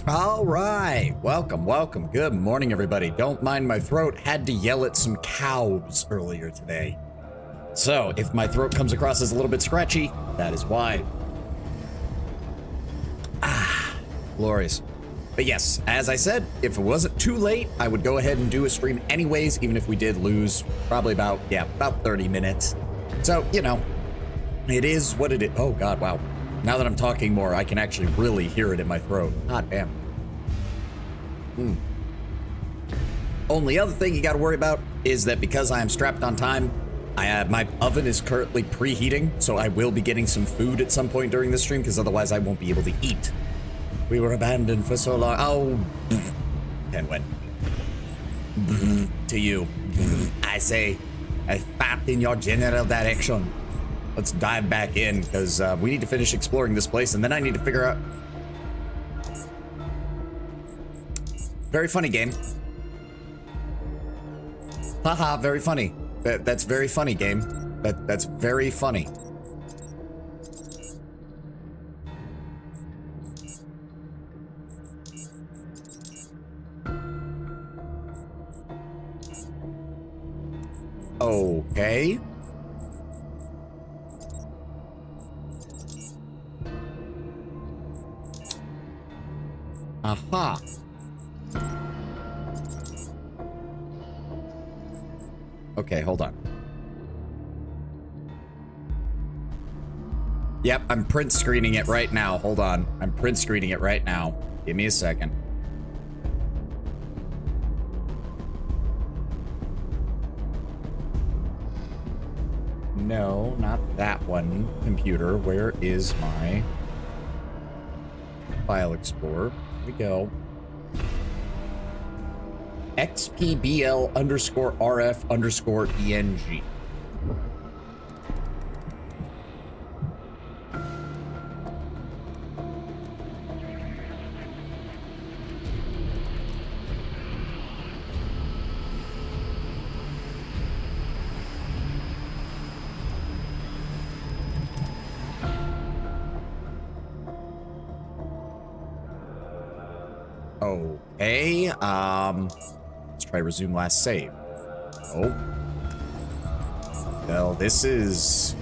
All right, welcome. Good morning, everybody. Don't mind my throat. Had to yell at some cows earlier today. So if my throat comes across as a little bit scratchy, that is why. Glorious. But yes, as I said, if it wasn't too late, I would go ahead and do a stream anyways, even if we did lose probably about 30 minutes. So, you know, it is what it is. Oh God, wow. Now that I'm talking more, I can actually really hear it in my throat. God damn. Only other thing you got to worry about is that because I am strapped on time, my oven is currently preheating, so I will be getting some food at some point during the stream, because otherwise I won't be able to eat. We were abandoned for so long. Oh, and when to you, I say, I fat in your general direction. Let's dive back in, because we need to finish exploring this place, and then I need to figure out... Very funny game. Haha, very funny. That's very funny, game. That's very funny. Okay. Aha. Okay, hold on. Yep, I'm print screening it right now. Hold on. I'm print screening it right now. Give me a second. No, not that one. Computer, where is my file explorer? Here we go. XPBL_RF_ENG. Okay, let's try resume last save. Oh. Well, this is...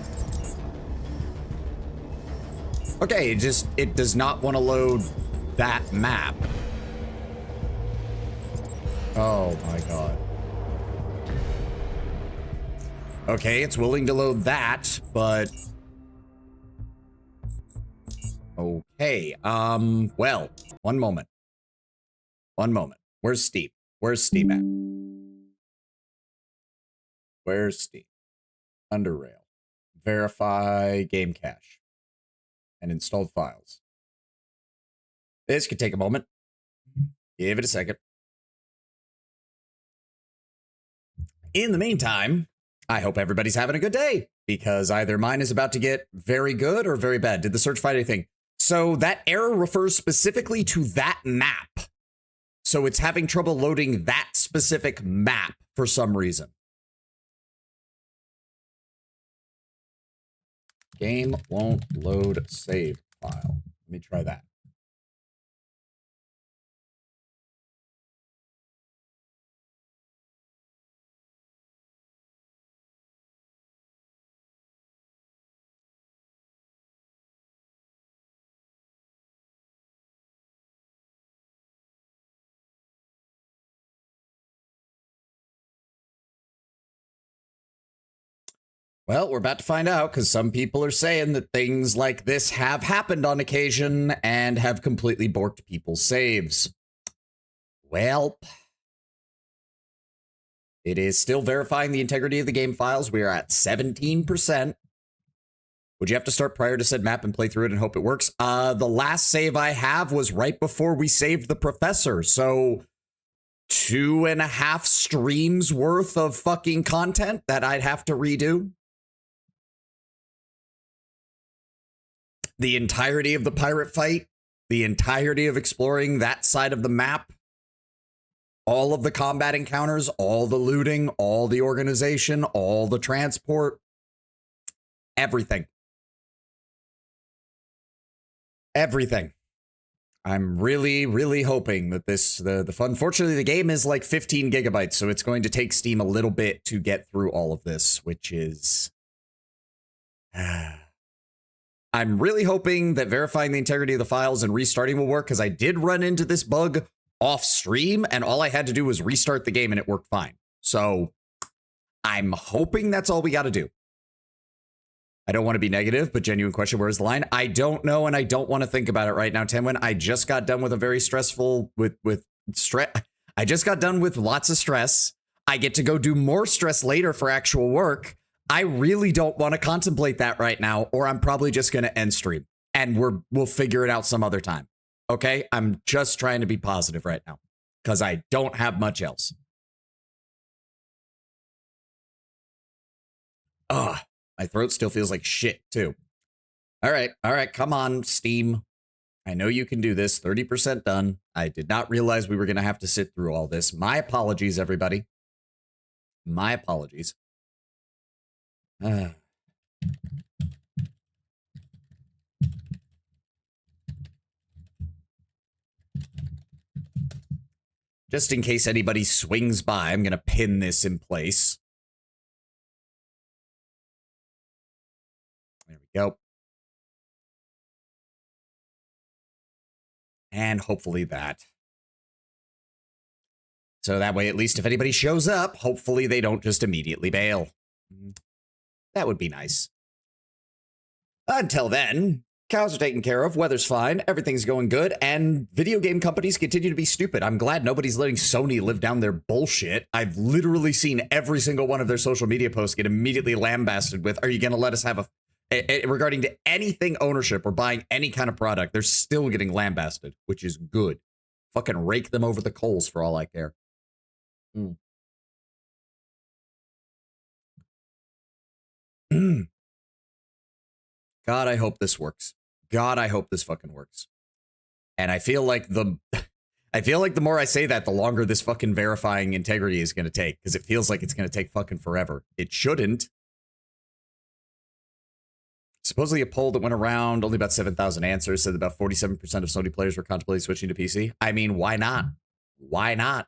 Okay, it does not want to load that map. Oh my God. Okay, it's willing to load that, but... Okay, well, one moment. One moment. Where's Steam? Where's Steam at? Where's Steam? Underrail. Verify game cache. And installed files. This could take a moment. Give it a second. In the meantime, I hope everybody's having a good day, because either mine is about to get very good or very bad. Did the search find anything? So that error refers specifically to that map. So it's having trouble loading that specific map for some reason. Game won't load save file. Let me try that. Well, we're about to find out, because some people are saying that things like this have happened on occasion and have completely borked people's saves. Well, it is still verifying the integrity of the game files. We are at 17%. Would you have to start prior to said map and play through it and hope it works? The last save I have was right before we saved the professor, so 2.5 streams worth of fucking content that I'd have to redo. The entirety of the pirate fight, the entirety of exploring that side of the map, all of the combat encounters, all the looting, all the organization, all the transport, everything. Everything. I'm really, really hoping that the fun. Unfortunately, the game is like 15 gigabytes, so it's going to take Steam a little bit to get through all of this, which is. I'm really hoping that verifying the integrity of the files and restarting will work, because I did run into this bug off stream, and all I had to do was restart the game and it worked fine. So I'm hoping that's all we got to do. I don't want to be negative, but genuine question, where's the line? I don't know, and I don't want to think about it right now, Tenwin. I just got done with a very stressful, with stress. I just got done with lots of stress. I get to go do more stress later for actual work. I really don't want to contemplate that right now, or I'm probably just going to end stream, and we'll figure it out some other time. Okay? I'm just trying to be positive right now, because I don't have much else. Ugh. My throat still feels like shit, too. All right, come on, Steam. I know you can do this. 30% done. I did not realize we were going to have to sit through all this. My apologies, everybody. My apologies. Just in case anybody swings by, I'm going to pin this in place. There we go. And hopefully that. So that way, at least if anybody shows up, hopefully they don't just immediately bail. That would be nice. Until then, cows are taken care of, weather's fine, everything's going good, and video game companies continue to be stupid. I'm glad nobody's letting Sony live down their bullshit. I've literally seen every single one of their social media posts get immediately lambasted with, are you going to let us have regarding to anything ownership or buying any kind of product, they're still getting lambasted, which is good. Fucking rake them over the coals for all I care. God, I hope this works. God, I hope this fucking works. And I feel like the more I say that, the longer this fucking verifying integrity is going to take, because it feels like it's going to take fucking forever. It shouldn't. Supposedly a poll that went around, only about 7,000 answers, said about 47% of Sony players were contemplating switching to PC. I mean, why not? Why not?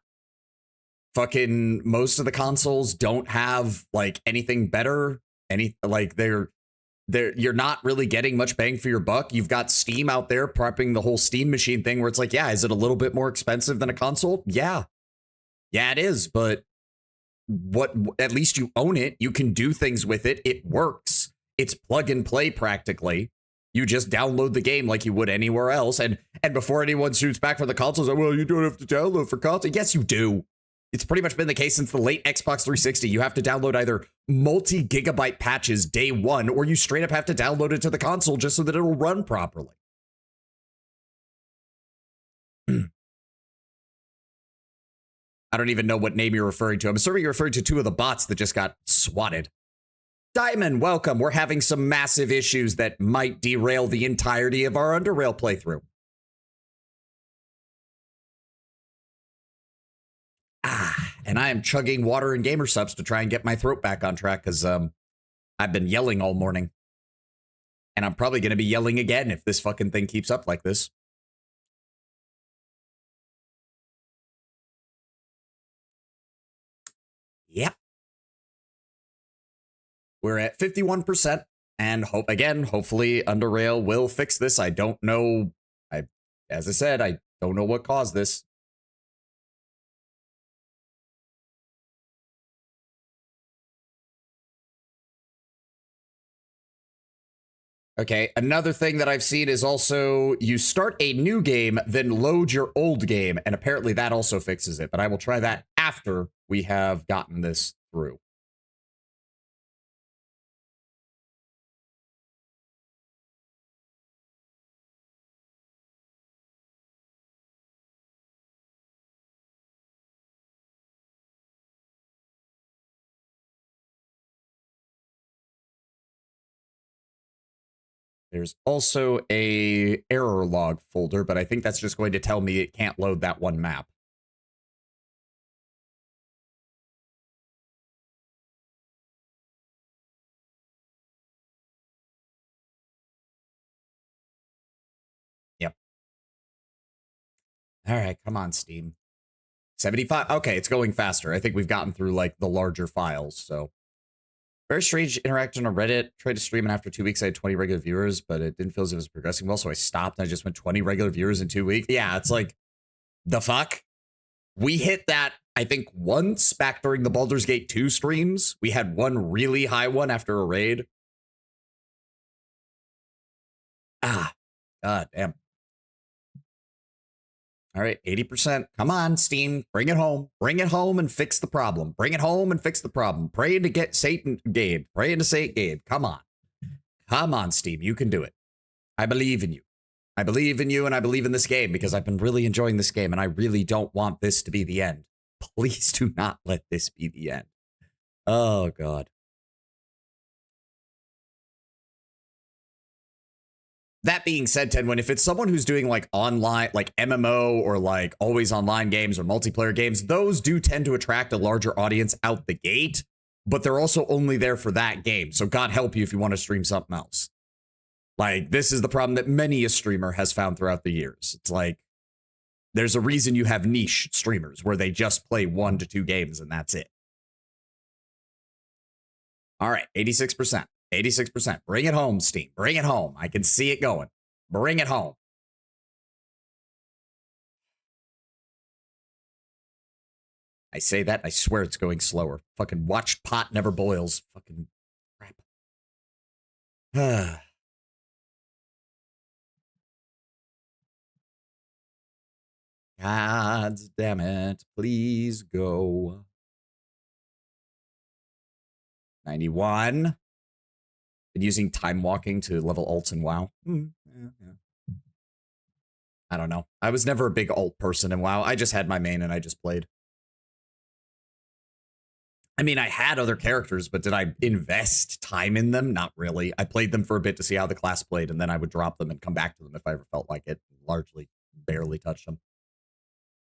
Fucking most of the consoles don't have like anything better. You're not really getting much bang for your buck. You've got Steam out there prepping the whole Steam machine thing where it's like, yeah, is it a little bit more expensive than a console? Yeah. Yeah, it is. But at least you own it. You can do things with it. It works. It's plug and play practically. You just download the game like you would anywhere else. And before anyone shoots back for the consoles, like, well, you don't have to download for console. Yes, you do. It's pretty much been the case since the late Xbox 360. You have to download either multi-gigabyte patches day one, or you straight up have to download it to the console just so that it'll run properly. I don't even know what name you're referring to. I'm assuming you're referring to two of the bots that just got swatted. Diamond, welcome. We're having some massive issues that might derail the entirety of our Underrail playthrough. And I am chugging water and gamer subs to try and get my throat back on track, because I've been yelling all morning. And I'm probably going to be yelling again if this fucking thing keeps up like this. Yep. We're at 51%. And hopefully Underrail will fix this. I don't know. As I said, I don't know what caused this. Okay, another thing that I've seen is also you start a new game, then load your old game, and apparently that also fixes it. But I will try that after we have gotten this through. There's also a error log folder, but I think that's just going to tell me it can't load that one map. Yep. All right, come on, Steam. 75. Okay, it's going faster. I think we've gotten through like the larger files. So very strange interaction on Reddit. Tried to stream, and after 2 weeks, I had 20 regular viewers, but it didn't feel as if it was progressing well. So I stopped. And I just went 20 regular viewers in 2 weeks. Yeah, it's like the fuck. We hit that, I think, once back during the Baldur's Gate 2 streams. We had one really high one after a raid. Ah, god damn. All right, 80%. Come on, Steam. Bring it home. Bring it home and fix the problem. Bring it home and fix the problem. Pray to get Satan, Gabe. Pray to Satan, Gabe. Come on. Come on, Steam. You can do it. I believe in you. I believe in you, and I believe in this game because I've been really enjoying this game, and I really don't want this to be the end. Please do not let this be the end. Oh, God. That being said, Tenwin, if it's someone who's doing like online, like MMO or like always online games or multiplayer games, those do tend to attract a larger audience out the gate, but they're also only there for that game. So God help you if you want to stream something else. Like, this is the problem that many a streamer has found throughout the years. It's like, there's a reason you have niche streamers where they just play 1 to 2 games and that's it. All right, 86%. 86%. Bring it home, Steam. Bring it home. I can see it going. Bring it home. I say that, I swear it's going slower. Fucking watch pot never boils. Fucking crap. God damn it. Please go. 91. Been using time walking to level ults in WoW. Yeah. I don't know. I was never a big ult person in WoW. I just had my main and I just played. I mean, I had other characters, but did I invest time in them? Not really. I played them for a bit to see how the class played, and then I would drop them and come back to them if I ever felt like it. Largely, barely touched them.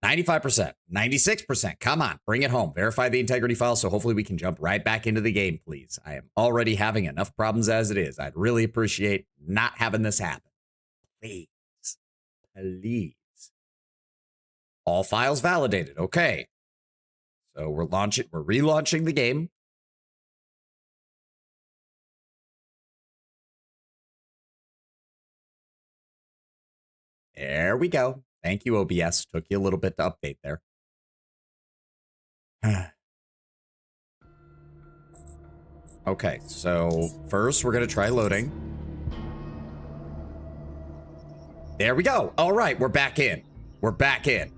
95%, 96%. Come on, bring it home. Verify the integrity file so hopefully we can jump right back into the game, please. I am already having enough problems as it is. I'd really appreciate not having this happen. Please. Please. All files validated. Okay. So we're relaunching the game. There we go. Thank you, OBS. Took you a little bit to update there. Okay, so first we're going to try loading. There we go. All right, we're back in. We're back in.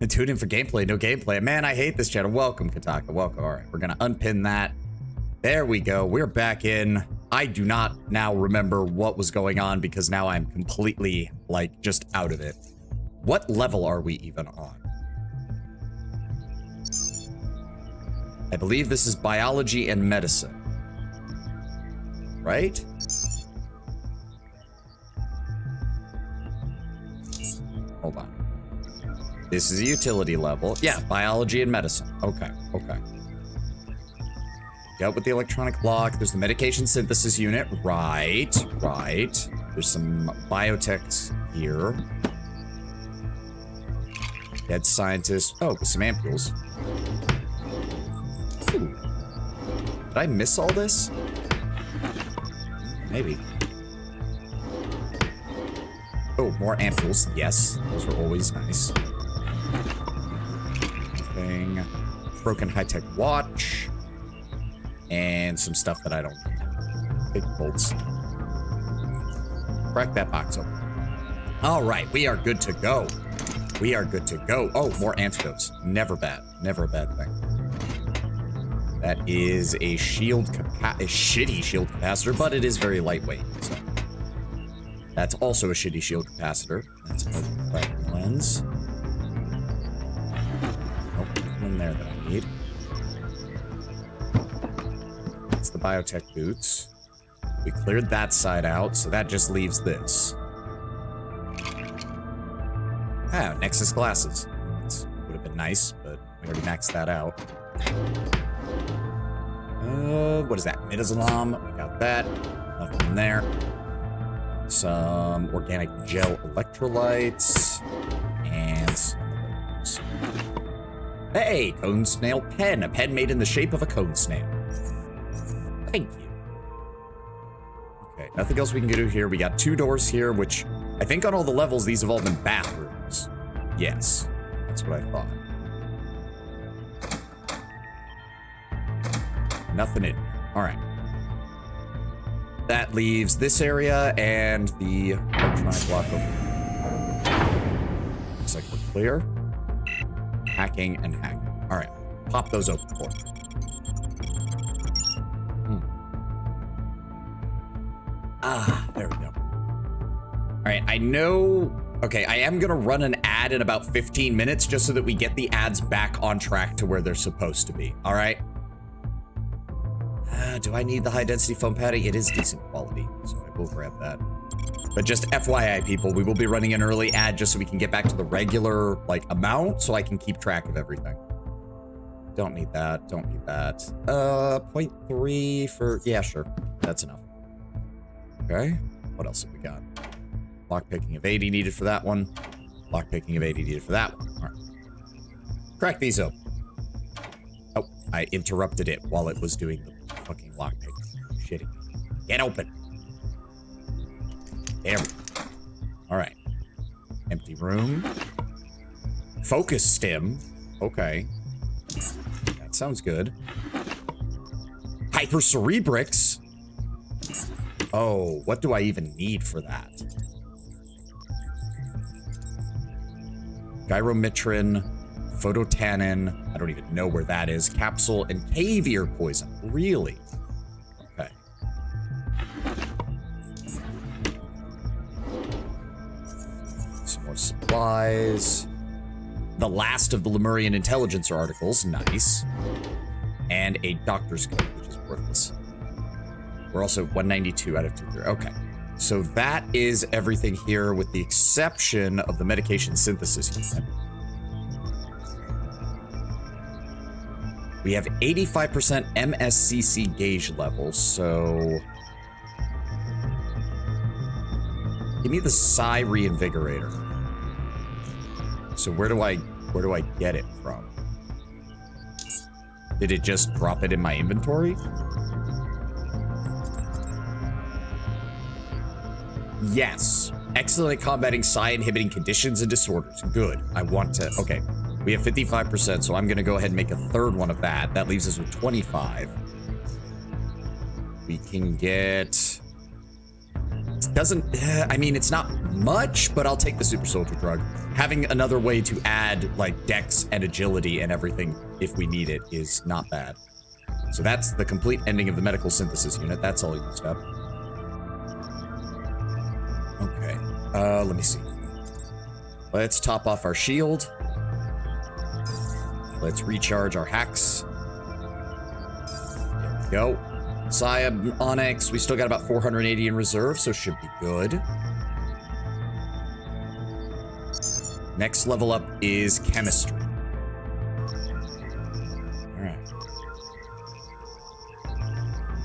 Tune in for gameplay, no gameplay. Man, I hate this channel. Welcome, Kataka. Welcome. All right, we're going to unpin that. There we go. We're back in. I do not now remember what was going on because now I'm completely, like, just out of it. What level are we even on? I believe this is biology and medicine. Right? Hold on. This is a utility level. Yeah, biology and medicine. Okay, okay. Dealt with the electronic block. There's the medication synthesis unit. Right, right. There's some biotechs here. Dead scientist. Oh, some ampules. Ooh. Did I miss all this? Maybe. Oh, more ampules. Yes, those are always nice. Thing. Broken high-tech watch. And some stuff that I don't need. Big bolts. Crack that box open. All right, we are good to go. We are good to go. Oh, more antidotes. Never bad. Never a bad thing. That is a shield a shitty shield capacitor, but it is very lightweight. So that's also a shitty shield capacitor. That's a lens. Nope, nothing in there that I need. It's the biotech boots. We cleared that side out, so that just leaves this. Ah, Nexus glasses. That would have been nice, but we already maxed that out. What is that? Midazolam. We got that. Nothing in there. Some organic gel electrolytes. Hey, cone snail pen. A pen made in the shape of a cone snail. Thank you. Okay, nothing else we can do here. We got 2 doors here, which I think on all the levels, these have all been bathrooms. Yes, that's what I thought. Nothing in. All right. That leaves this area and the electronic block over. Looks like we're clear. Hacking and hacking. All right. Pop those open for me. Ah, there we go. All right, I know. Okay, I am gonna run an ad in about 15 minutes just so that we get the ads back on track to where they're supposed to be. All right. Do I need the high density foam padding? It is decent quality, so I will grab that. But just FYI, people, we will be running an early ad just so we can get back to the regular like amount, so I can keep track of everything. Don't need that. Don't need that. 0.3 for yeah, sure, that's enough. Okay, what else have we got? Lockpicking of 80 needed for that one. Lockpicking of 80 needed for that one. All right. Crack these open. Oh, I interrupted it while it was doing the fucking lockpicking. Shitty. Get open. There we go. All right. Empty room. Focus stim. Okay. That sounds good. Hypercerebrix. Oh, what do I even need for that? Gyromitrin, phototannin, I don't even know where that is. Capsule and caviar poison. Really? Okay. Some more supplies. The last of the Lemurian Intelligencer articles. Nice. And a doctor's coat, which is worthless. We're also 192 out of 200. Okay. So that is everything here with the exception of the medication synthesis unit. We have 85% MSCC gauge levels, so give me the Psi Reinvigorator. So where do I get it from? Did it just drop it in my inventory? Yes. Excellent at combating psi-inhibiting conditions and disorders. Good. I want to... Okay. We have 55%, so I'm going to go ahead and make a third one of that. That leaves us with 25. We can get... It doesn't... I mean, it's not much, but I'll take the super soldier drug. Having another way to add, like, dex and agility and everything, if we need it, is not bad. So that's the complete ending of the medical synthesis unit. That's all used up. Okay, let me see. Let's top off our shield. Let's recharge our hacks. There we go. Psi Onyx, we still got about 480 in reserve, so should be good. Next level up is chemistry. All right.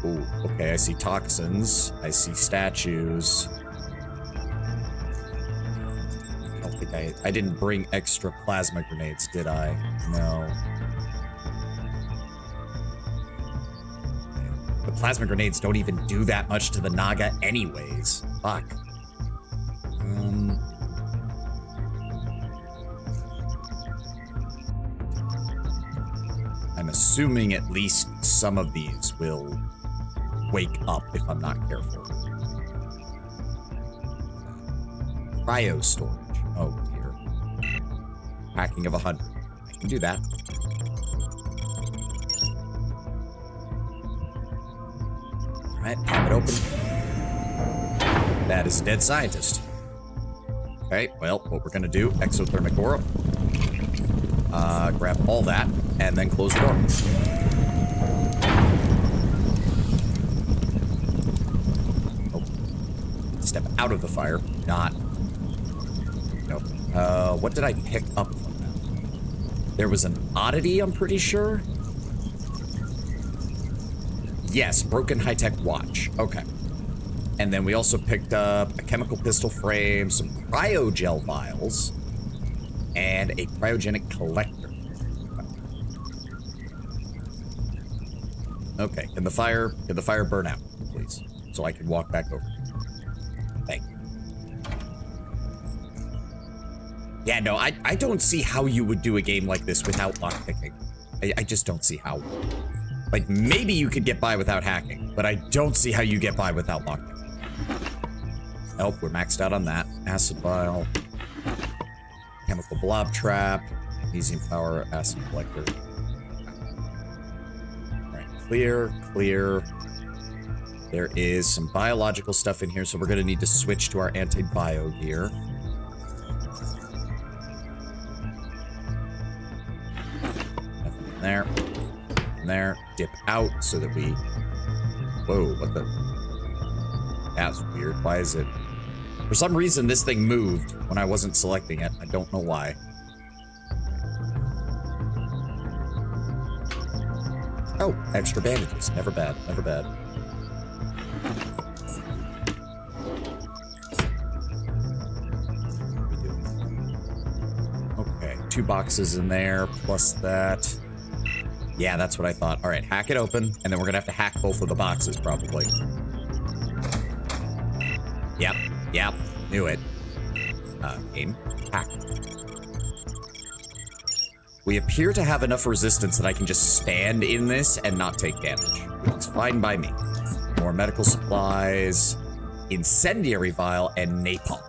Ooh, okay, I see toxins. I see statues. I didn't bring extra plasma grenades, did I? No. The plasma grenades don't even do that much to the Naga anyways. Fuck. I'm assuming at least some of these will wake up if I'm not careful. Cryo storage. Oh dear. Packing of 100. I can do that. Alright, pop it open. That is a dead scientist. Okay, well, what we're gonna do, exothermic aura. Grab all that, and then close the door. Oh. Step out of the fire, not... Nope. What did I pick up from that? There was an oddity, I'm pretty sure. Yes, broken high-tech watch. Okay. And then we also picked up a chemical pistol frame, some cryogel vials, and a cryogenic collector. Okay, can the fire burn out, please? So I can walk back over. Thank you. Yeah, no, I don't see how you would do a game like this without lockpicking. I just don't see how. Like, maybe you could get by without hacking, but I don't see how you get by without lockpicking. Nope, we're maxed out on that. Acid vial. Chemical blob trap. Magnesium power, acid collector. Alright, clear, clear. There is some biological stuff in here, so we're gonna need to switch to our anti-bio gear. Nothing in there. In there. Dip out so that we... Whoa, what the... That's weird. Why is it... For some reason, this thing moved when I wasn't selecting it. I don't know why. Oh, extra bandages. Never bad. Never bad. Okay, 2 boxes in there, plus that. Yeah, that's what I thought. All right, hack it open, and then we're gonna have to hack both of the boxes, probably. Yep, yep, knew it. Game, hack. We appear to have enough resistance that I can just stand in this and not take damage, which is fine by me. More medical supplies, incendiary vial, and napalm.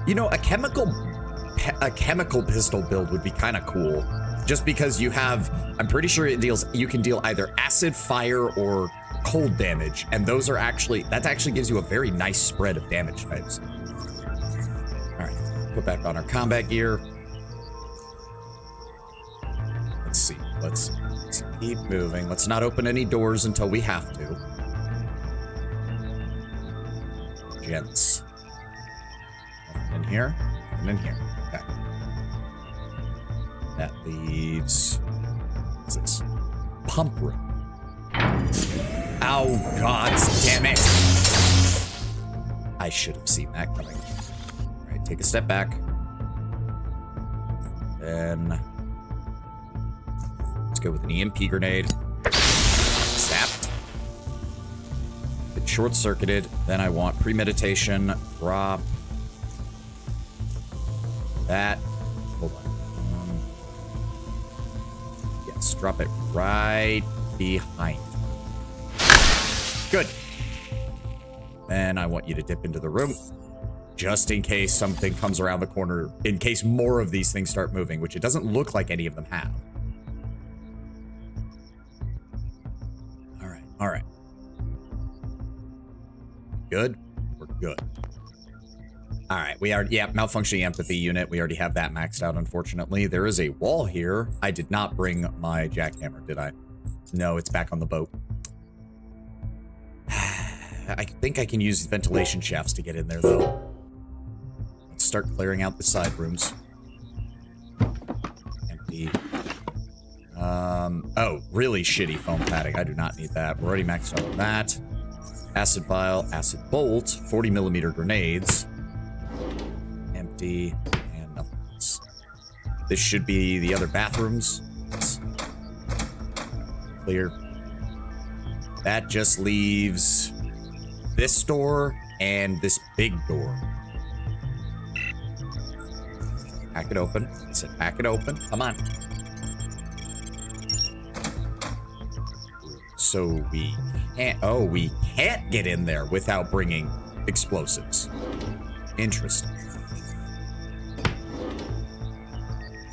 You know, a chemical pistol build would be kind of cool, just because you have, I'm pretty sure you can deal either acid, fire, or cold damage, and those are actually, that actually gives you a very nice spread of damage types. All right, put back on our combat gear. Let's see, let's keep moving. Let's not open any doors until we have to. Gents. Nothing in here, nothing in here. Okay. That leaves, what's this? Pump room. Oh, God damn it. I should have seen that coming. All right, take a step back. Then let's go with an EMP grenade. Zapped. It's short-circuited. Then I want premeditation. Drop. That. Hold on. Yes, drop it right behind. Good. Then I want you to dip into the room, just in case something comes around the corner, in case more of these things start moving, which it doesn't look like any of them have. All right, all right. Good? We're good. All right, we are, yeah, malfunctioning empathy unit. We already have that maxed out, unfortunately. There is a wall here. I did not bring my jackhammer, did I? No, it's back on the boat. I think I can use ventilation shafts to get in there, though. Let's start clearing out the side rooms. Empty. Oh, really shitty foam padding. I do not need that. We're already maxed out on that. Acid vial, acid bolt, 40mm grenades. Empty, and nothing else. This should be the other bathrooms. Let's clear. That just leaves this door and this big door. Hack it open. I said hack it open. Come on. So we can't, oh, we can't get in there without bringing explosives. Interesting.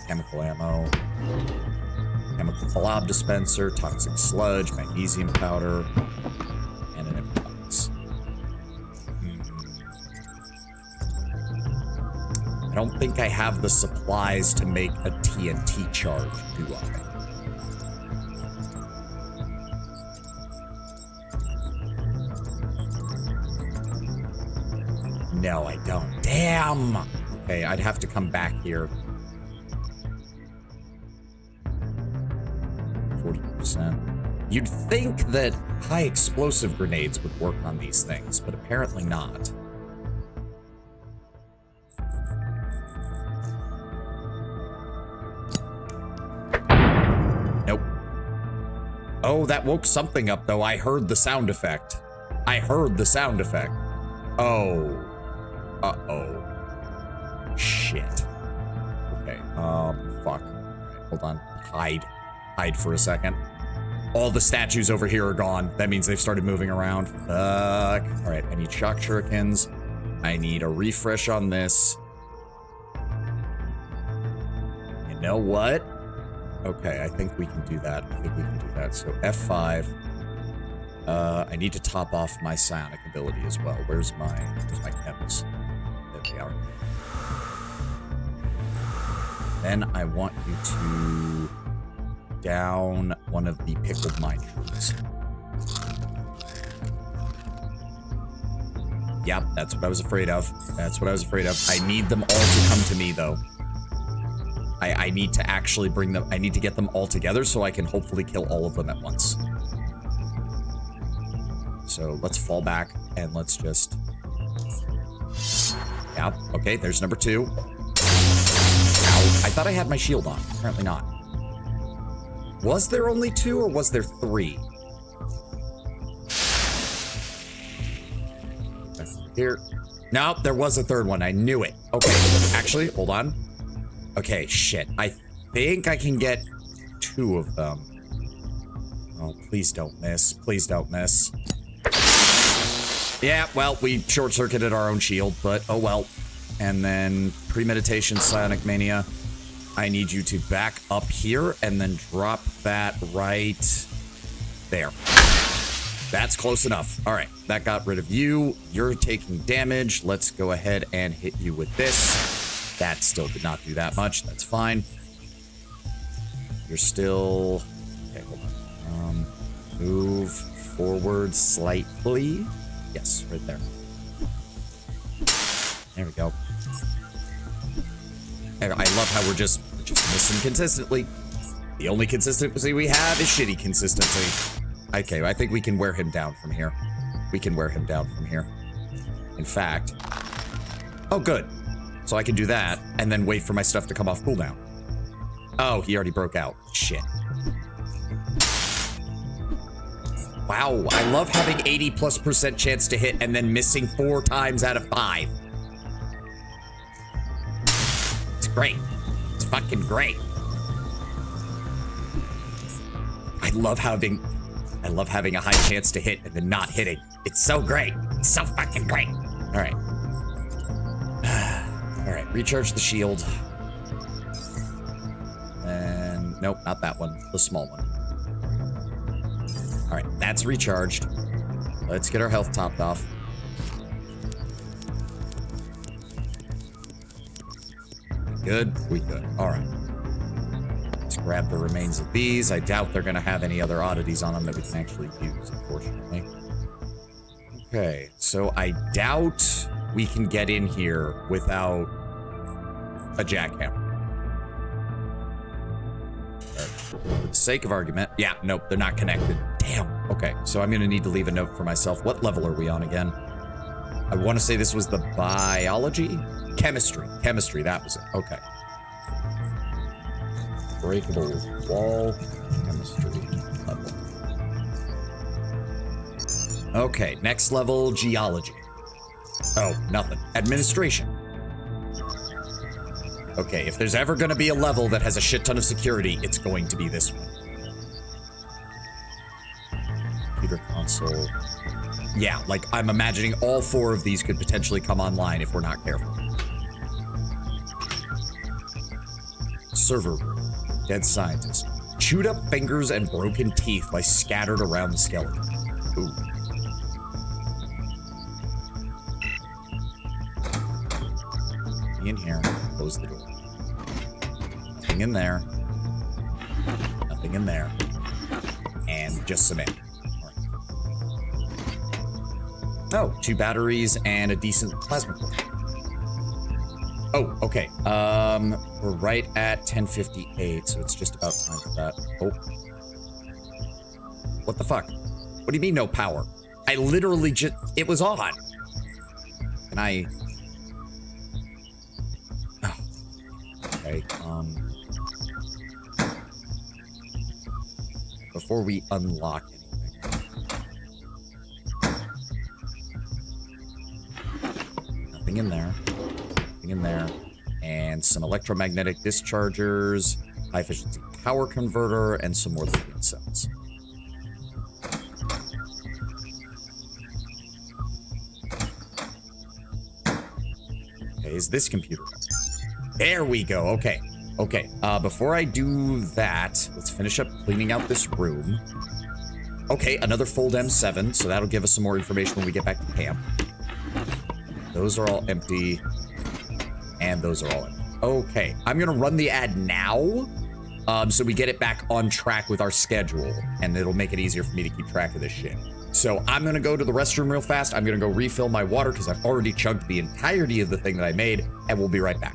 Chemical ammo. Chemical blob dispenser, toxic sludge, magnesium powder, and an empty box. I don't think I have the supplies to make a TNT charge, do I? No, I don't. Damn! Okay, I'd have to come back here. 40%. You'd think that high explosive grenades would work on these things, but apparently not. Nope. Oh, that woke something up, though. I heard the sound effect. I heard the sound effect. Oh. Uh-oh. Shit. Okay, fuck. All right, hold on. Hide. Hide for a second. All the statues over here are gone. That means they've started moving around. Fuck. All right, I need shock shurikens. I need a refresh on this. You know what? Okay, I think we can do that. So F5. I need to top off my psionic ability as well. Where's my chemicals? There they are. Then I want you to down one of the pickled mine trees. Yep, that's what I was afraid of. I need them all to come to me, though. I need to actually bring them. I need to get them all together so I can hopefully kill all of them at once. So let's fall back and let's just... Yeah, okay, there's number 2. Ow. I thought I had my shield on. Apparently not. Was there only 2 or was there 3? Here. Nope, there was a 3rd one. I knew it. Okay, actually, hold on. Okay, shit. I think I can get 2 of them. Oh, please don't miss. Please don't miss. Yeah, well, we short-circuited our own shield, but oh well. And then premeditation, psionic mania. I need you to back up here and then drop that right there. That's close enough. All right, that got rid of you. You're taking damage. Let's go ahead and hit you with this. That still did not do that much. That's fine. You're still... Okay, hold on. Move forward slightly. Yes, right there. There we go. I love how we're just missing consistently. The only consistency we have is shitty consistency. Okay, I think we can wear him down from here. In fact... Oh, good. So I can do that, and then wait for my stuff to come off cooldown. Oh, he already broke out. Shit. Wow, I love having 80+% chance to hit and then missing 4 times out of 5. It's great. It's fucking great. I love having a high chance to hit and then not hitting. It's so great. It's so fucking great. All right. All right, recharge the shield. And nope, not that one. The small one. All right, that's recharged. Let's get our health topped off. Good, we good. All right. Let's grab the remains of these. I doubt they're gonna have any other oddities on them that we can actually use, unfortunately. Okay, so I doubt we can get in here without a jackhammer. For the sake of argument, yeah, nope, they're not connected. Damn. Okay, so I'm gonna need to leave a note for myself. What level are we on again? I want to say this was the biology? Chemistry. Chemistry, that was it. Okay. Breakable wall. Chemistry level. Okay, next level, geology. Oh, nothing. Administration. Okay, if there's ever gonna be a level that has a shit ton of security, it's going to be this one. Computer console. Yeah, like, I'm imagining all 4 of these could potentially come online if we're not careful. Server room. Dead scientist. Chewed up fingers and broken teeth lie scattered around the skeleton. Ooh. In here. Close the door. Nothing in there. Nothing in there. And just some air. Oh, 2 batteries and a decent plasma core. Oh, okay. We're right at 10:58, so it's just about time for that. Oh. What the fuck? What do you mean no power? I literally just... It was on. Can I... Oh. Okay, before we unlock anything. Nothing in there. Nothing in there. And some electromagnetic dischargers, high efficiency power converter, and some more fluid cells. Okay, is this computer? There we go. Okay. Okay. Before I do that, let's finish up cleaning out this room. Okay, another Fold M7, so that'll give us some more information when we get back to camp. Those are all empty. And those are all empty. Okay, I'm gonna run the ad now, so we get it back on track with our schedule, and it'll make it easier for me to keep track of this shit. So I'm gonna go to the restroom real fast. I'm gonna go refill my water because I've already chugged the entirety of the thing that I made, and we'll be right back.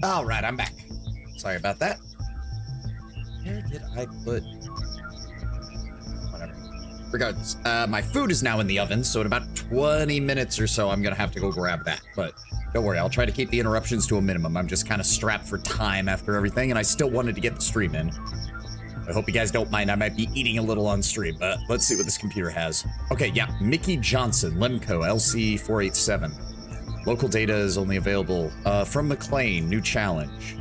All right, I'm back. Sorry about that. Where did I put... Whatever. Regardless, my food is now in the oven, so in about 20 minutes or so, I'm gonna have to go grab that. But don't worry, I'll try to keep the interruptions to a minimum. I'm just kind of strapped for time after everything, and I still wanted to get the stream in. I hope you guys don't mind. I might be eating a little on stream, but let's see what this computer has. Okay, yeah, Mickey Johnson, Lemco, LC487. Local data is only available from McLean, new challenge.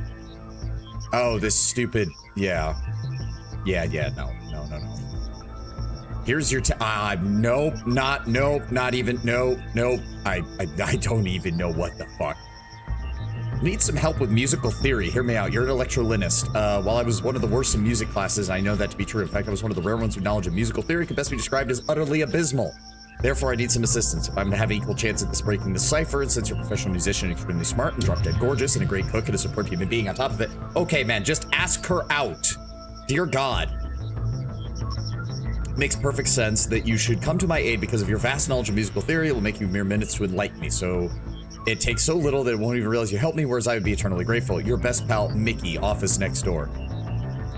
Oh, this stupid, yeah, no. Here's your, nope, not even, nope. I don't even know what the fuck. Need some help with musical theory. Hear me out. You're an electrolinist. While I was one of the worst in music classes, I know that to be true. In fact, I was one of the rare ones with knowledge of musical theory could best be described as utterly abysmal. Therefore, I need some assistance. If I'm to have an equal chance at this breaking the cipher, and since you're a professional musician, extremely smart, and drop-dead gorgeous, and a great cook, and a superb human being on top of it, okay, man, just ask her out. Dear God. makes perfect sense that you should come to my aid because of your vast knowledge of musical theory. It will make you mere minutes to enlighten me. So it takes so little that it won't even realize you helped me, whereas I would be eternally grateful. Your best pal, Mickey, office next door.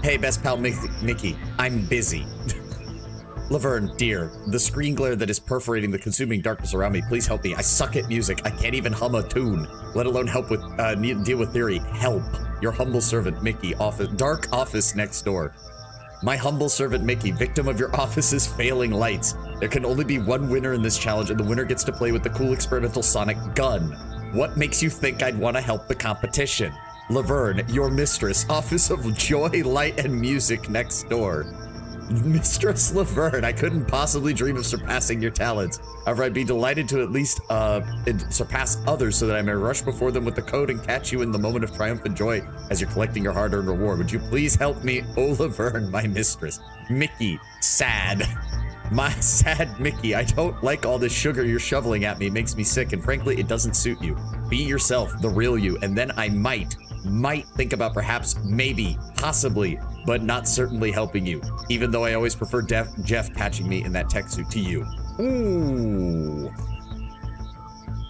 Hey, best pal, Mickey, I'm busy. Laverne, dear, the screen glare that is perforating the consuming darkness around me. Please help me. I suck at music. I can't even hum a tune, let alone help with deal with theory. Help. Your humble servant, Mickey, dark office next door. My humble servant, Mickey, victim of your office's failing lights. There can only be one winner in this challenge, and the winner gets to play with the cool experimental sonic gun. What makes you think I'd want to help the competition? Laverne, your mistress, office of joy, light, and music next door. Mistress Laverne, I couldn't possibly dream of surpassing your talents. However, I'd be delighted to at least surpass others so that I may rush before them with the code and catch you in the moment of triumph and joy as you're collecting your hard-earned reward. Would you please help me, oh Laverne, my mistress? Mickey, sad. My sad Mickey, I don't like all this sugar you're shoveling at me. It makes me sick, and frankly, it doesn't suit you. Be yourself, the real you, and then I might think about perhaps, maybe, possibly, but not certainly helping you, even though I always prefer Jeff catching me in that tech suit to you. Ooh.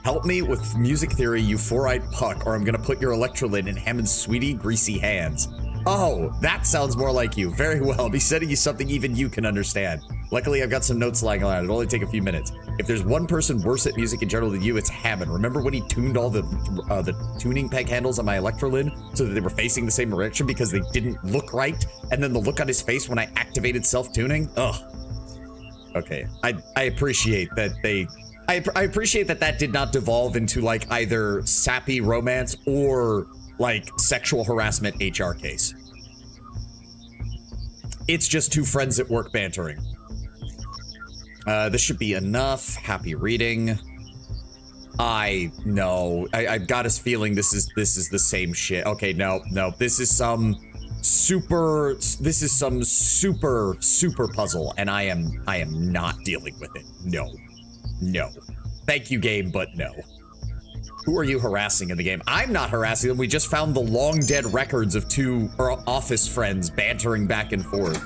Help me with music theory, you four-eyed puck, or I'm gonna put your electrolyte in Hammond's sweetie, greasy hands. Oh, that sounds more like you. Very well. I'll be sending you something even you can understand. Luckily, I've got some notes lying around. It'll only take a few minutes. If there's one person worse at music in general than you, it's Hammond. Remember when he tuned all the tuning peg handles on my electrolid so that they were facing the same direction because they didn't look right? And then the look on his face when I activated self-tuning? Ugh. Okay. I appreciate that I appreciate that did not devolve into like either sappy romance or like sexual harassment HR case. It's just two friends at work bantering. This should be enough. Happy reading. I've got this feeling this is the same shit. Okay, no. This is some super puzzle, and I am not dealing with it. No. Thank you, game, but no. Who are you harassing in the game? I'm not harassing them. We just found the long dead records of two office friends bantering back and forth.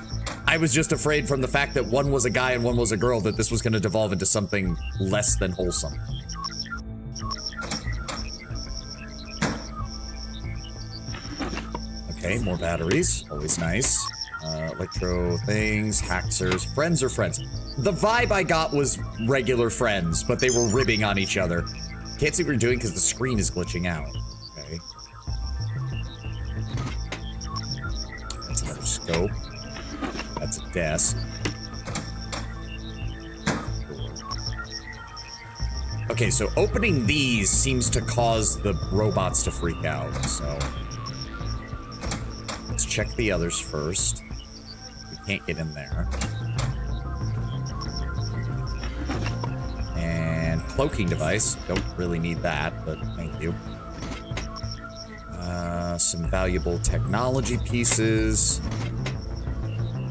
I was just afraid from the fact that one was a guy and one was a girl that this was going to devolve into something less than wholesome. Okay, more batteries. Always nice. Electro things, haxers, friends are friends. The vibe I got was regular friends, but they were ribbing on each other. Can't see what you're doing because the screen is glitching out. Okay. That's another scope. That's a desk. Okay, so opening these seems to cause the robots to freak out, so let's check the others first. We can't get in there. And cloaking device. Don't really need that, but thank you. Some valuable technology pieces.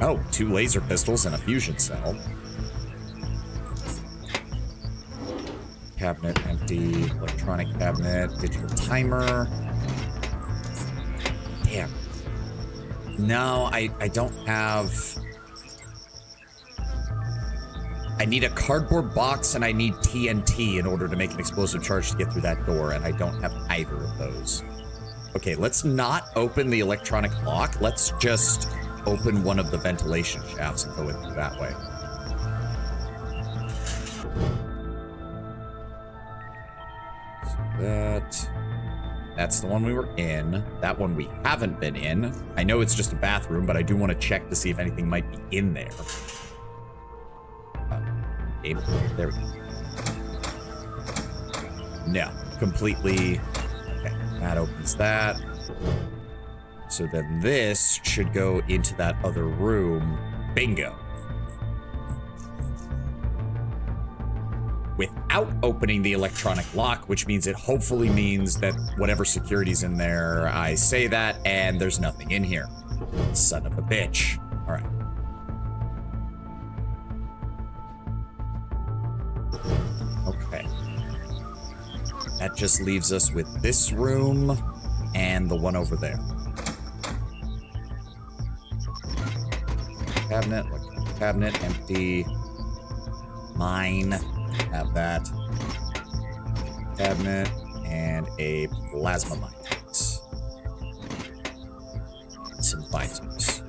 Oh, 2 laser pistols and a fusion cell. Cabinet empty. Electronic cabinet. Digital timer. Damn. No, I don't have... I need a cardboard box and I need TNT in order to make an explosive charge to get through that door, and I don't have either of those. Okay, let's not open the electronic lock. Let's just open one of the ventilation shafts and go in through that way. So that's the one we were in. That one we haven't been in. I know it's just a bathroom, but I do want to check to see if anything might be in there. There we go. No, completely. Okay, that opens that. So then this should go into that other room. Bingo. Without opening the electronic lock, which means it hopefully means that whatever security's in there, I say that, and there's nothing in here. Son of a bitch. All right. Okay. That just leaves us with this room and the one over there. Cabinet, cabinet, empty. Mine. Have that. Cabinet. And a plasma mine. Some vitals.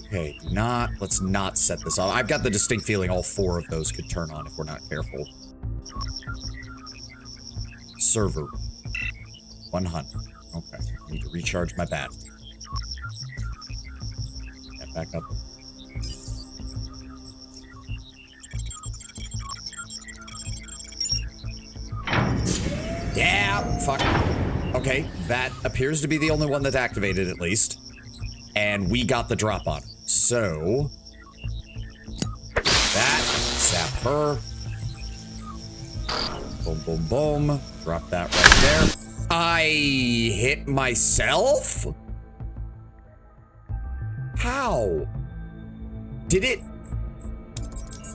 Okay, let's not set this off. I've got the distinct feeling all 4 of those could turn on if we're not careful. Server. 100. Okay, I need to recharge my battery. Get back up. Yeah, fuck. Okay, that appears to be the only one that's activated at least. And we got the drop on it. So, that, zap her. Boom, boom, boom. Drop that right there. I hit myself? How? Did it?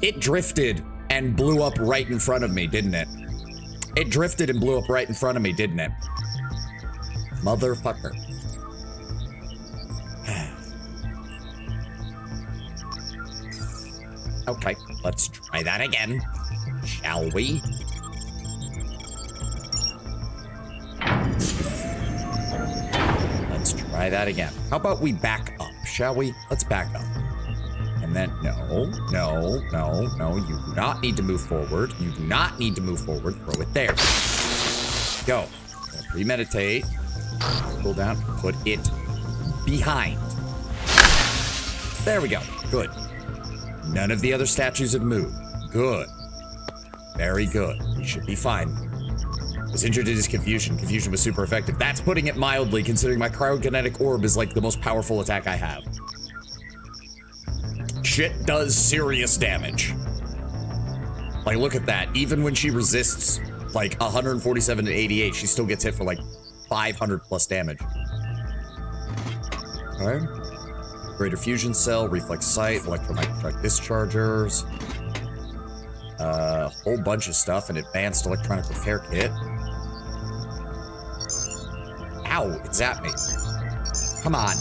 It drifted and blew up right in front of me, didn't it? It drifted and blew up right in front of me, didn't it? Motherfucker. Okay, let's try that again, shall we? Let's try that again. How about we back up, shall we? Let's back up. And then, no, you do not need to move forward. You do not need to move forward. Throw it there. Go. Premeditate. Pull down. Put it behind. There we go. Good. None of the other statues have moved. Good. Very good. We should be fine. Was injured in his confusion. Confusion was super effective. That's putting it mildly, considering my cryokinetic orb is like the most powerful attack I have. Shit does serious damage. Like, look at that. Even when she resists, like, 147 to 88, she still gets hit for, like, 500 plus damage. Okay. Greater fusion cell, reflex sight, electromagnetic dischargers. A whole bunch of stuff, an advanced electronic repair kit. Ow, it zapped me. Come on.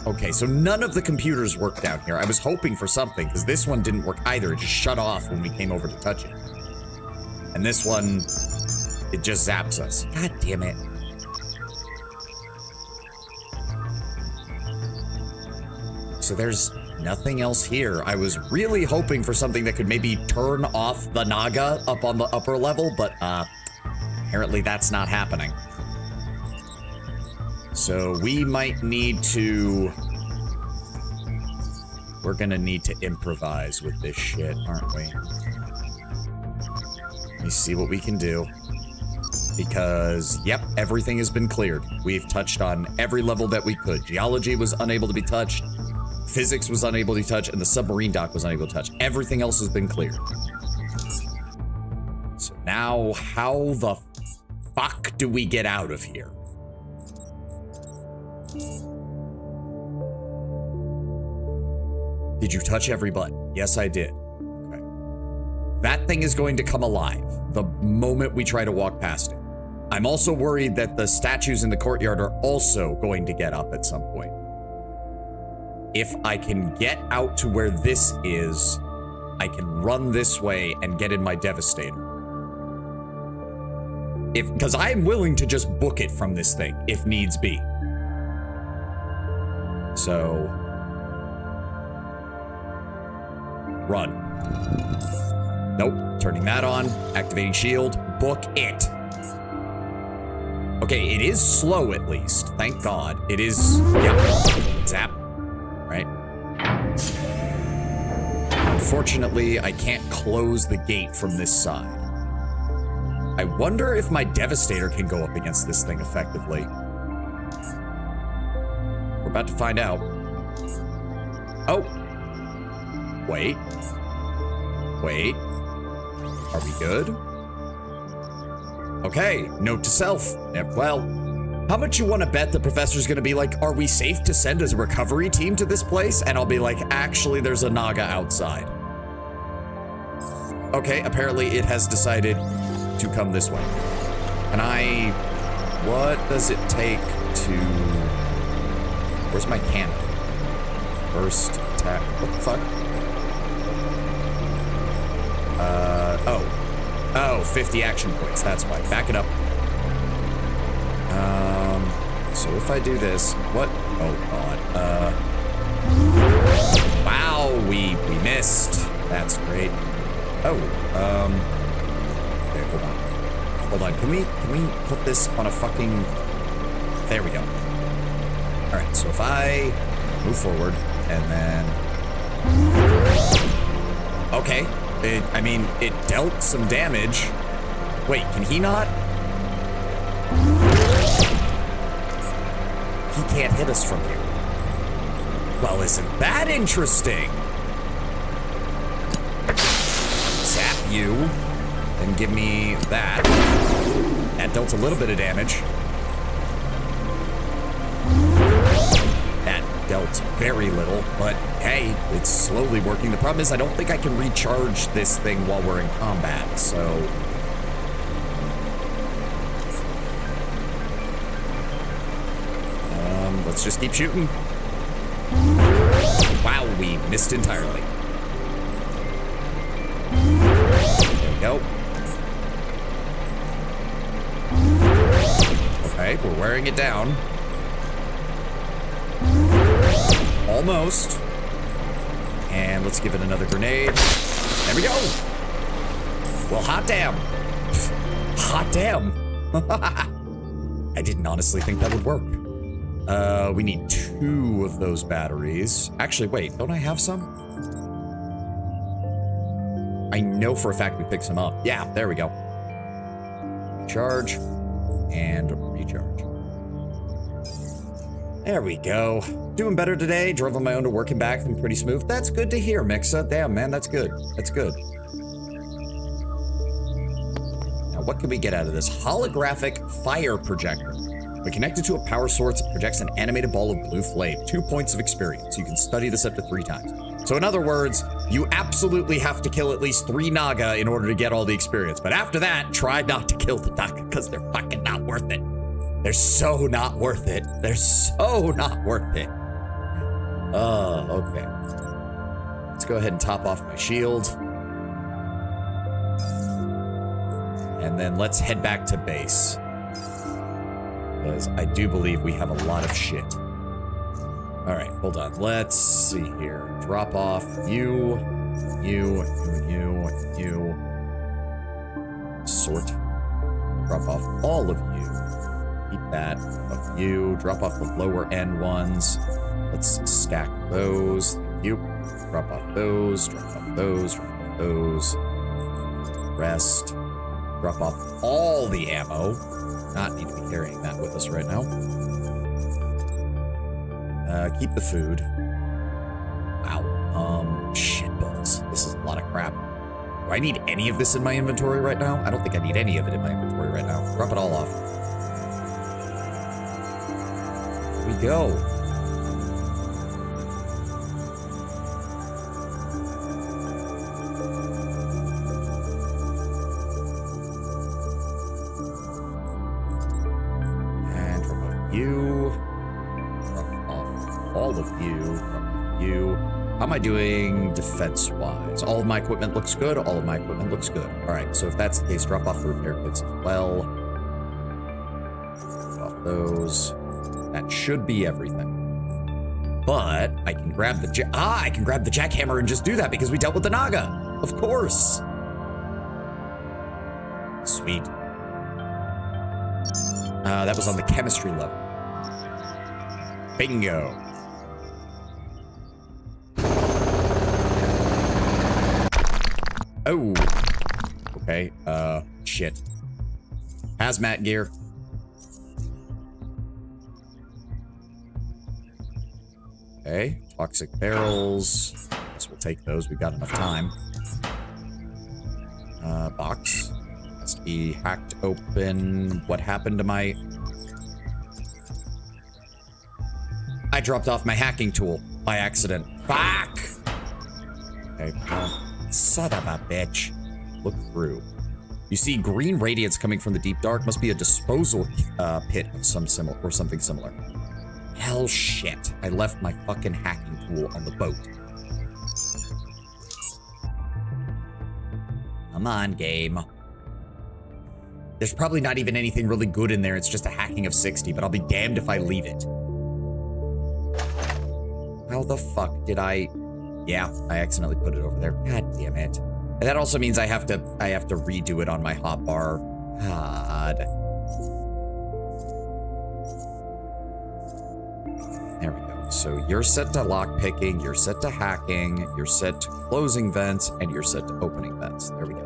Okay, so none of the computers work down here. I was hoping for something, because this one didn't work either. It just shut off when we came over to touch it. And this one, it just zaps us. God damn it. So there's nothing else here. I was really hoping for something that could maybe turn off the Naga up on the upper level, but apparently that's not happening. So we might need to... We're gonna need to improvise with this shit, aren't we? Let me see what we can do. Because, yep, everything has been cleared. We've touched on every level that we could. Geology was unable to be touched. Physics was unable to be touched. And the submarine dock was unable to touch. Everything else has been cleared. So now, how the fuck do we get out of here? Did you touch every button? Yes, I did. Okay. That thing is going to come alive the moment we try to walk past it. I'm also worried that the statues in the courtyard are also going to get up at some point. If I can get out to where this is, I can run this way and get in my Devastator. Because I'm willing to just book it from this thing, if needs be. So... Run. Nope. Turning that on. Activating shield. Book it. Okay, it is slow at least. Thank God. It is... Yeah. Zap. Right. Unfortunately, I can't close the gate from this side. I wonder if my Devastator can go up against this thing effectively. We're about to find out. Oh. Wait. Wait. Are we good? Okay. Note to self. Well, how much you want to bet the professor's going to be like, are we safe to send as a recovery team to this place? And I'll be like, actually, there's a Naga outside. Okay, apparently it has decided to come this way. And what does it take to... Where's my cannon? First attack. What the fuck? Oh, 50 action points. That's why. Back it up. So if I do this, what? Oh, God. Wow, we missed. That's great. Oh, okay, hold on. Hold on. Can we put this on a fucking... There we go. All right, so if I move forward and then... Okay. I mean, it dealt some damage. Wait, can he not? He can't hit us from here. Well, isn't that interesting? Zap you. And give me that. That dealt a little bit of damage. That dealt very little, but hey, it's slowly working. The problem is I don't think I can recharge this thing while we're in combat, so... let's just keep shooting. Wow, we missed entirely. There we go. Okay, we're wearing it down. Almost. And let's give it another grenade. There we go. Well, hot damn. Hot damn. I didn't honestly think that would work. We need 2 of those batteries. Actually, wait, don't I have some? I know for a fact we picked some up. Yeah, there we go. Recharge and recharge. There we go. Doing better today. Drove on my own to work and back. Been pretty smooth. That's good to hear, Mixa. Damn, man, that's good. That's good. Now, what can we get out of this? Holographic fire projector. When connected to a power source, it projects an animated ball of blue flame. 2 points of experience. You can study this up to 3 times. So in other words, you absolutely have to kill at least 3 Naga in order to get all the experience. But after that, try not to kill the Naga because they're fucking not worth it. They're so not worth it. They're so not worth it. Oh, okay. Let's go ahead and top off my shield. And then let's head back to base. Because I do believe we have a lot of shit. All right, hold on. Let's see here. Drop off you. Sort. Drop off all of you. Keep that of you. Drop off the lower end ones. Let's stack those. Thank you. Drop off those. Drop off those. Drop off those. Rest. Drop off all the ammo. Not need to be carrying that with us right now. Keep the food. Wow. Shitballs. This is a lot of crap. Do I need any of this in my inventory right now? I don't think I need any of it in my inventory right now. Drop it all off. Here we go. You. Drop off all of you. Drop off you. How am I doing defense-wise? All of my equipment looks good. All of my equipment looks good. All right, so if that's the case, drop off the repair kits as well. Drop off those. That should be everything. But I can grab the I can grab the jackhammer and just do that because we dealt with the Naga. Of course. Sweet. That was on the chemistry level. Bingo. Oh. Okay. Shit. Hazmat gear. Okay. Toxic barrels. Guess we'll take those. We've got enough time. Box. Has to be hacked open. What happened to my... I dropped off my hacking tool by accident. Fuck! Okay, son of a bitch. Look through. You see green radiance coming from the deep dark. Must be a disposal pit of some similar or something similar. Hell shit. I left my fucking hacking tool on the boat. Come on, game. There's probably not even anything really good in there. It's just a hacking of 60, but I'll be damned if I leave it. How the fuck did I... Yeah, I accidentally put it over there. God damn it. And that also means I have to redo it on my hotbar. God. There we go. So you're set to lockpicking, you're set to hacking, you're set to closing vents, and you're set to opening vents. There we go.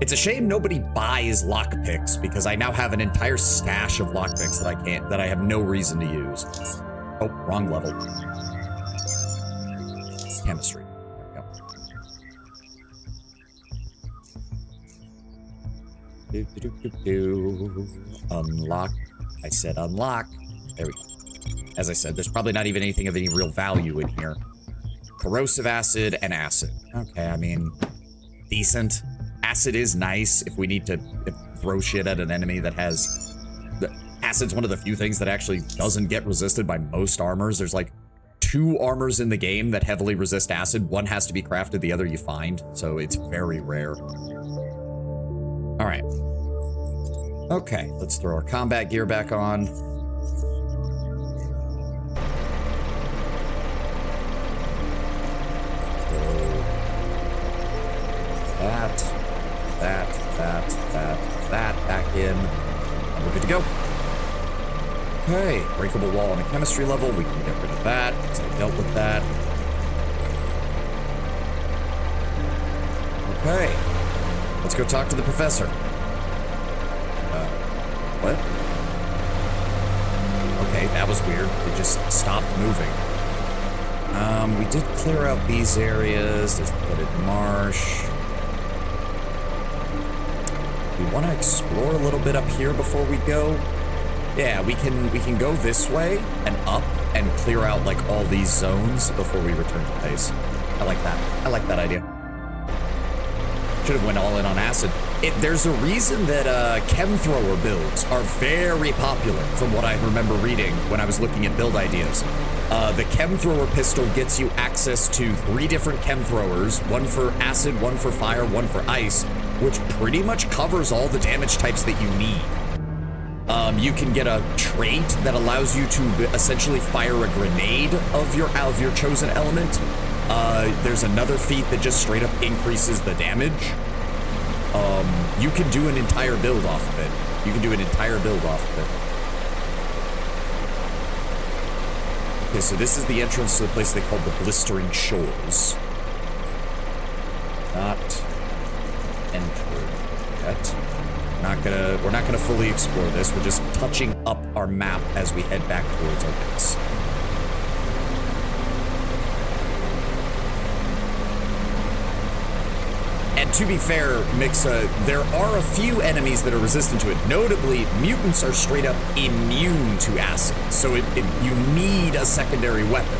It's a shame nobody buys lockpicks because I now have an entire stash of lockpicks that I have no reason to use. Oh, wrong level. Chemistry. There we go. Unlock. I said unlock. There we go. As I said, there's probably not even anything of any real value in here. Corrosive acid and acid. Okay, I mean, decent. Acid is nice if we need to throw shit at an enemy that has... Acid's one of the few things that actually doesn't get resisted by most armors. There's like 2 armors in the game that heavily resist acid. One has to be crafted, the other you find. So it's very rare. All right. Okay, let's throw our combat gear back on. That back in. And we're good to go. Okay, breakable wall on a chemistry level. We can get rid of that, because I dealt with that. Okay, let's go talk to the professor. What? Okay, that was weird. It just stopped moving. We did clear out these areas. There's the flooded marsh. We want to explore a little bit up here before we go. Yeah, we can go this way and up and clear out like all these zones before we return to base. I like that. I like that idea. Should have went all in on acid. There's a reason that chem thrower builds are very popular from what I remember reading when I was looking at build ideas. The chem thrower pistol gets you access to 3 different chem throwers, one for acid, one for fire, one for ice, which pretty much covers all the damage types that you need. You can get a trait that allows you to essentially fire a grenade of your chosen element. There's another feat that just straight up increases the damage. You can do an entire build off of it. Okay, so this is the entrance to the place they call the Blistering Shores. Not entered yet. We're not gonna fully explore this. We're just touching up our map as we head back towards our base. And to be fair, Mixa, there are a few enemies that are resistant to it. Notably, mutants are straight up immune to acid. So you need a secondary weapon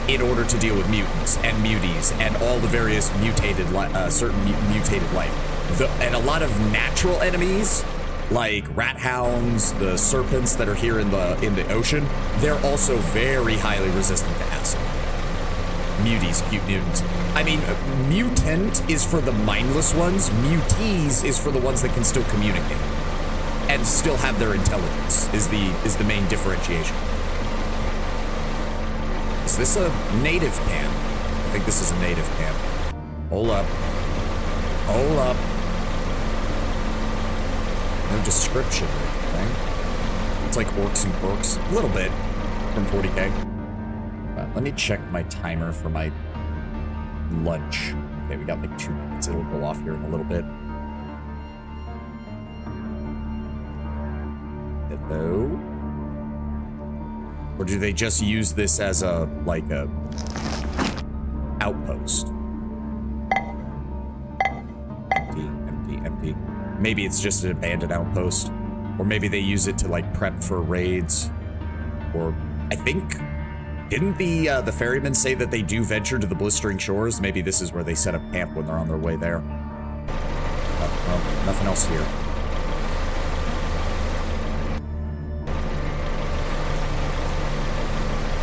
in order to deal with mutants and muties and all the various mutated, mutated life. And a lot of natural enemies, like rat hounds, the serpents that are here in the ocean, they're also very highly resistant to acid. Muties, cute mutants. I mean, mutant is for the mindless ones. Mutees is for the ones that can still communicate and still have their intelligence. Is the main differentiation. Is this a native camp? I think this is a native camp. Hold up. Hold up. No description or anything. It's like orcs and quirks. A little bit from 40k. Let me check my timer for my lunch. Okay, we got like 2 minutes. It'll go off here in a little bit. Hello? Or do they just use this as a outpost? Empty. Maybe it's just an abandoned outpost. Or maybe they use it to like prep for raids. Or I think, didn't the ferrymen say that they do venture to the Blistering Shores? Maybe this is where they set up camp when they're on their way there. Well, nothing else here.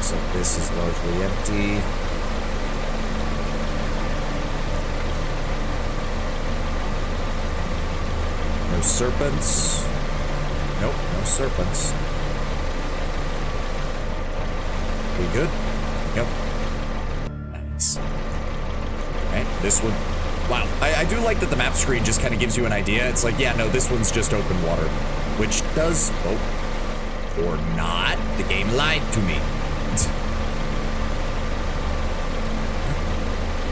So this is largely empty. No serpents. Nope, no serpents. We good? Yep. Nice. Okay, this one. Wow, I do like that the map screen just kind of gives you an idea. It's like, yeah, no, this one's just open water. Which does, oh, or not. The game lied to me.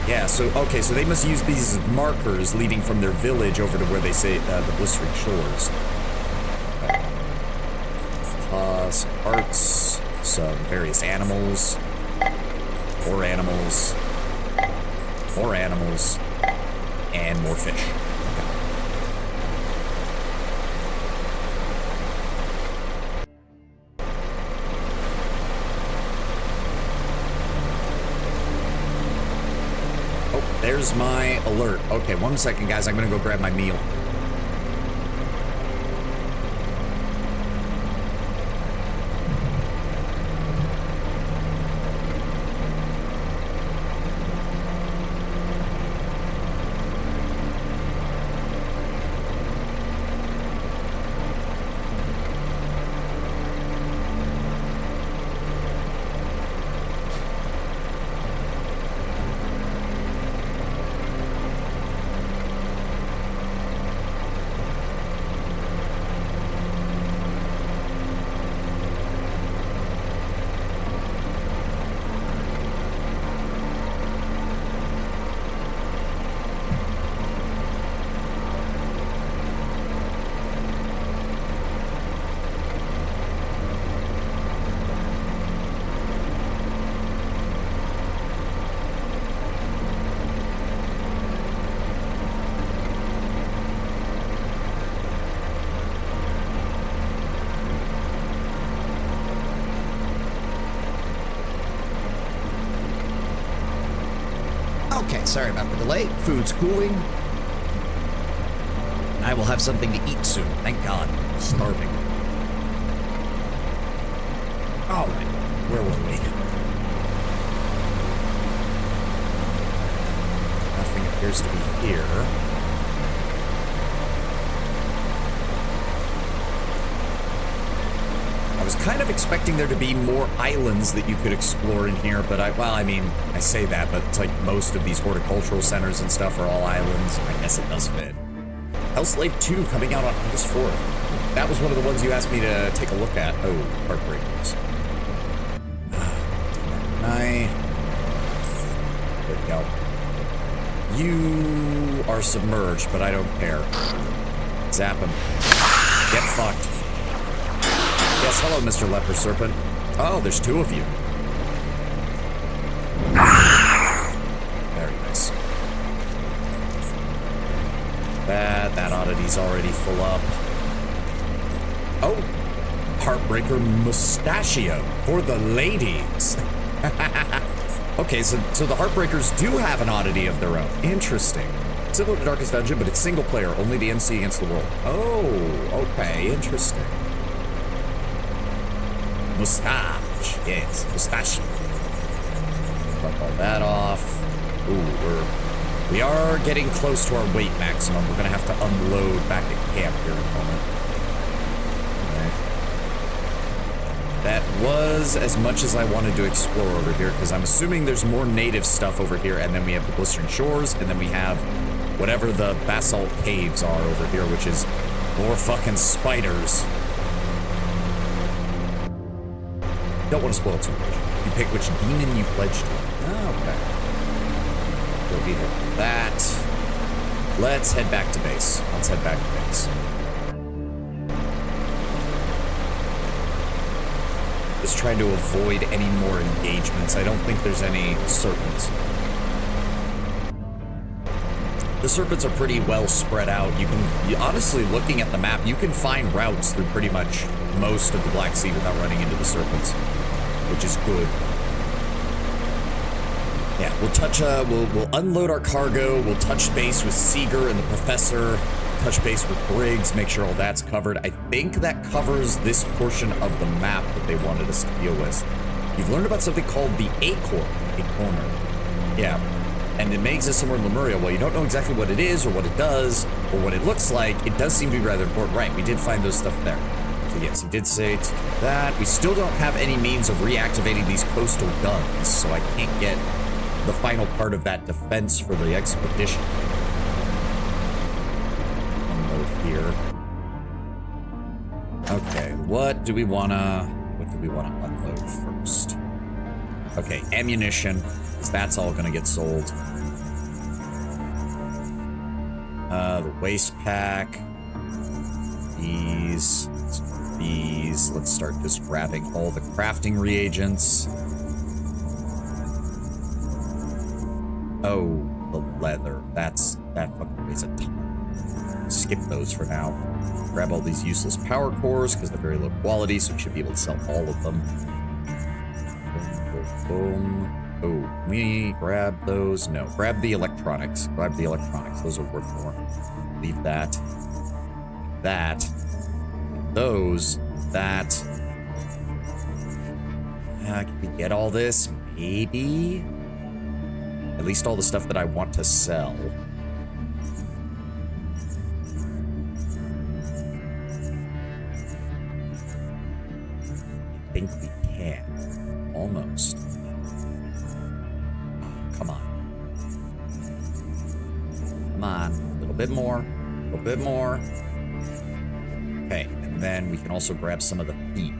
Yeah, so, okay, so they must use these markers leading from their village over to where they say the blistering shores. Some hearts, some various animals, more animals, more animals, and more fish. Oh, there's my alert. Okay, 1 second, guys. I'm gonna go grab my meal. Okay, sorry about the delay. Food's cooling. And I will have something to eat soon. Thank God. Starving. All right. Where were we? Nothing appears to be here. I was kind of expecting there to be more islands that you could explore in here, but I mean, I say that, but it's like most of these horticultural centers and stuff are all islands. I guess it does fit. Hellslave 2 coming out on August 4th. That was one of the ones you asked me to take a look at. Oh, Heartbreakers. There we go. You are submerged, but I don't care. Zap him. Get fucked. Yes, hello, Mr. Leper Serpent. Oh, there's two of you. Very nice. That oddity's already full up. Oh, Heartbreaker Mustachio for the ladies. Okay, so the Heartbreakers do have an oddity of their own. Interesting. Similar to Darkest Dungeon, but it's single player, only the MC against the world. Oh, okay, interesting. Mustache, yes, mustachio. Drop all that off. Ooh, we are getting close to our weight maximum. We're gonna have to unload back at camp here in a moment. Okay. That was as much as I wanted to explore over here, because I'm assuming there's more native stuff over here, and then we have the Blistering Shores, and then we have whatever the basalt caves are over here, which is more fucking spiders. Don't want to spoil too much. You pick which demon you pledge to. Oh, okay. We'll be there for that. Let's head back to base. Let's head back to base. Just trying to avoid any more engagements. I don't think there's any serpents. The serpents are pretty well spread out. Honestly, looking at the map, you can find routes through pretty much most of the Black Sea without running into the serpents, which is good. Yeah, we'll touch, we'll unload our cargo, we'll touch base with Seeger and the Professor, touch base with Briggs, make sure all that's covered. I think that covers this portion of the map that they wanted us to deal with. You've learned about something called the Acorner. Yeah. And it may exist somewhere in Lemuria. While you don't know exactly what it is or what it does or what it looks like, it does seem to be rather important. Right, we did find those stuff there. So yes, he did say to do that. We still don't have any means of reactivating these coastal guns, so I can't get the final part of that defense for the expedition. Unload here. Okay, what do we wanna unload first? Okay, ammunition, because that's all gonna get sold. The waste pack. These. Let's start just grabbing all the crafting reagents. Oh, the leather. That fucking weighs a ton. Skip those for now. Grab all these useless power cores because they're very low quality, so we should be able to sell all of them. Boom. Oh, can we grab those? No, grab the electronics. Grab the electronics. Those are worth more. Leave that. That. Those. That. Can we get all this? Maybe? At least all the stuff that I want to sell. I think we can. Almost. Come on. Come on. A little bit more. A little bit more. Okay, and then we can also grab some of the feet.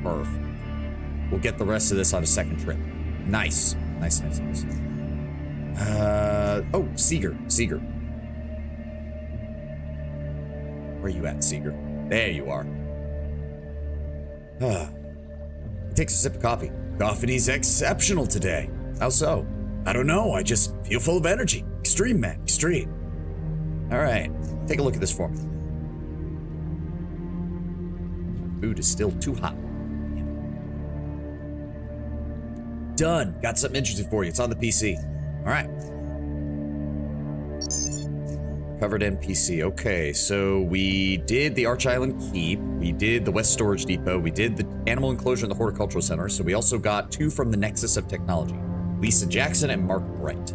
Perfect. We'll get the rest of this on a second trip. Nice. Nice. Oh, Seeger. Where you at, Seeger? There you are. He takes a sip of coffee. Coffee's exceptional today. How so? I don't know. I just feel full of energy. Extreme, man. Extreme. All right. Take a look at this for me. Food is still too hot. Done. Got something interesting for you. It's on the PC. All right. Covered NPC. Okay, so we did the Arch Island Keep. We did the West Storage Depot. We did the Animal Enclosure and the Horticultural Center. So we also got 2 from the Nexus of Technology. Lisa Jackson and Mark Bright.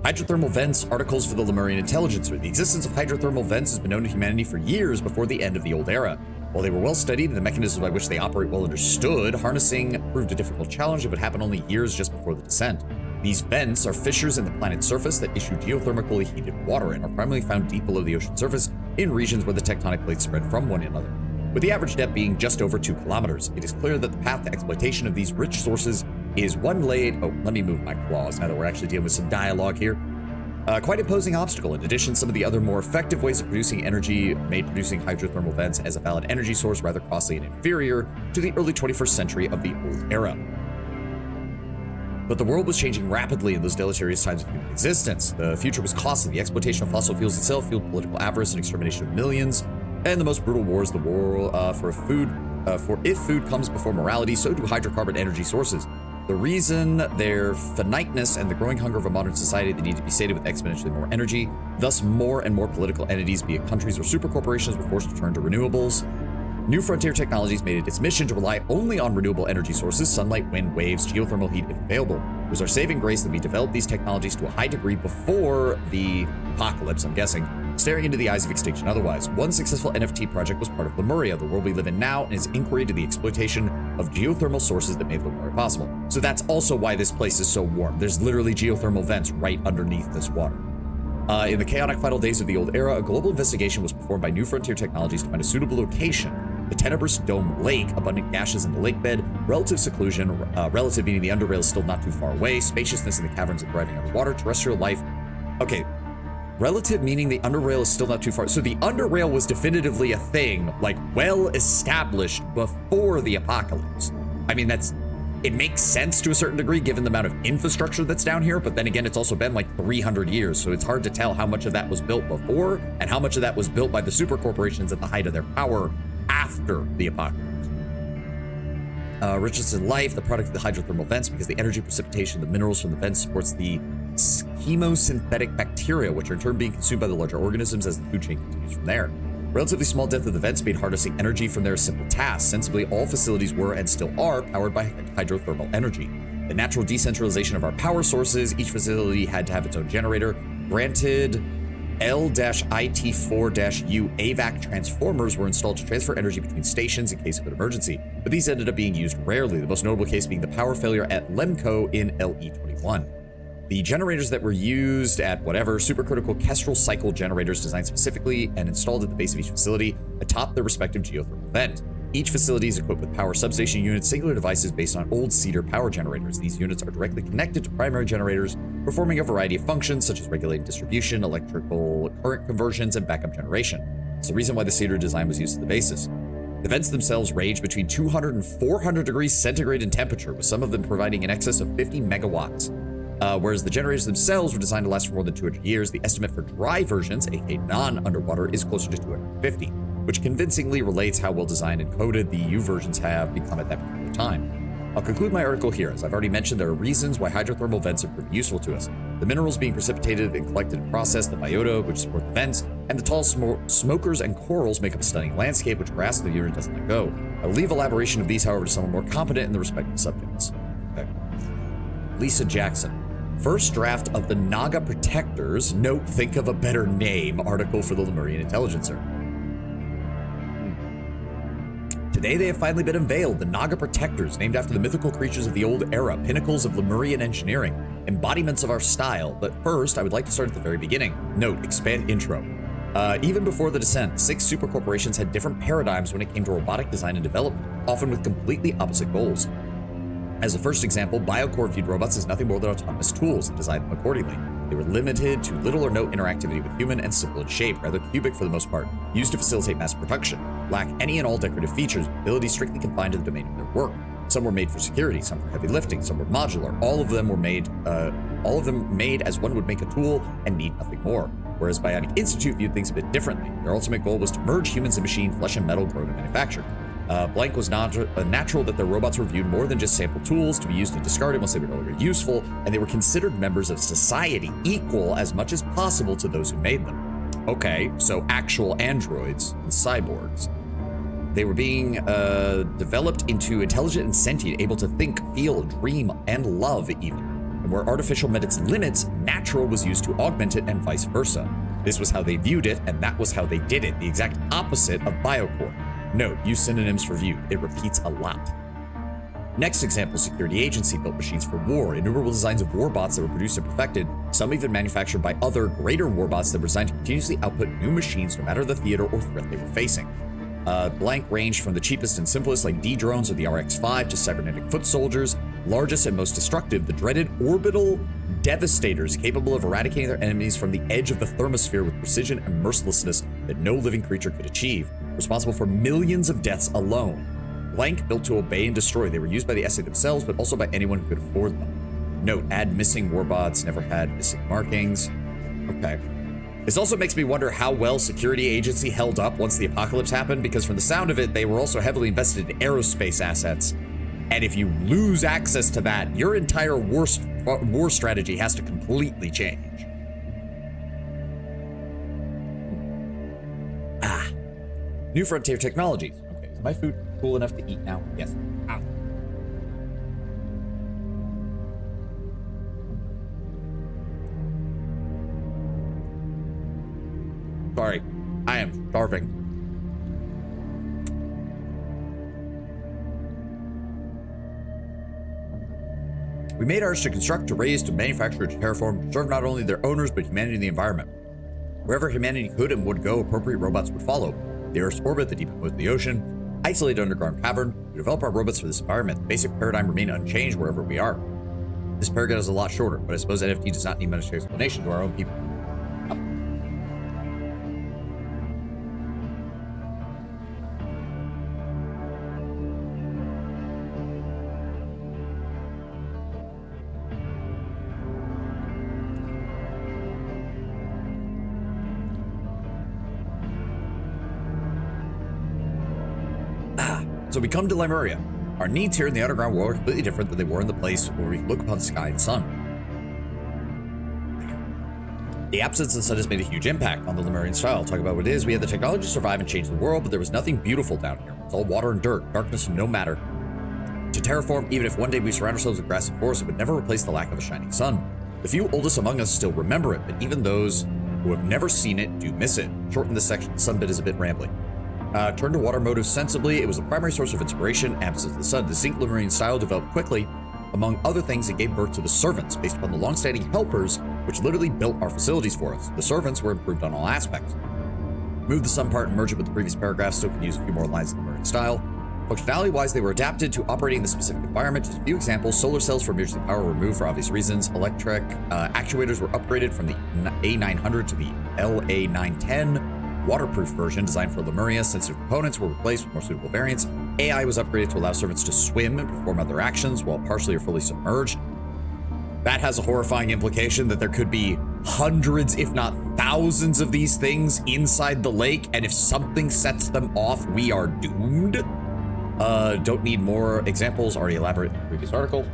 Hydrothermal vents, articles for the Lemurian Intelligencer. The existence of hydrothermal vents has been known to humanity for years before the end of the Old Era. While they were well studied and the mechanisms by which they operate well understood, harnessing proved a difficult challenge that would happen only years just before the descent. These vents are fissures in the planet's surface that issue geothermically heated water and are primarily found deep below the ocean surface in regions where the tectonic plates spread from one another. With the average depth being just over 2 kilometers, it is clear that the path to exploitation of these rich sources is one laid... Oh, let me move my claws now that we're actually dealing with some dialogue here. Quite imposing obstacle. In addition, some of the other more effective ways of producing energy made producing hydrothermal vents as a valid energy source rather costly and inferior to the early 21st century of the Old Era. But the world was changing rapidly in those deleterious times of human existence. The future was costly. The exploitation of fossil fuels itself fueled political avarice and extermination of millions. And the most brutal wars, the war for if food comes before morality, so do hydrocarbon energy sources. The reason their finiteness and the growing hunger of a modern society that need to be sated with exponentially more energy. Thus, more and more political entities, be it countries or supercorporations, were forced to turn to renewables. New Frontier Technologies made it its mission to rely only on renewable energy sources, sunlight, wind, waves, geothermal heat if available. It was our saving grace that we developed these technologies to a high degree before the apocalypse, I'm guessing, staring into the eyes of extinction otherwise. One successful NFT project was part of Lemuria, the world we live in now, and its inquiry to the exploitation of geothermal sources that made Lemuria possible. So that's also why this place is so warm. There's literally geothermal vents right underneath this water. In the chaotic final days of the Old Era, a global investigation was performed by New Frontier Technologies to find a suitable location. The tenebrous dome lake, abundant gases in the lake bed, relative seclusion, relative meaning the Underrail is still not too far away, spaciousness in the caverns and thriving underwater, terrestrial life. Okay, relative meaning the Underrail is still not too far. So the Underrail was definitively a thing, like, well established before the apocalypse. I mean, it makes sense to a certain degree given the amount of infrastructure that's down here, but then again, it's also been like 300 years, so it's hard to tell how much of that was built before and how much of that was built by the super corporations at the height of their power after the apocalypse. Richness in life, the product of the hydrothermal vents, because the energy precipitation of the minerals from the vents supports the chemosynthetic bacteria, which are in turn being consumed by the larger organisms as the food chain continues from there. Relatively small depth of the vents made harnessing energy from their simple tasks. Sensibly, all facilities were and still are powered by hydrothermal energy. The natural decentralization of our power sources, each facility had to have its own generator. Granted, L-IT4-U AVAC transformers were installed to transfer energy between stations in case of an emergency, but these ended up being used rarely, the most notable case being the power failure at Lemco in LE21. The generators that were used at whatever, supercritical Kestrel cycle generators designed specifically and installed at the base of each facility atop their respective geothermal vent. Each facility is equipped with power substation units, singular devices based on old cedar power generators. These units are directly connected to primary generators, performing a variety of functions such as regulating distribution, electrical current conversions, and backup generation. It's the reason why the cedar design was used at the basis. The vents themselves range between 200 and 400 degrees centigrade in temperature, with some of them providing in excess of 50 megawatts. Whereas the generators themselves were designed to last for more than 200 years, the estimate for dry versions, aka non-underwater, is closer to 250, which convincingly relates how well designed and coded the EU versions have become at that particular time. I'll conclude my article here. As I've already mentioned, there are reasons why hydrothermal vents have proven useful to us. The minerals being precipitated and collected and processed, the biota, which support the vents, and the tall smokers and corals make up a stunning landscape which grasps the unit doesn't let go. I'll leave elaboration of these, however, to someone more competent in the respective subjects. Okay. Lisa Jackson. First draft of the Naga Protectors, note, think of a better name, article for the Lemurian Intelligencer. Today they have finally been unveiled, the Naga Protectors, named after the mythical creatures of the old era, pinnacles of Lemurian engineering, embodiments of our style. But first, I would like to start at the very beginning. Note, expand intro. Even before the descent, 6 super corporations had different paradigms when it came to robotic design and development, often with completely opposite goals. As a first example, Biocore viewed robots as nothing more than autonomous tools and designed them accordingly. They were limited to little or no interactivity with human and simple in shape, rather cubic for the most part, used to facilitate mass production, lack any and all decorative features, abilities strictly confined to the domain of their work. Some were made for security, some for heavy lifting, some were modular. All of them made as one would make a tool and need nothing more. Whereas Bionic Institute viewed things a bit differently. Their ultimate goal was to merge humans and machine, flesh and metal, grown and manufactured. Blank was natural that their robots were viewed more than just sample tools to be used and discarded once they were no longer useful, and they were considered members of society, equal as much as possible to those who made them. Okay, so actual androids and cyborgs. They were being developed into intelligent and sentient, able to think, feel, dream, and love even. And where artificial met its limits, natural was used to augment it and vice versa. This was how they viewed it, and that was how they did it, the exact opposite of Biocore. Note, use synonyms for viewed. It repeats a lot. Next example, Security Agency built machines for war, innumerable designs of warbots that were produced and perfected, some even manufactured by other greater warbots that were designed to continuously output new machines no matter the theater or threat they were facing. Blank ranged from the cheapest and simplest like D-drones or the RX-5 to cybernetic foot soldiers, largest and most destructive, the dreaded orbital devastators capable of eradicating their enemies from the edge of the thermosphere with precision and mercilessness that no living creature could achieve, responsible for millions of deaths alone. Blank built to obey and destroy. They were used by the SA themselves, but also by anyone who could afford them. Note, add missing warbots, never had missing markings. Okay. This also makes me wonder how well Security Agency held up once the apocalypse happened, because from the sound of it, they were also heavily invested in aerospace assets. And if you lose access to that, your entire war strategy has to completely change. New frontier technologies. Okay, is my food cool enough to eat now? Yes. Ow. Sorry, I am starving. We made ours to construct, to raise, to manufacture, to terraform, to serve not only their owners, but humanity and the environment. Wherever humanity could and would go, appropriate robots would follow. The Earth's orbit, the deepest point of the ocean, isolated underground cavern. We develop our robots for this environment. The basic paradigm remained unchanged wherever we are. This paradigm is a lot shorter, but I suppose NFT does not need much explanation to our own people. So we come to Lemuria. Our needs here in the underground world are completely different than they were in the place where we look upon the sky and sun. The absence of the sun has made a huge impact on the Lemurian style. I'll talk about what it is. We had the technology to survive and change the world, but there was nothing beautiful down here. It's all water and dirt, darkness and no matter. To terraform, even if one day we surround ourselves with grass and forest, it would never replace the lack of a shining sun. The few oldest among us still remember it, but even those who have never seen it do miss it. Shorten this section, the sun bit is a bit rambling. Turn to water motives sensibly. It was the primary source of inspiration. Absence of the sun. The distinct Lemurian style developed quickly. Among other things, it gave birth to the servants, based upon the long-standing helpers, which literally built our facilities for us. The servants were improved on all aspects. Move the sun part and merge it with the previous paragraph. Still can use a few more lines in the Lemurian style. Functionality-wise, they were adapted to operating in the specific environment. Just a few examples. Solar cells for emergency power were removed for obvious reasons. Electric actuators were upgraded from the A900 to the LA910. Waterproof version designed for Lemuria. Sensitive components were replaced with more suitable variants. AI was upgraded to allow servants to swim and perform other actions while partially or fully submerged. That has a horrifying implication that there could be hundreds, if not thousands of these things inside the lake, and if something sets them off, we are doomed. Don't need more examples, already elaborate in the previous article.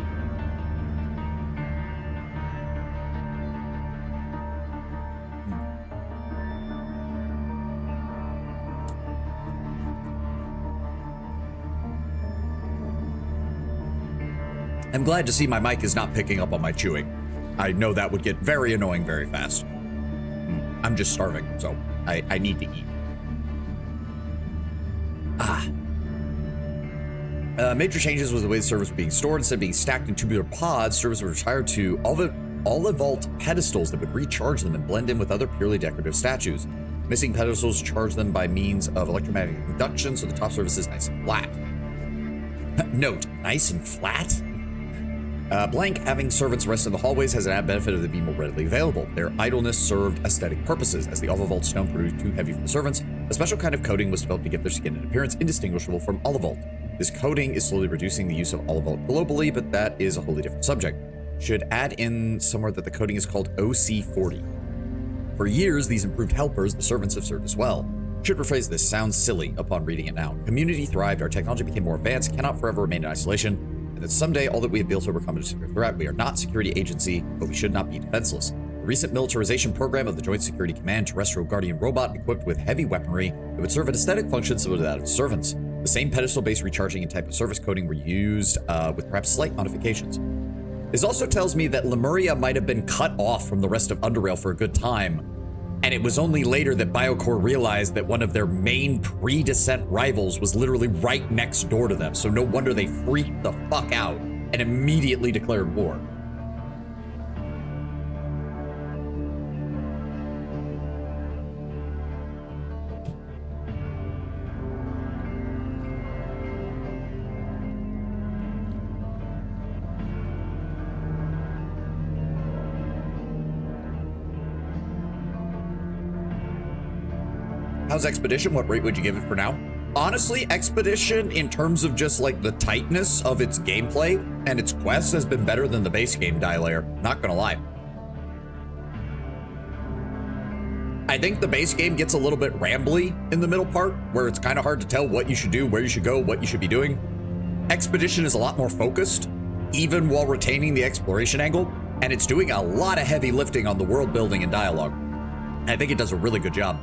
I'm glad to see my mic is not picking up on my chewing. I know that would get very annoying very fast. I'm just starving, so I need to eat. Major changes was the way the servers were being stored. Instead of being stacked in tubular pods, servers were retired to Olivalt pedestals that would recharge them and blend in with other purely decorative statues. Missing pedestals charge them by means of electromagnetic induction, so the top surface is nice and flat. Note, nice and flat? Blank, having servants rest in the hallways has an added benefit of them being more readily available. Their idleness served aesthetic purposes, as the Olivalt stone proved too heavy for the servants. A special kind of coating was developed to give their skin an appearance indistinguishable from Olivalt. This coating is slowly reducing the use of Olivalt globally, but that is a wholly different subject. Should add in somewhere that the coating is called OC40. For years, these improved helpers, the servants, have served as well. Should rephrase this, sounds silly upon reading it now. Community thrived, our technology became more advanced, cannot forever remain in isolation, and that someday all that we have built will overcome a severe threat. We are not security agency, but we should not be defenseless. The recent militarization program of the Joint Security Command terrestrial guardian robot equipped with heavy weaponry that would serve an aesthetic function similar to that of servants. The same pedestal-based recharging and type of service coding were used with perhaps slight modifications. This also tells me that Lemuria might have been cut off from the rest of Underrail for a good time, and it was only later that BioCore realized that one of their main pre-descent rivals was literally right next door to them, so no wonder they freaked the fuck out and immediately declared war. How's Expedition? What rate would you give it for now? Honestly, Expedition, in terms of just like the tightness of its gameplay and its quests, has been better than the base game Die Layer. Not gonna lie. I think the base game gets a little bit rambly in the middle part, where it's kind of hard to tell what you should do, where you should go, what you should be doing. Expedition is a lot more focused, even while retaining the exploration angle, and it's doing a lot of heavy lifting on the world building and dialogue. I think it does a really good job.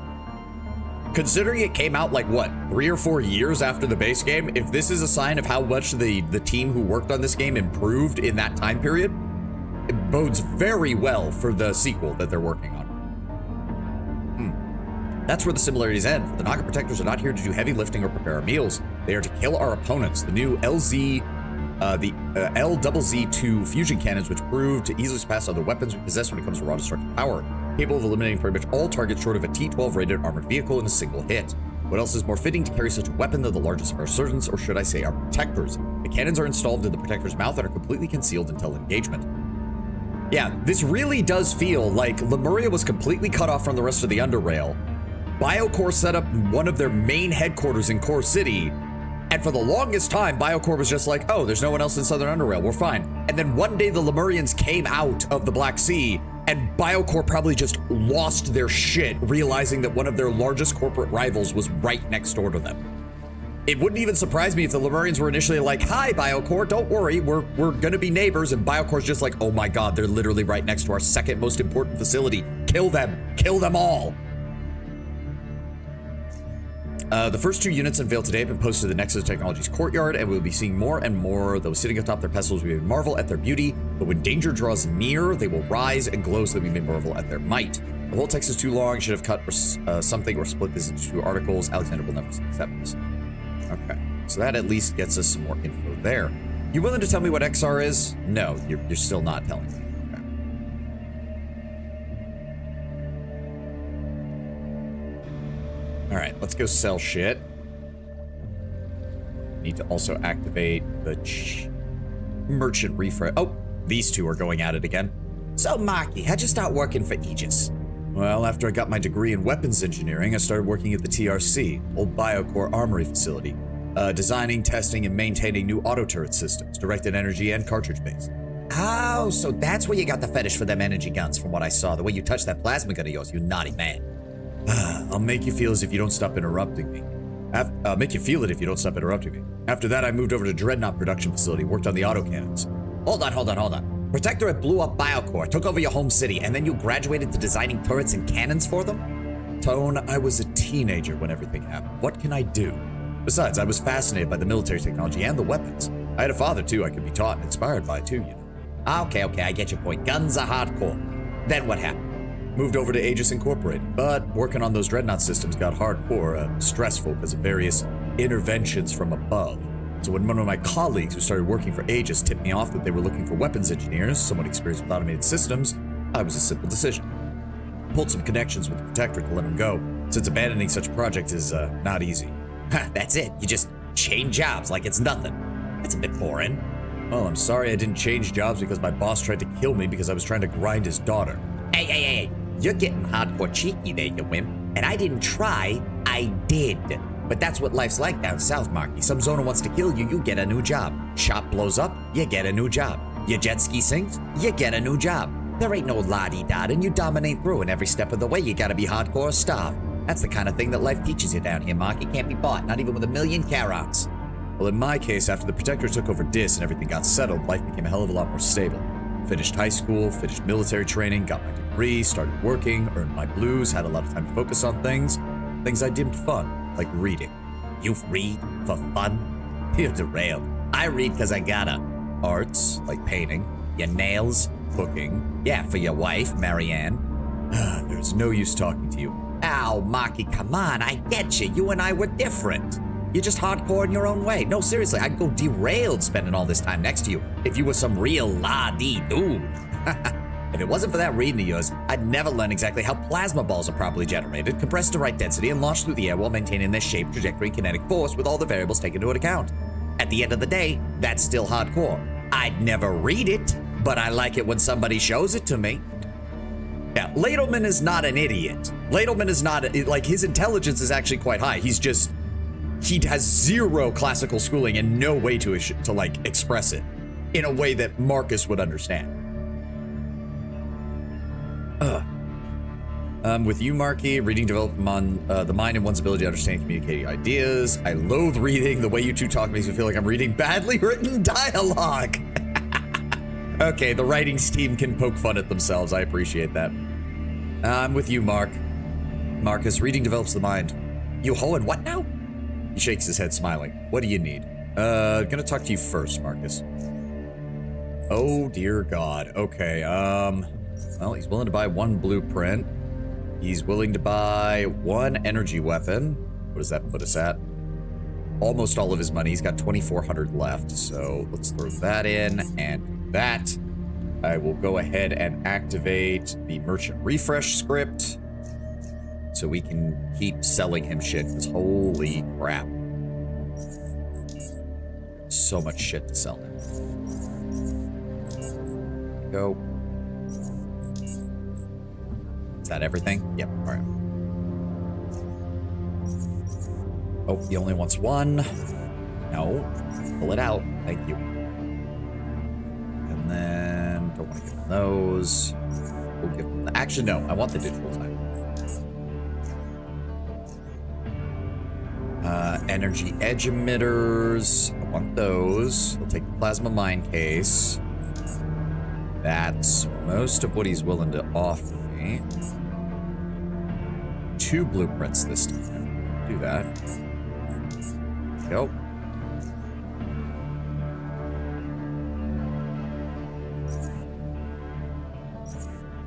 Considering it came out like, what, 3 or 4 years after the base game, if this is a sign of how much the team who worked on this game improved in that time period, it bodes very well for the sequel that they're working on. That's where the similarities end. The Naga Protectors are not here to do heavy lifting or prepare our meals. They are to kill our opponents. The new LZZ2 fusion cannons, which proved to easily surpass other weapons we possess when it comes to raw destructive power, capable of eliminating pretty much all targets short of a T-12 rated armored vehicle in a single hit. What else is more fitting to carry such a weapon than the largest of our servants, or should I say our protectors? The cannons are installed in the protector's mouth and are completely concealed until engagement. Yeah, this really does feel like Lemuria was completely cut off from the rest of the Underrail. BioCore set up one of their main headquarters in Core City, and for the longest time, BioCore was just like, oh, there's no one else in Southern Underrail, we're fine. And then one day the Lemurians came out of the Black Sea, and BioCore probably just lost their shit, realizing that one of their largest corporate rivals was right next door to them. It wouldn't even surprise me if the Lemurians were initially like, hi, BioCore, don't worry, we're gonna be neighbors, and BioCore's just like, oh my god, they're literally right next to our second most important facility. Kill them. Kill them all. The first 2 units unveiled today have been posted to the Nexus Technologies courtyard, and we'll be seeing more and more. Though sitting atop their pedestals, we may marvel at their beauty, but when danger draws near, they will rise and glow so that we may marvel at their might. The whole text is too long. Should have cut something or split this into 2 articles. Alexander will never accept this. Okay, so that at least gets us some more info there. You willing to tell me what XR is? No, you're still not telling me. All right, let's go sell shit. Need to also activate the merchant refresh. Oh, these 2 are going at it again. So, Marky, how'd you start working for Aegis? Well, after I got my degree in weapons engineering, I started working at the TRC, old Biocore armory facility, designing, testing, and maintaining new auto turret systems, directed energy and cartridge-based. Oh, so that's where you got the fetish for them energy guns, from what I saw. The way you touched that plasma gun of yours, you naughty man. I'll make you feel as if you don't stop interrupting me. I'll make you feel it if you don't stop interrupting me. After that, I moved over to Dreadnought production facility, worked on the autocannons. Hold on. Protectorate blew up Biocore, took over your home city, and then you graduated to designing turrets and cannons for them? Tone, I was a teenager when everything happened. What can I do? Besides, I was fascinated by the military technology and the weapons. I had a father, too, I could be taught and inspired by, too, you know. Okay, I get your point. Guns are hardcore. Then what happened? Moved over to Aegis Incorporated, but working on those Dreadnought systems got hardcore, stressful because of various interventions from above. So when one of my colleagues who started working for Aegis tipped me off that they were looking for weapons engineers, someone experienced with automated systems, I was a simple decision. Pulled some connections with the Protectorate to let them go, since abandoning such a project is not easy. That's it, you just change jobs like it's nothing. That's a bit boring. Well, I'm sorry I didn't change jobs because my boss tried to kill me because I was trying to grind his daughter. Hey. You're getting hardcore cheeky there, you wimp. And I didn't try, I did. But that's what life's like down south, Marky. Some zoner wants to kill you, you get a new job. Shop blows up, you get a new job. Your jet ski sinks, you get a new job. There ain't no la-di-da, and you dominate through, and every step of the way you gotta be hardcore or starve. That's the kind of thing that life teaches you down here, Marky. Can't be bought, not even with 1,000,000 carats. Well, in my case, after the Protector took over DIS and everything got settled, life became a hell of a lot more stable. Finished high school, finished military training, got my degree, started working, earned my blues, had a lot of time to focus on things I deemed fun, like reading. You read for fun? You're derailed. I read because I gotta. Arts, like painting, your nails, cooking, yeah, for your wife, Marianne. There's no use talking to you. Ow, Marky, come on, I get you. You and I were different. You're just hardcore in your own way. No, seriously, I'd go derailed spending all this time next to you if you were some real la-dee-dude. If it wasn't for that reading of yours, I'd never learn exactly how plasma balls are properly generated, compressed to right density, and launched through the air while maintaining their shape, trajectory, and kinetic force with all the variables taken into account. At the end of the day, that's still hardcore. I'd never read it, but I like it when somebody shows it to me. Yeah, Ladelman is not an idiot. Ladelman is not, like, his intelligence is actually quite high. He has zero classical schooling and no way to like express it in a way that Marcus would understand. With you, Marky, reading develops the mind and one's ability to understand and communicating ideas. I loathe reading. The way you two talk makes me feel like I'm reading badly written dialogue. Okay, the writings team can poke fun at themselves. I appreciate that. I'm with you, Marcus, reading develops the mind. You ho and what now? He shakes his head, smiling. What do you need? Gonna talk to you first, Marcus. Oh, dear God. Okay, well, he's willing to buy 1 blueprint. He's willing to buy 1 energy weapon. What does that put us at? Almost all of his money. He's got 2,400 left, so let's throw that in, and that. I will go ahead and activate the merchant refresh script, so we can keep selling him shit, because holy crap. So much shit to sell him. Go. Is that everything? Yep, alright. Oh, he only wants 1. No. Pull it out. Thank you. And then, don't want to give him those. We'll give him the, actually, no. I want the digital type. Energy edge emitters. I want those. We'll take the plasma mine case. That's most of what he's willing to offer me. 2 blueprints this time. Do that. Go.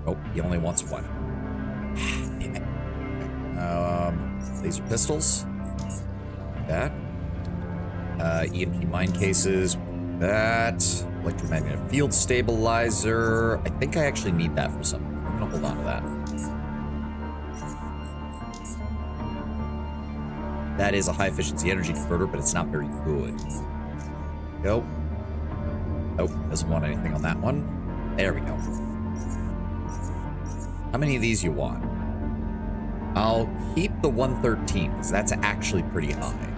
Oh, he only wants 1. Damn it. Okay. Laser pistols. That. EMP mine cases. That. Electromagnetic field stabilizer. I think I actually need that for something. I'm gonna hold on to that. That is a high efficiency energy converter, but it's not very good. Go. Oh, doesn't want anything on that one. There we go. How many of these you want? I'll keep the 113, because that's actually pretty high.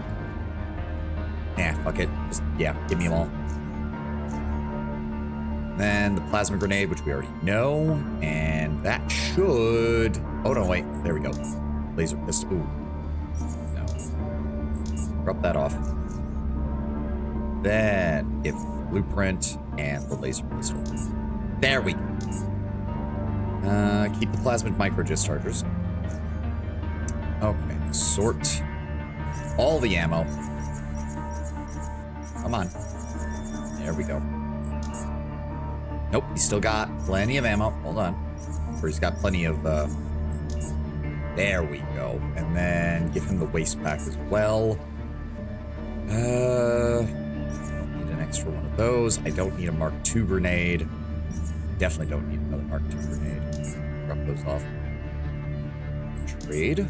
Nah, fuck it. Just, yeah, give me them all. Then the plasma grenade, which we already know. And that should... Oh, no, wait. There we go. Laser pistol. Ooh. No. Drop that off. Then get the blueprint and the laser pistol. There we go. Keep the plasmid micro dischargers. Okay, sort all the ammo. Come on. There we go. Nope, he's still got plenty of ammo. Hold on. Or he's got plenty of, there we go. And then give him the waste pack as well. Need an extra one of those. I don't need a Mark II grenade. Definitely don't need another Mark II grenade. Drop those off. Trade.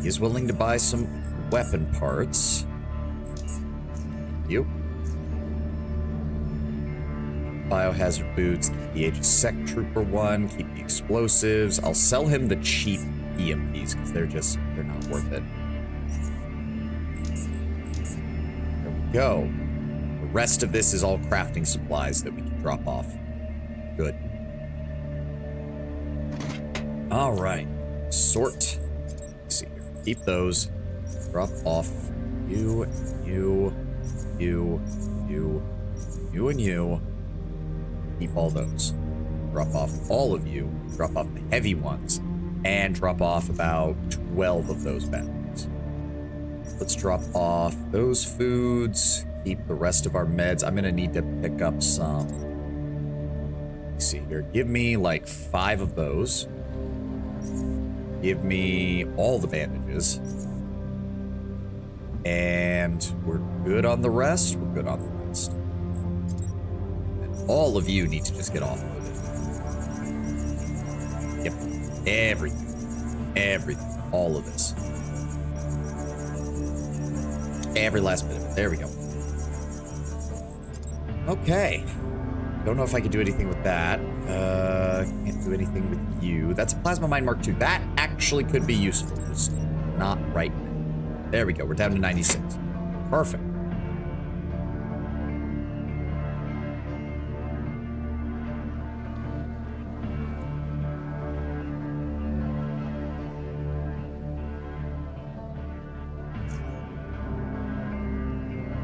He is willing to buy some weapon parts. You. Biohazard boots. Keep the Aegis Sec Trooper one. Keep the explosives. I'll sell him the cheap EMPs because they're not worth it. There we go. The rest of this is all crafting supplies that we can drop off. Good. All right. Sort. Let's see here. Keep those. Drop off you, and you. Keep all those. Drop off all of you. Drop off the heavy ones. And drop off about 12 of those batteries. Let's drop off those foods. Keep the rest of our meds. I'm going to need to pick up some. Let's see here. Give me like 5 of those. Give me all the bandages. And we're good on the rest. We're good on the rest. And all of you need to just get offloaded. Yep. Everything. Everything. All of this. Every last bit of it. There we go. Okay. Don't know if I can do anything with that. Can't do anything with you. That's a plasma mine Mark II. That actually could be useful. Just not right now. There we go. We're down to 96. Perfect.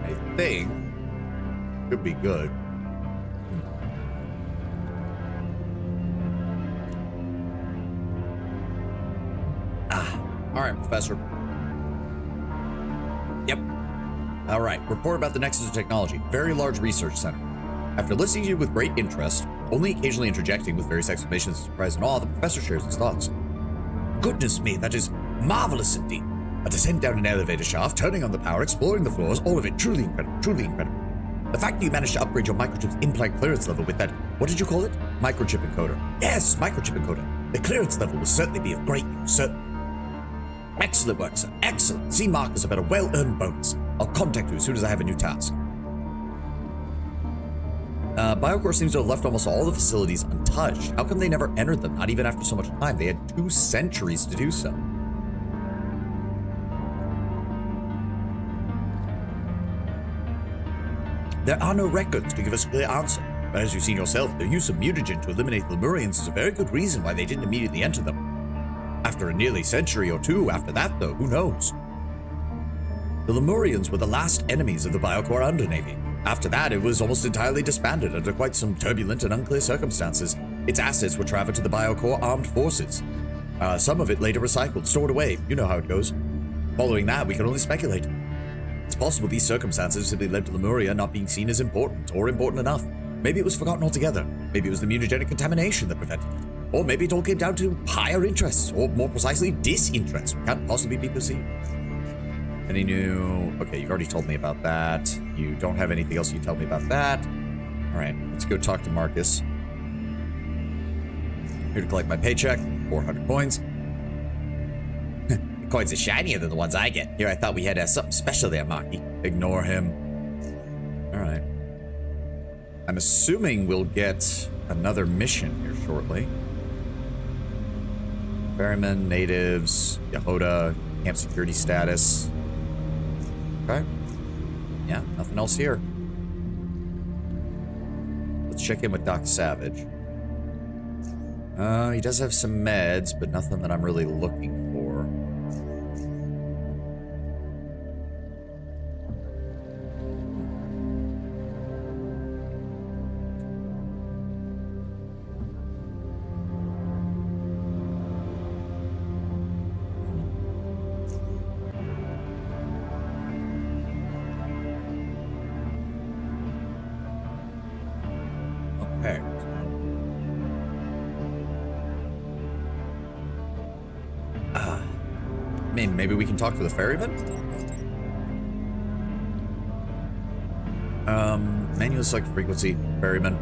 I think could be good. All right, Professor. Yep. All right. Report about the Nexus of Technology. Very large research center. After listening to you with great interest, only occasionally interjecting with various exclamations of surprise and awe, the professor shares his thoughts. Goodness me, that is marvelous indeed. A descent down an elevator shaft, turning on the power, exploring the floors, all of it truly incredible, truly incredible. The fact that you managed to upgrade your microchip's implant clearance level with that, what did you call it? Microchip encoder. Yes, microchip encoder. The clearance level will certainly be of great use, certainly. Excellent work, sir. Excellent. Z markers about a well-earned bonus. I'll contact you as soon as I have a new task. Biocore seems to have left almost all the facilities untouched. How come they never entered them? Not even after so much time. They had 2 centuries to do so. There are no records to give us a clear answer. But as you've seen yourself, the use of mutagen to eliminate the Lemurians is a very good reason why they didn't immediately enter them. After a nearly century or 2 after that, though, who knows? The Lemurians were the last enemies of the Biocore Undernavy. After that, it was almost entirely disbanded under quite some turbulent and unclear circumstances. Its assets were transferred to the Biocore Armed Forces. Some of it later recycled, stored away. You know how it goes. Following that, we can only speculate. It's possible these circumstances simply led to Lemuria not being seen as important or important enough. Maybe it was forgotten altogether. Maybe it was the mutagenic contamination that prevented it. Or maybe it all came down to higher interests, or more precisely, disinterest. Can't possibly be perceived. Any new... Okay, you've already told me about that. You don't have anything else you can tell me about that. Alright, let's go talk to Marcus. Here to collect my paycheck. 400 coins. The coins are shinier than the ones I get. Here, I thought we had something special there, Marky. Ignore him. Alright. I'm assuming we'll get another mission here shortly. Ferryman, natives, Yehoda, camp security status. Okay. Yeah, nothing else here. Let's check in with Doc Savage. He does have some meds, but nothing that I'm really looking for. Okay. I mean, maybe we can talk to the ferryman? Manual select frequency, ferryman.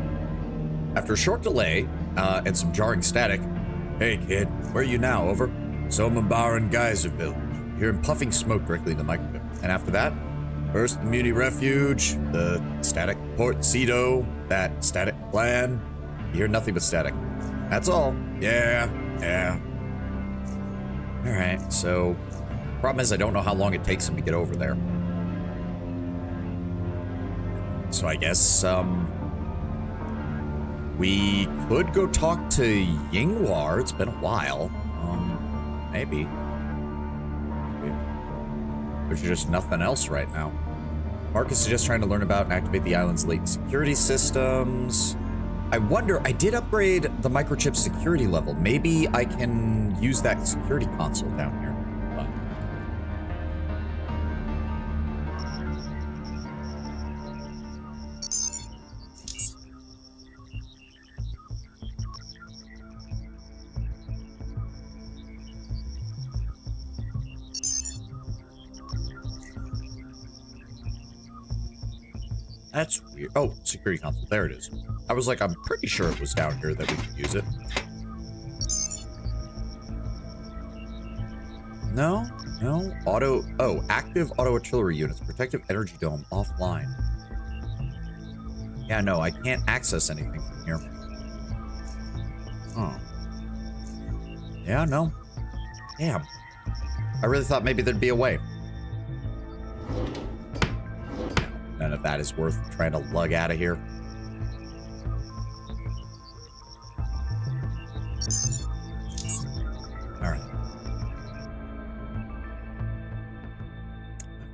After a short delay, and some jarring static. Hey, kid, where are you now? Over. Somambar and Geyser Village. You hear him puffing smoke directly in the microphone. And after that, first the Muni Refuge, the static Port Cedo, that static plan. You hear nothing but static. That's all. Yeah. Alright, so... Problem is I don't know how long it takes him to get over there. So I guess, we could go talk to Yingwar. It's been a while. Maybe. There's just nothing else right now. Marcus is just trying to learn about and activate the island's latent security systems. I wonder, I did upgrade the microchip security level. Maybe I can use that security console down here. That's weird. Oh, security console. There it is. I was like, I'm pretty sure it was down here that we could use it. No. Auto. Oh, active auto artillery units. Protective energy dome offline. Yeah, no, I can't access anything from here. Oh. Yeah, no. Damn. I really thought maybe there'd be a way. None of that is worth trying to lug out of here. Alright.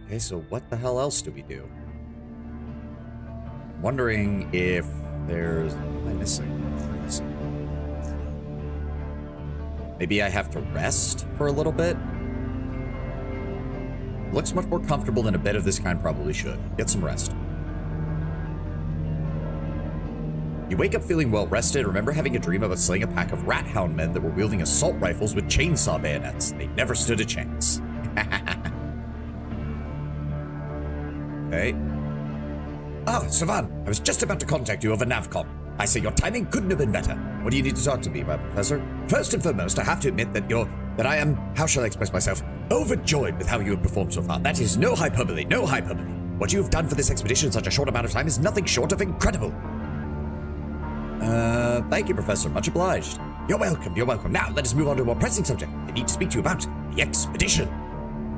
Okay, so what the hell else do we do? I'm wondering if there's... What am I missing? Maybe I have to rest for a little bit? Looks much more comfortable than a bed of this kind probably should. Get some rest. You wake up feeling well rested. Remember having a dream about slaying a pack of rat hound men that were wielding assault rifles with chainsaw bayonets. They never stood a chance. Okay. Ah, Savan, I was just about to contact you over Navcom. I say your timing couldn't have been better. What do you need to talk to me about, Professor? First and foremost, I have to admit that I am, how shall I express myself, overjoyed with how you have performed so far. That is no hyperbole, no hyperbole. What you have done for this expedition in such a short amount of time is nothing short of incredible. Thank you, Professor. Much obliged. You're welcome, you're welcome. Now, let us move on to a more pressing subject. I need to speak to you about the expedition.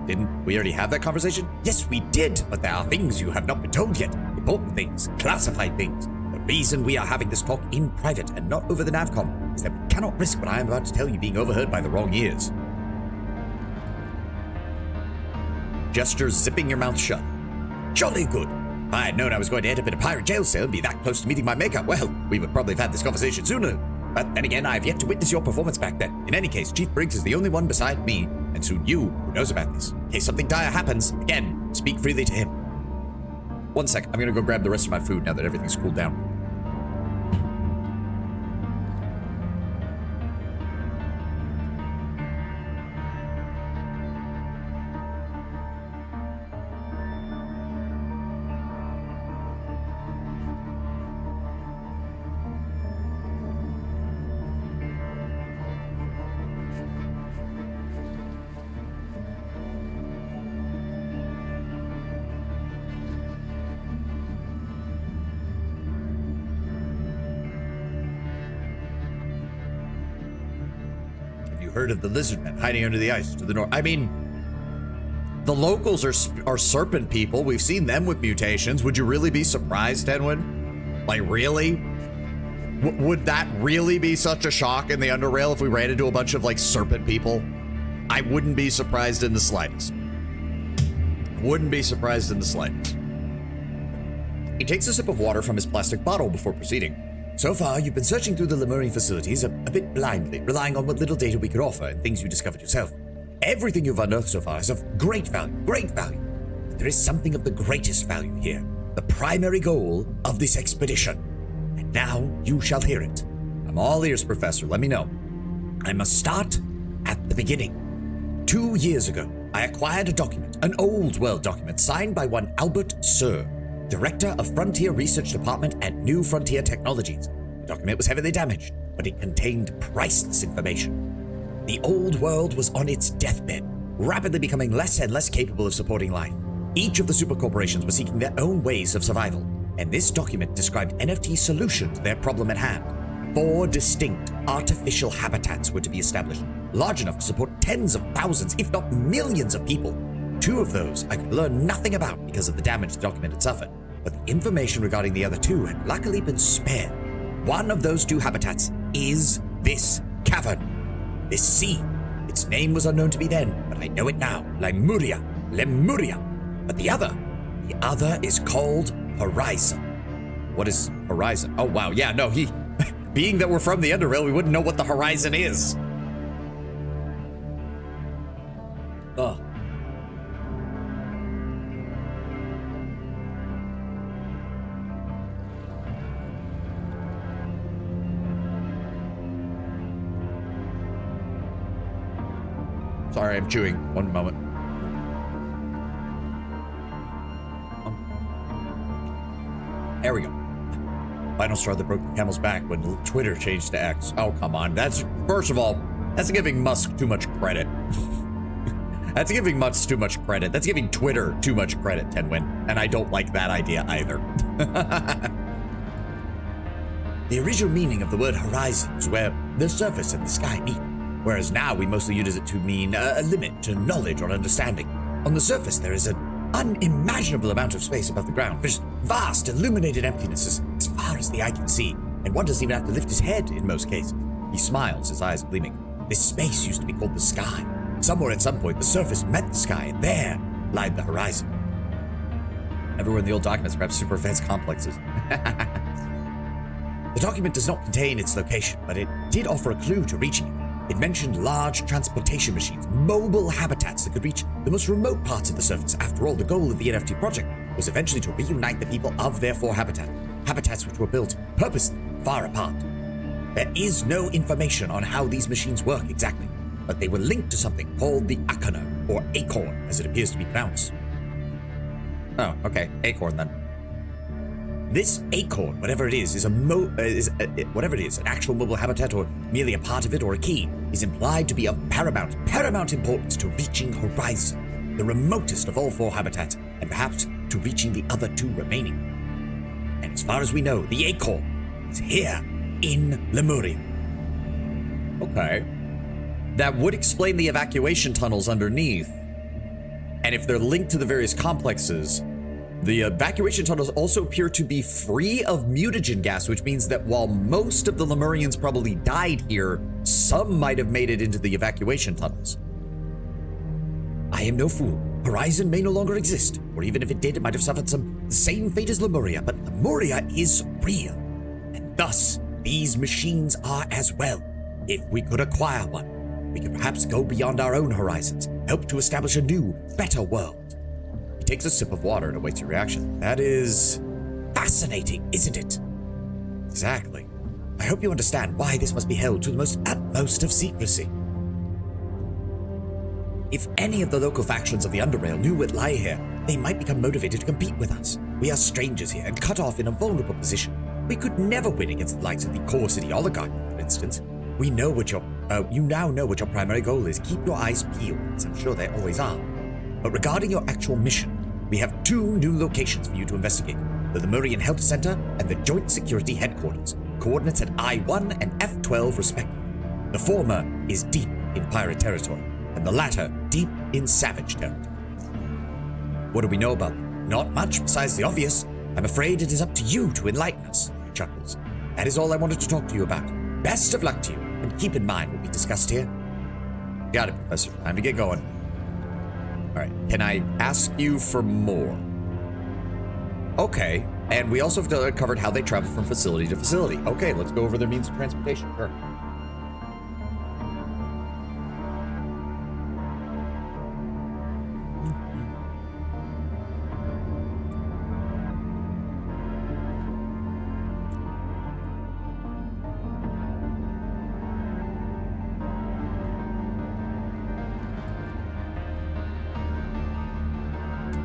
Didn't we already have that conversation? Yes, we did, but there are things you have not been told yet. Important things, classified things. The reason we are having this talk in private and not over the Navcom is that we cannot risk what I am about to tell you being overheard by the wrong ears. Gesture zipping your mouth shut. Jolly good. If I had known I was going to end up in a pirate jail cell and be that close to meeting my maker, well, we would probably have had this conversation sooner. But then again, I have yet to witness your performance back then. In any case, Chief Briggs is the only one beside me, and soon you, who knows about this. In case something dire happens, again, speak freely to him. 1 sec, I'm gonna go grab the rest of my food now that everything's cooled down. Heard of the lizard men hiding under the ice to the north? I mean, the locals are serpent people. We've seen them with mutations. Would you really be surprised, Edwin? Like, really? Would that really be such a shock in the Underrail if we ran into a bunch of, like, serpent people? I wouldn't be surprised in the slightest. Wouldn't be surprised in the slightest. He takes a sip of water from his plastic bottle before proceeding. So far, you've been searching through the Lemurian facilities a bit blindly, relying on what little data we could offer and things you discovered yourself. Everything you've unearthed so far is of great value, great value. But there is something of the greatest value here, the primary goal of this expedition. And now you shall hear it. I'm all ears, Professor, let me know. I must start at the beginning. 2 years ago, I acquired a document, an old world document, signed by one Albert Sir, Director of Frontier Research Department at New Frontier Technologies. The document was heavily damaged, but it contained priceless information. The old world was on its deathbed, rapidly becoming less and less capable of supporting life. Each of the supercorporations was seeking their own ways of survival, and this document described NFT's solution to their problem at hand. 4 distinct artificial habitats were to be established, large enough to support tens of thousands, if not millions of people. 2 of those I could learn nothing about because of the damage the document had suffered, but the information regarding the other 2 had luckily been spared. One of those 2 habitats is this cavern, this sea. Its name was unknown to me then, but I know it now. Lemuria. But the other is called Horizon. What is Horizon? Oh wow, yeah, no, being that we're from the Underrail, we wouldn't know what the Horizon is. Ugh. Sorry, I'm chewing. One moment. There we go. Final straw that broke the camel's back when Twitter changed to X. Oh, come on. First of all, that's giving Musk too much credit. That's giving Musk too much credit. That's giving Twitter too much credit, Tenwin. And I don't like that idea either. The original meaning of the word horizon is where the surface and the sky meet. Whereas now we mostly use it to mean a limit to knowledge or understanding. On the surface, there is an unimaginable amount of space above the ground. There's vast, illuminated emptiness as far as the eye can see, and one doesn't even have to lift his head in most cases. He smiles, his eyes gleaming. This space used to be called the sky. Somewhere at some point, the surface met the sky, and there lied the horizon. Everywhere in the old documents, perhaps super advanced complexes. The document does not contain its location, but it did offer a clue to reaching it. It mentioned large transportation machines, mobile habitats that could reach the most remote parts of the surface. After all, the goal of the NFT project was eventually to reunite the people of their 4 habitats which were built purposely far apart. There is no information on how these machines work exactly, but they were linked to something called the Acorn, or Acorn, as it appears to be pronounced. Oh, okay, Acorn then. This acorn, whatever it is an actual mobile habitat or merely a part of it or a key, is implied to be of paramount importance to reaching Horizon, the remotest of all 4 habitats, and perhaps to reaching the other 2 remaining. And as far as we know, the acorn is here in Lemuria. Okay. That would explain the evacuation tunnels underneath. And if they're linked to the various complexes, the evacuation tunnels also appear to be free of mutagen gas, which means that while most of the Lemurians probably died here, some might have made it into the evacuation tunnels. I am no fool. Horizon may no longer exist, or even if it did, it might have suffered the same fate as Lemuria, but Lemuria is real, and thus these machines are as well. If we could acquire one, we could perhaps go beyond our own horizons, help to establish a new, better world. He takes a sip of water and awaits your reaction. That is fascinating, isn't it? Exactly. I hope you understand why this must be held to the most utmost of secrecy. If any of the local factions of the Underrail knew what lay here, they might become motivated to compete with us. We are strangers here and cut off in a vulnerable position. We could never win against the likes of the core city oligarchy, for instance. You now know what your primary goal is. Keep your eyes peeled, as I'm sure they always are. But regarding your actual mission, we have 2 new locations for you to investigate. The Lemurian Health Center and the Joint Security Headquarters. Coordinates at I-1 and F-12 respectively. The former is deep in pirate territory, and the latter deep in savage territory. What do we know about them? Not much besides the obvious. I'm afraid it is up to you to enlighten us, he chuckles. That is all I wanted to talk to you about. Best of luck to you, and keep in mind what we discussed here. Got it, Professor. Time to get going. Alright, can I ask you for more? Okay, and we also have covered how they travel from facility to facility. Okay, let's go over their means of transportation. Sure.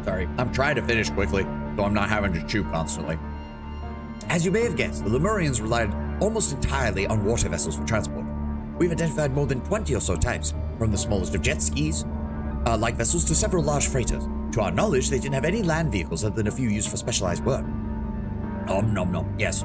Sorry, I'm trying to finish quickly, so I'm not having to chew constantly. As you may have guessed, the Lemurians relied almost entirely on water vessels for transport. We've identified more than 20 or so types, from the smallest of jet skis, light vessels, to several large freighters. To our knowledge, they didn't have any land vehicles other than a few used for specialized work. Nom nom nom, yes.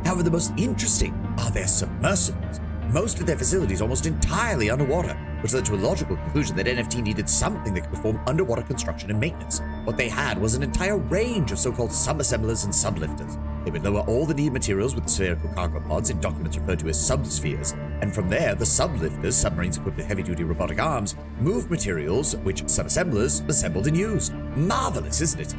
However, the most interesting are their submersibles. Most of their facilities almost entirely underwater, which led to a logical conclusion that NFT needed something that could perform underwater construction and maintenance. What they had was an entire range of so-called sub-assemblers and sublifters. They would lower all the needed materials with the spherical cargo pods in documents referred to as subspheres, and from there, the sublifters, submarines equipped with heavy-duty robotic arms, moved materials which subassemblers assembled and used. Marvelous, isn't it?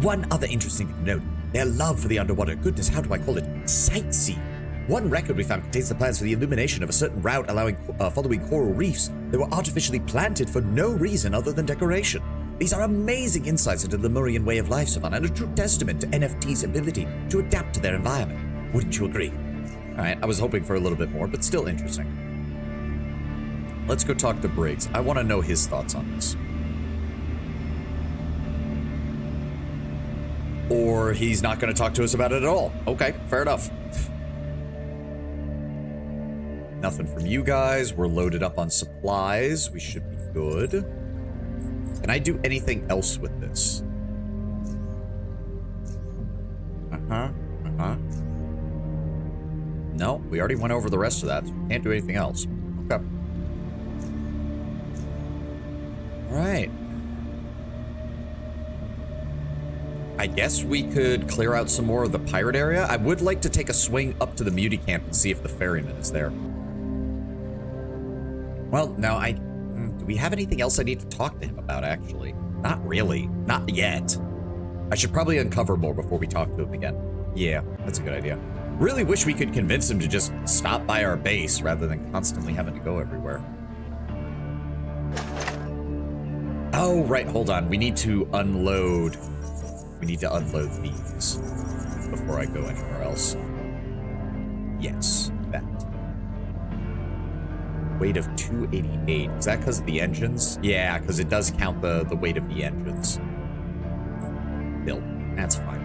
One other interesting thing to note, their love for the underwater, goodness, how do I call it, sightseeing. One record we found contains the plans for the illumination of a certain route following coral reefs that were artificially planted for no reason other than decoration. These are amazing insights into the Lemurian way of life, Savannah, and a true testament to NFT's ability to adapt to their environment. Wouldn't you agree? Alright, I was hoping for a little bit more, but still interesting. Let's go talk to Briggs. I want to know his thoughts on this. Or he's not going to talk to us about it at all. Okay, fair enough. Nothing from you guys. We're loaded up on supplies. We should be good. Can I do anything else with this? No, we already went over the rest of that, so we can't do anything else. Okay. Alright. I guess we could clear out some more of the pirate area. I would like to take a swing up to the Muty camp and see if the ferryman is there. Well, no, do we have anything else I need to talk to him about, actually? Not really. Not yet. I should probably uncover more before we talk to him again. Yeah, that's a good idea. Really wish we could convince him to just stop by our base rather than constantly having to go everywhere. Oh, right, hold on. We need to unload. We need to unload these before I go anywhere else. Yes, that. Weight of 288. Is that because of the engines? Yeah, because it does count the weight of the engines. Built. That's fine.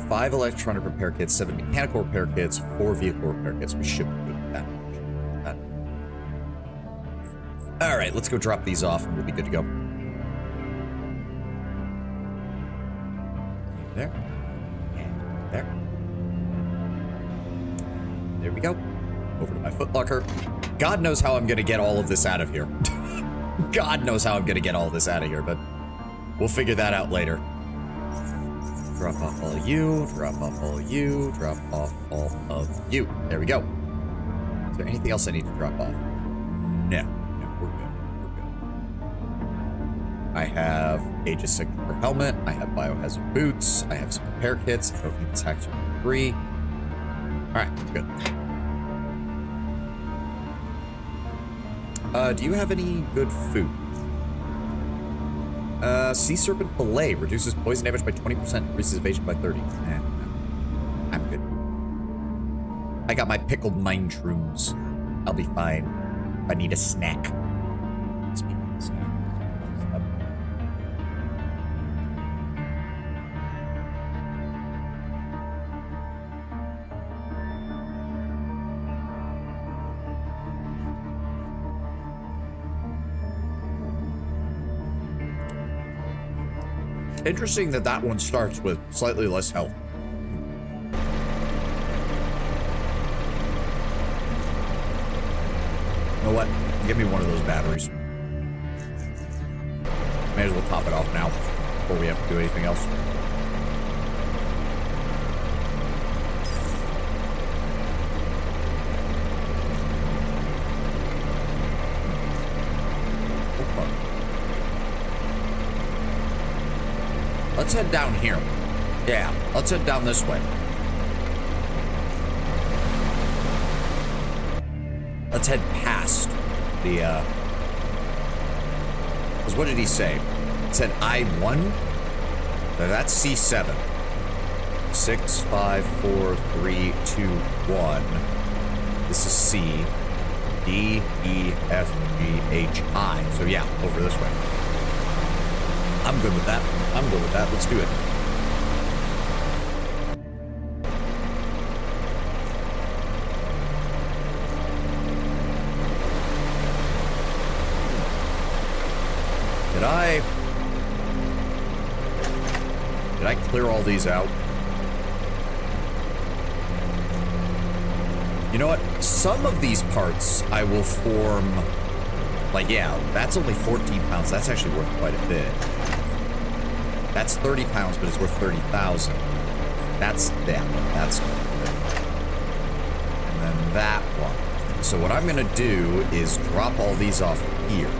5 electronic repair kits, 7 mechanical repair kits, 4 vehicle repair kits. We should be good with that. All right, let's go drop these off and we'll be good to go. There. And there. There we go. Over to my footlocker. God knows how I'm gonna get all of this out of here. God knows how I'm gonna get all this out of here, but we'll figure that out later. Drop off all of you, drop off all of you, drop off all of you. There we go. Is there anything else I need to drop off? No. No, we're good. We're good. I have Aegis Signature helmet. I have biohazard boots. I have some repair kits. I don't need this hack 3. Alright, good. Do you have any good food? Sea serpent fillet reduces poison damage by 20%, increases evasion by 30. I'm good. I got my pickled mushrooms. I'll be fine. I need a snack. Speaking of snack. Interesting that that one starts with slightly less health. You know what? Give me one of those batteries. May as well top it off now before we have to do anything else. Let's head down here. Yeah, let's head down this way. Let's head past the, because what did he say? It said I-1? Now that's C7. 6, 5, 4, 3, 2, 1. This is C. D, E, F, G, H, I. So yeah, over this way. I'm good with that. I'm good with that. Let's do it. Did I clear all these out? You know what? Some of these parts I will form... Like, yeah, that's only 14 pounds. That's actually worth quite a bit. That's 30 pounds, but it's worth 30,000. That's that one. That's good. And then that one. So what I'm going to do is drop all these off here.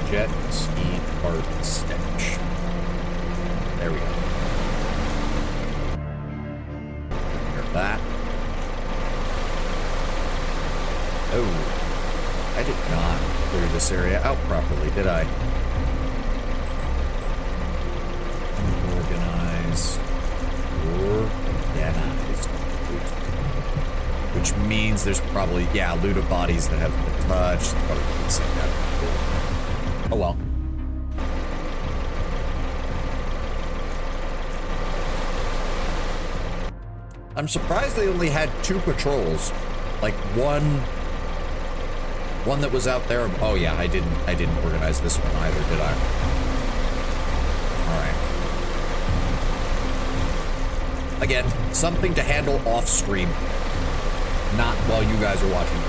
Jet ski part stench. There we go. Hear that. Oh, I did not clear this area out properly, did I? Organized. Which means there's probably, yeah, loot of bodies that haven't been touched. Probably didn't say that before. Oh well. I'm surprised they only had 2 patrols. Like one that was out there. Oh yeah, I didn't organize this one either, did I? All right. Again, something to handle off stream, not while you guys are watching.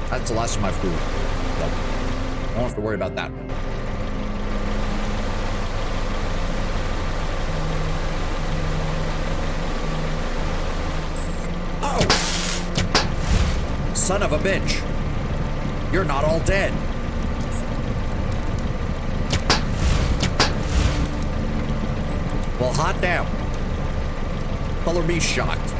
That's the last of my food. So, I don't have to worry about that. Oh! Son of a bitch. You're not all dead. Well, hot damn. Color me shocked.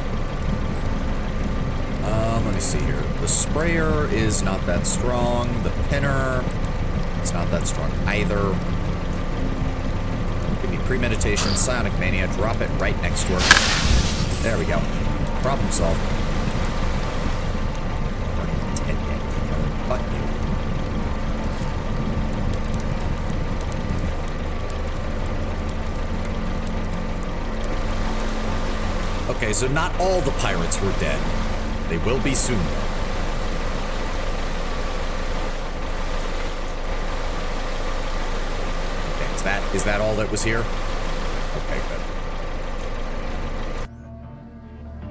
Let me see here. The sprayer is not that strong. The pinner is not that strong either. Give me premeditation, psionic mania. Drop it right next to her. There we go. Problem solved. Fuck you. Okay, so not all the pirates were dead. They will be soon. Okay, is that all that was here? Okay, good.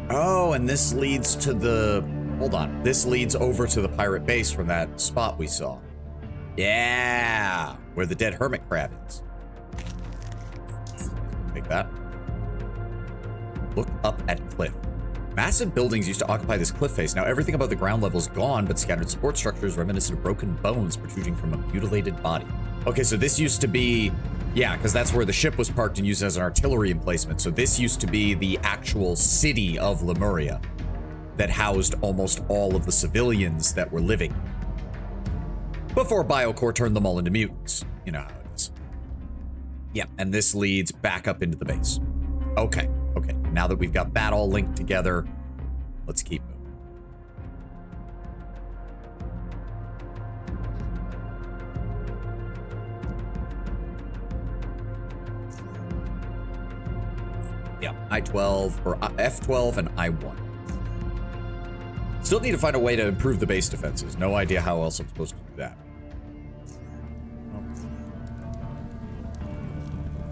Oh, and this leads to the... Hold on. This leads over to the pirate base from that spot we saw. Yeah, where the dead hermit crab is. Take that. Look up at cliff. Massive buildings used to occupy this cliff face. Now everything above the ground level is gone, but scattered support structures reminiscent of broken bones protruding from a mutilated body. Okay, so this used to be, yeah, because that's where the ship was parked and used as an artillery emplacement. So this used to be the actual city of Lemuria that housed almost all of the civilians that were living before Biocore turned them all into mutants. You know how it is. Yeah, and this leads back up into the base. Okay. Okay, now that we've got that all linked together, let's keep moving. Yeah, I-12, or F-12 and I-1. Still need to find a way to improve the base defenses. No idea how else I'm supposed to do that.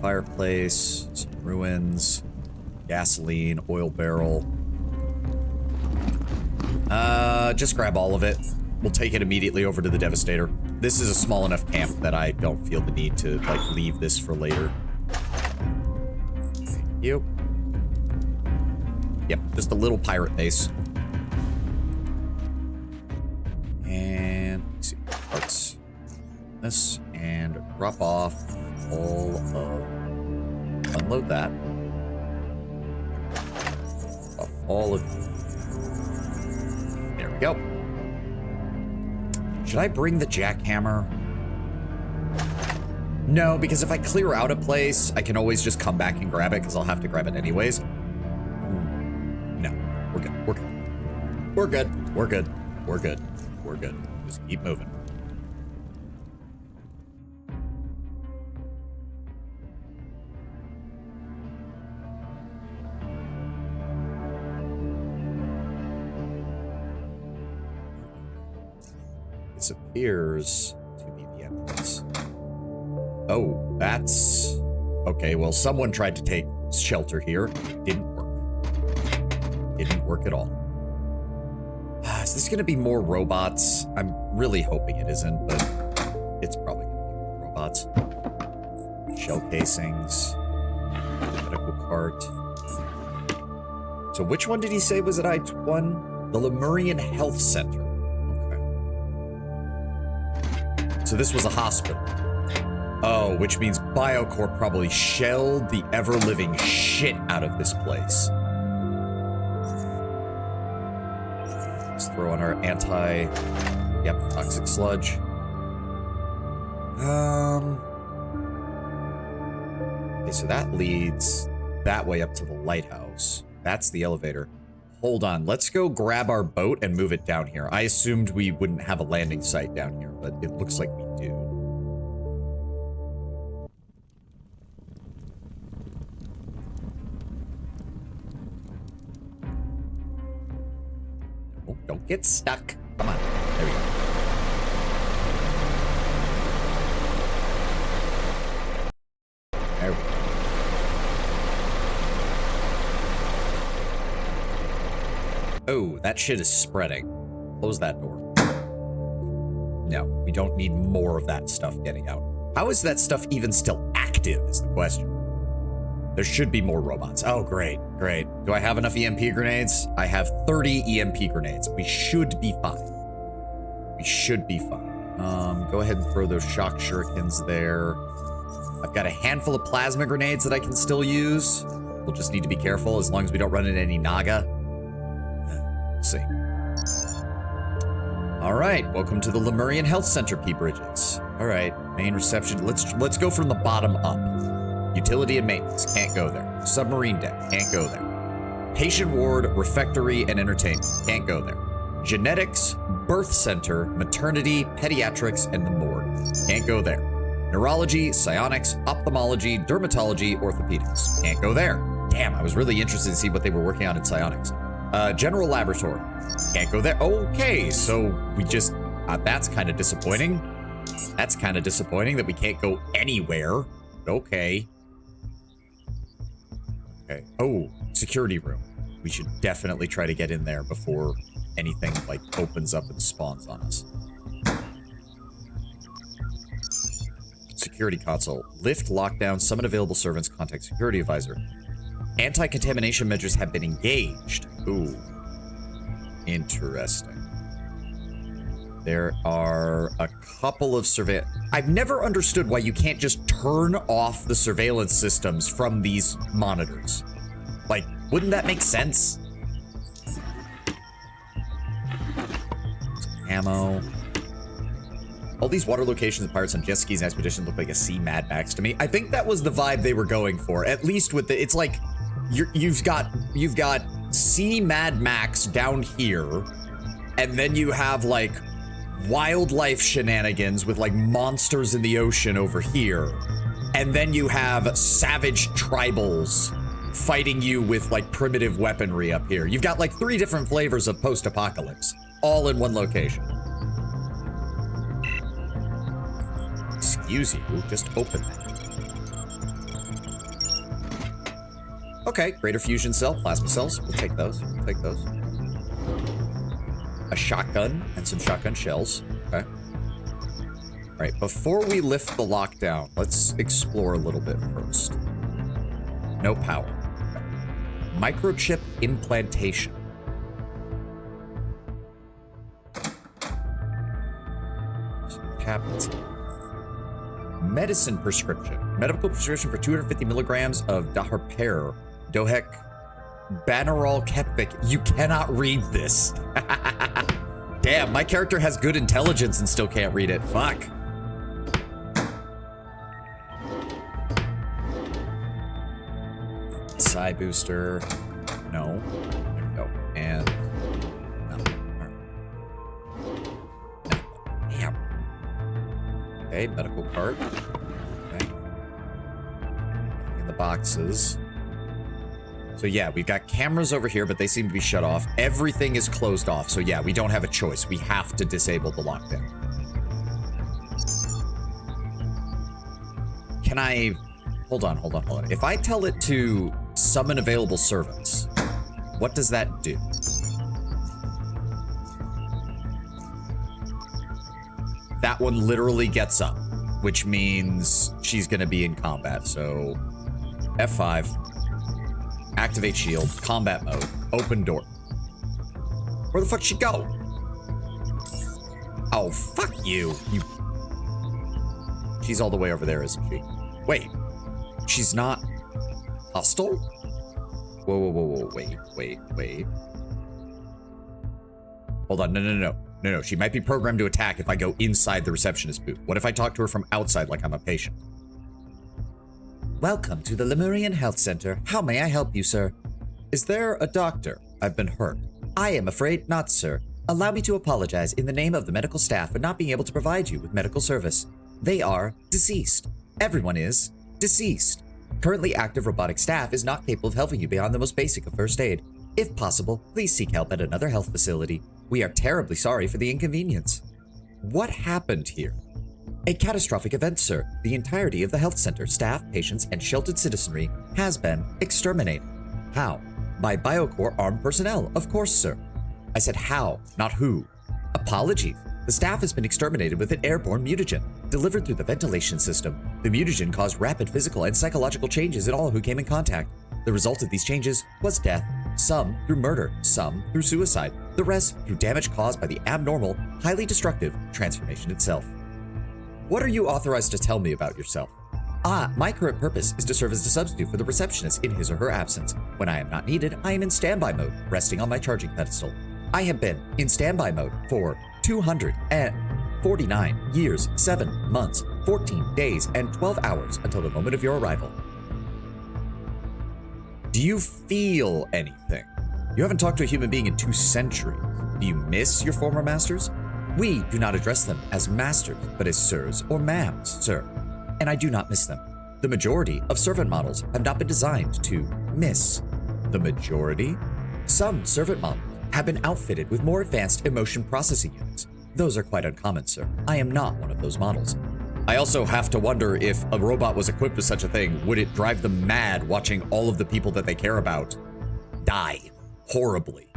Fireplace, some ruins. Gasoline, oil barrel. Just grab all of it. We'll take it immediately over to the Devastator. This is a small enough camp that I don't feel the need to, like, leave this for later. Thank you. Yep, just a little pirate base. And, let's see, parts. This, and drop off all of... Unload that. All of you. There we go. Should I bring the jackhammer? No, because if I clear out a place, I can always just come back and grab it, because I'll have to grab it anyways. No, we're good. We're good. We're good. We're good. We're good. We're good. Just keep moving. This appears to be the entrance. Oh, that's... Okay, well, someone tried to take shelter here. It didn't work. Didn't work at all. Is this going to be more robots? I'm really hoping it isn't, but it's probably going to be more robots. Shell casings. Medical cart. So which one did he say was at I-1? The Lemurian Health Center. So this was a hospital. Oh, which means Biocore probably shelled the ever-living shit out of this place. Let's throw on our toxic sludge. Okay, so that leads that way up to the lighthouse. That's the elevator. Hold on, let's go grab our boat and move it down here. I assumed we wouldn't have a landing site down here, but it looks like we do. Oh, don't get stuck. Come on, there we go. There we go. Oh, that shit is spreading. Close that door. No, we don't need more of that stuff getting out. How is that stuff even still active is the question. There should be more robots. Oh, great, great. Do I have enough EMP grenades? I have 30 EMP grenades. We should be fine. We should be fine. Go ahead and throw those shock shurikens there. I've got a handful of plasma grenades that I can still use. We'll just need to be careful as long as we don't run into any Naga. See. All right, welcome to the Lemurian Health Center, P. Bridges. All right, main reception. Let's go from the bottom up. Utility and maintenance, can't go there. Submarine deck, can't go there. Patient ward, refectory, and entertainment, can't go there. Genetics, birth center, maternity, pediatrics, and the morgue, can't go there. Neurology, psionics, ophthalmology, dermatology, orthopedics, can't go there. Damn, I was really interested to see what they were working on in psionics. General laboratory. Can't go there. Okay, so we just... that's kind of disappointing. That's kind of disappointing that we can't go anywhere. Okay. Okay. Oh, security room. We should definitely try to get in there before anything, like, opens up and spawns on us. security console. Lift lockdown, summon available servants, contact security advisor. Anti-contamination measures have been engaged. Ooh. Interesting. There are a couple of surveillance. I've never understood why you can't just turn off the surveillance systems from these monitors. Like, wouldn't that make sense? Ammo. All these water locations, pirates on jet skis and expeditions look like a sea Mad Max to me. I think that was the vibe they were going for. At least with the, it's like you've got sea Mad Max down here, and then you have like wildlife shenanigans with like monsters in the ocean over here, and then you have savage tribals fighting you with like primitive weaponry up here. You've got like 3 different flavors of post-apocalypse, all in one location. Excuse you, just open that. Okay, greater fusion cell, plasma cells. We'll take those. We'll take those. A shotgun and some shotgun shells. Okay. All right, before we lift the lockdown, let's explore a little bit first. No power. Okay. Microchip implantation. Cabinets. Medicine prescription. Medical prescription for 250 milligrams of Daharper. Dohek. Bannerol Kepvik. You cannot read this. Damn, my character has good intelligence and still can't read it. Fuck. Psi booster. No. There we go. And no. Damn. Okay, medical cart. Okay. In the boxes. So yeah, we've got cameras over here, but they seem to be shut off. Everything is closed off. So yeah, we don't have a choice. We have to disable the lockdown. Can I... Hold on. If I tell it to summon available servants, what does that do? That one literally gets up, which means she's going to be in combat. So F5. Activate shield, combat mode, open door. Where the fuck'd she go? Oh, fuck you. She's all the way over there, isn't she? Wait, she's not hostile? Whoa, wait. Hold on, no. She might be programmed to attack if I go inside the receptionist booth. What if I talk to her from outside like I'm a patient? Welcome to the Lemurian Health Center. How may I help you, sir? Is there a doctor? I've been hurt. I am afraid not, sir. Allow me to apologize in the name of the medical staff for not being able to provide you with medical service. They are deceased. Everyone is deceased. Currently active robotic staff is not capable of helping you beyond the most basic of first aid. If possible, please seek help at another health facility. We are terribly sorry for the inconvenience. What happened here? A catastrophic event, sir. The entirety of the health center, staff, patients, and sheltered citizenry has been exterminated. How? By Biocore armed personnel, of course, sir. I said how, not who. Apologies. The staff has been exterminated with an airborne mutagen, delivered through the ventilation system. The mutagen caused rapid physical and psychological changes in all who came in contact. The result of these changes was death, some through murder, some through suicide, the rest through damage caused by the abnormal, highly destructive transformation itself. What are you authorized to tell me about yourself? My current purpose is to serve as a substitute for the receptionist in his or her absence. When I am not needed, I am in standby mode, resting on my charging pedestal. I have been in standby mode for 249 years, 7 months, 14 days, and 12 hours until the moment of your arrival. Do you feel anything? You haven't talked to a human being in 2 centuries. Do you miss your former masters? We do not address them as masters, but as sirs or ma'ams, sir. And I do not miss them. The majority of servant models have not been designed to miss. The majority? Some servant models have been outfitted with more advanced emotion processing units. Those are quite uncommon, sir. I am not one of those models. I also have to wonder if a robot was equipped with such a thing, would it drive them mad watching all of the people that they care about die horribly?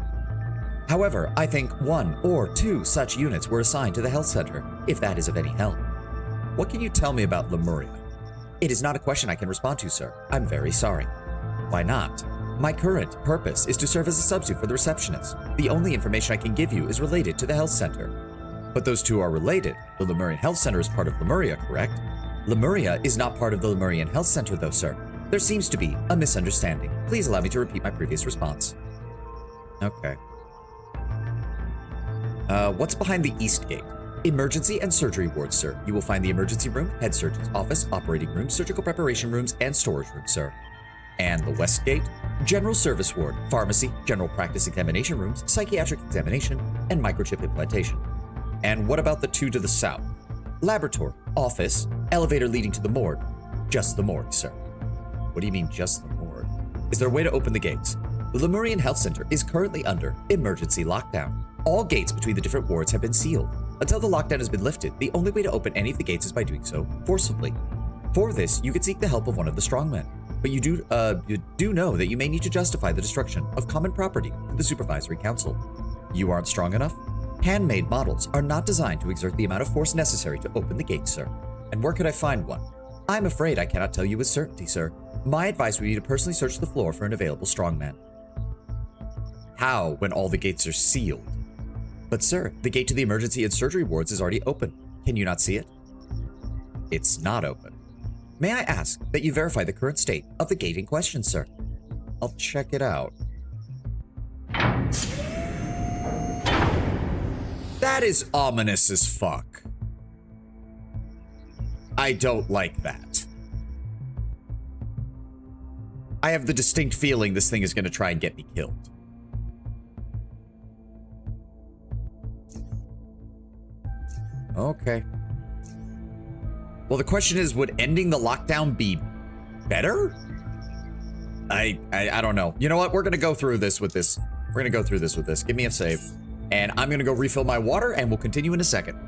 However, I think 1 or 2 such units were assigned to the health center, if that is of any help. What can you tell me about Lemuria? It is not a question I can respond to, sir. I'm very sorry. Why not? My current purpose is to serve as a substitute for the receptionist. The only information I can give you is related to the health center. But those two are related. The Lemurian Health Center is part of Lemuria, correct? Lemuria is not part of the Lemurian Health Center, though, sir. There seems to be a misunderstanding. Please allow me to repeat my previous response. Okay. What's behind the east gate? Emergency and surgery wards, sir. You will find the emergency room, head surgeon's office, operating room, surgical preparation rooms, and storage room, sir. And the west gate? General service ward, pharmacy, general practice examination rooms, psychiatric examination, and microchip implantation. And what about the two to the south? Laboratory, office, elevator leading to the morgue. Just the morgue, sir. What do you mean, just the morgue? Is there a way to open the gates? The Lemurian Health Center is currently under emergency lockdown. All gates between the different wards have been sealed. Until the lockdown has been lifted, the only way to open any of the gates is by doing so forcibly. For this, you could seek the help of one of the strongmen. But you do know that you may need to justify the destruction of common property to the Supervisory Council. You aren't strong enough? Handmade models are not designed to exert the amount of force necessary to open the gates, sir. And where could I find one? I'm afraid I cannot tell you with certainty, sir. My advice would be to personally search the floor for an available strongman. How, when all the gates are sealed? But sir, the gate to the emergency and surgery wards is already open. Can you not see it? It's not open. May I ask that you verify the current state of the gate in question, sir? I'll check it out. That is ominous as fuck. I don't like that. I have the distinct feeling this thing is going to try and get me killed. Okay. Well, the question is, would ending the lockdown be better? I don't know. You know what? We're going to go through this with this. We're going to go through this with this. Give me a save. And I'm going to go refill my water, and we'll continue in a second.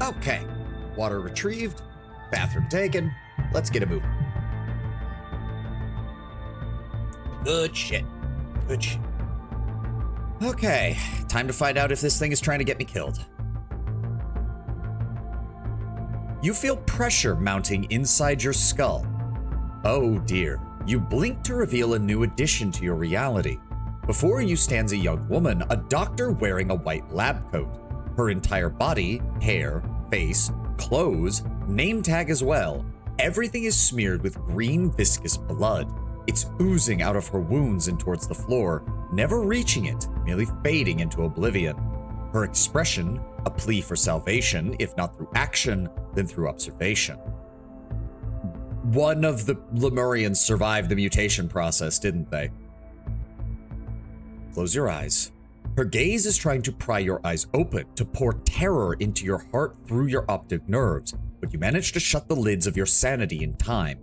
Okay, water retrieved, bathroom taken. Let's get it moving. Good shit. Good shit. Okay, time to find out if this thing is trying to get me killed. You feel pressure mounting inside your skull. Oh dear. You blink to reveal a new addition to your reality. Before you stands a young woman, a doctor wearing a white lab coat. Her entire body, hair, face, clothes, name tag as well, everything is smeared with green viscous blood. It's oozing out of her wounds and towards the floor, never reaching it, merely fading into oblivion. Her expression, a plea for salvation, if not through action, then through observation. One of the Lemurians survived the mutation process, didn't they? Close your eyes. Her gaze is trying to pry your eyes open, to pour terror into your heart through your optic nerves, but you manage to shut the lids of your sanity in time.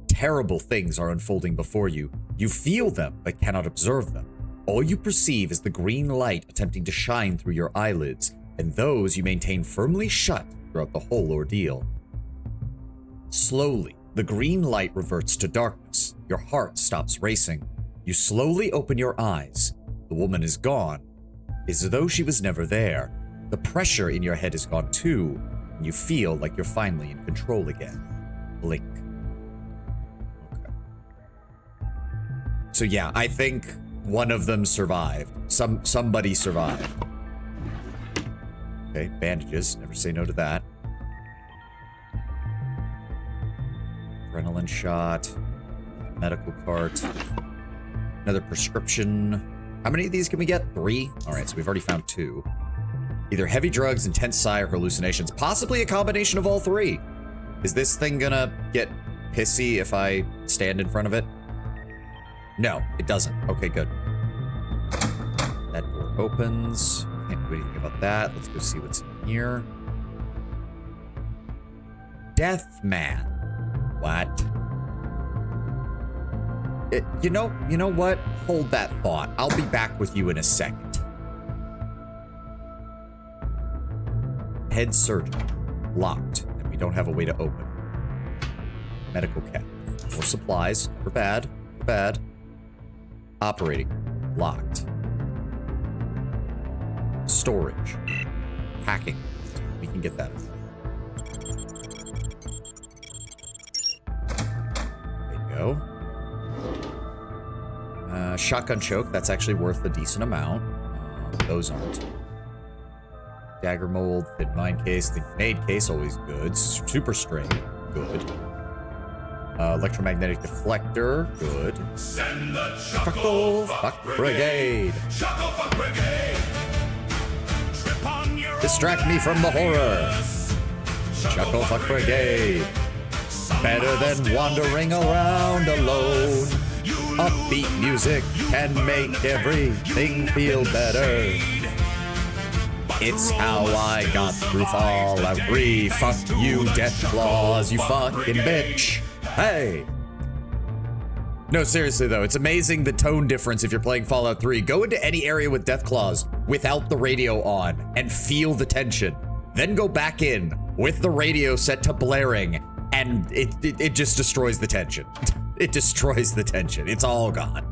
Terrible things are unfolding before you. You feel them, but cannot observe them. All you perceive is the green light attempting to shine through your eyelids, and those you maintain firmly shut throughout the whole ordeal. Slowly, the green light reverts to darkness. Your heart stops racing. You slowly open your eyes. The woman is gone. It's as though she was never there. The pressure in your head is gone too, and you feel like you're finally in control again. Blink. Okay. So yeah, I think one of them survived. Somebody survived. Okay, bandages. Never say no to that. Adrenaline shot. Medical cart. Another prescription. How many of these can we get? 3? Alright, so we've already found 2. Either heavy drugs, intense psi, or hallucinations. Possibly a combination of all 3. Is this thing gonna get pissy if I stand in front of it? No, it doesn't. Okay, good. That door opens. Can't do anything about that. Let's go see what's in here. Death Man. What? You know what? Hold that thought. I'll be back with you in a second. Head surgeon. Locked, and we don't have a way to open it. Medical cabinet. More supplies. Never bad. Never bad. Operating room. Locked. Storage. Hacking. We can get that. There you go. Shotgun choke, that's actually worth a decent amount. Those aren't. Dagger mold, thin mine case, the grenade case, always good. Super string, good. Electromagnetic deflector, good. Send the Chuckle Fuck Brigade. Chuckle Fuck Brigade. Trip on your Distract me from the horror. Chuckle Fuck Brigade. Better than wandering around alone. Upbeat music can make everything feel better. It's how I got through Fallout 3. Fuck you, Death Claws, you fucking bitch. Hey. No, seriously though, it's amazing the tone difference if you're playing Fallout 3. Go into any area with Death Claws without the radio on and feel the tension. Then go back in with the radio set to blaring and it just destroys the tension. It destroys the tension. It's all gone.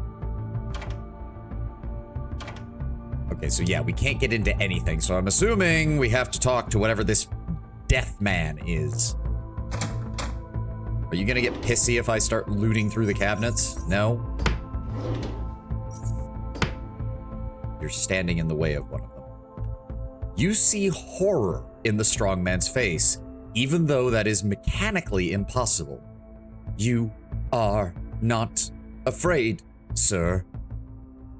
Okay, so yeah, we can't get into anything, so I'm assuming we have to talk to whatever this Death Man is. Are you gonna get pissy if I start looting through the cabinets? No? You're standing in the way of one of them. You see horror in the strongman's face, even though that is mechanically impossible. You are not afraid, sir.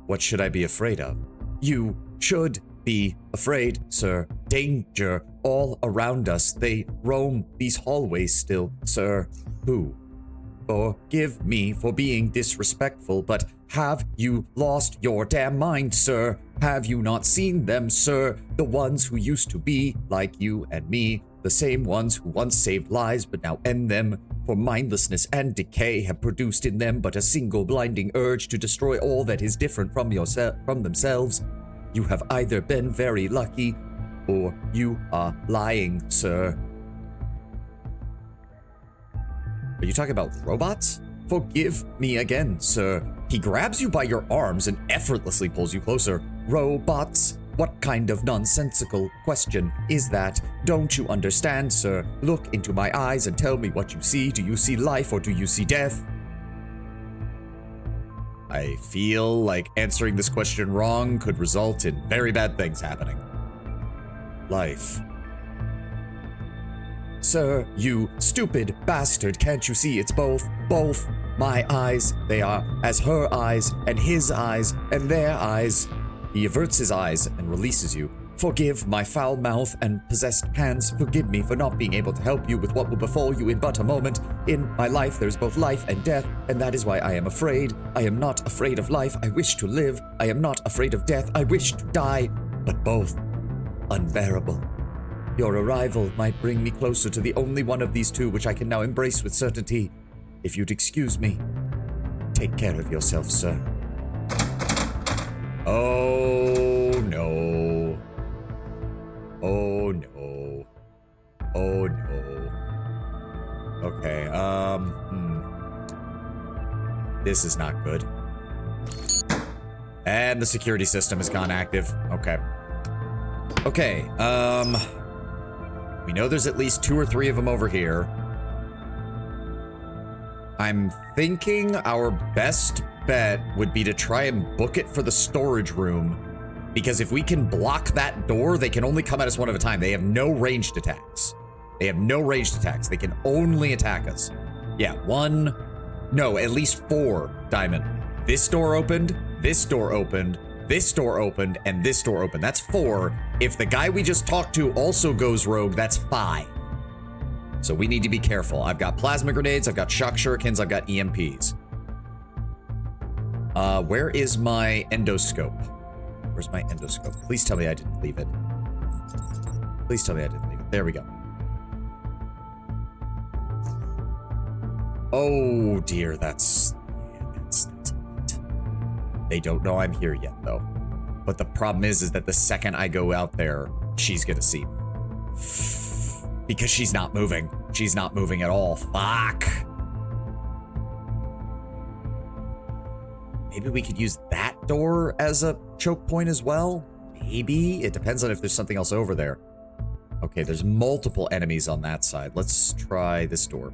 What should I be afraid of? You should be afraid, sir. Danger all around us. They roam these hallways still, sir. Who? Forgive me for being disrespectful, but have you lost your damn mind, sir? Have you not seen them, sir? The ones who used to be like you and me, the same ones who once saved lives but now end them. For mindlessness and decay have produced in them but a single blinding urge to destroy all that is different from themselves. You have either been very lucky, or you are lying, sir. Are you talking about robots? Forgive me again, sir. He grabs you by your arms and effortlessly pulls you closer. Robots? What kind of nonsensical question is that? Don't you understand, sir? Look into my eyes and tell me what you see. Do you see life or do you see death? I feel like answering this question wrong could result in very bad things happening. Life. Sir, you stupid bastard, can't you see it's both? Both. My eyes, they are as her eyes, and his eyes, and their eyes. He averts his eyes and releases you. Forgive my foul mouth and possessed hands. Forgive me for not being able to help you with what will befall you in but a moment. In my life, there is both life and death, and that is why I am afraid. I am not afraid of life. I wish to live. I am not afraid of death. I wish to die, but both unbearable. Your arrival might bring me closer to the only one of these two which I can now embrace with certainty. If you'd excuse me, take care of yourself, sir. Oh, no. Oh, no. Oh, no. Okay, This is not good. And the security system has gone active. Okay. Okay, we know there's at least 2 or 3 of them over here. I'm thinking our best bet would be to try and book it for the storage room, because if we can block that door, they can only come at us one at a time. They have no ranged attacks. They have no ranged attacks. They can only attack us. Yeah, 1, no, at least 4, Diamond. This door opened, this door opened, this door opened, and this door opened. That's 4. If the guy we just talked to also goes rogue, that's 5. So we need to be careful. I've got plasma grenades, I've got shock shurikens, I've got EMPs. Where is my endoscope? Where's my endoscope? Please tell me I didn't leave it. Please tell me I didn't leave it. There we go. Oh dear, that's it. They don't know I'm here yet, though. But the problem is that the second I go out there, she's gonna see me. Because she's not moving. She's not moving at all. Fuck. Maybe we could use that door as a choke point as well? Maybe. It depends on if there's something else over there. Okay, there's multiple enemies on that side. Let's try this door.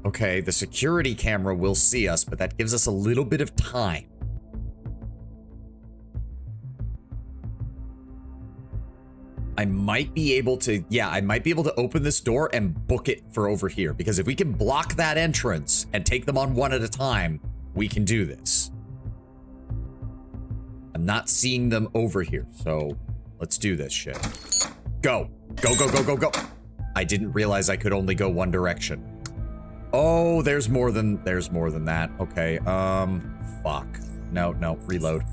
Okay, the security camera will see us, but that gives us a little bit of time. I might be able to, yeah, I might be able to open this door and book it for over here. Because if we can block that entrance and take them on one at a time, we can do this. I'm not seeing them over here, so let's do this shit. Go. Go, go, go, go, go. I didn't realize I could only go one direction. Oh, there's more than that. Okay, fuck. No, reload.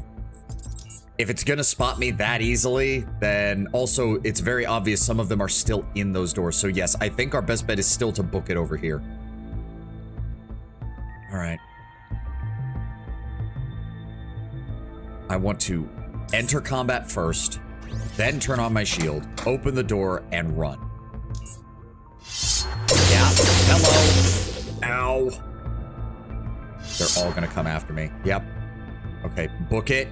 If it's gonna spot me that easily, then also it's very obvious some of them are still in those doors. So yes, I think our best bet is still to book it over here. All right. I want to enter combat first, then turn on my shield, open the door, and run. Yeah, hello. Ow. They're all gonna come after me. Yep. Okay, book it.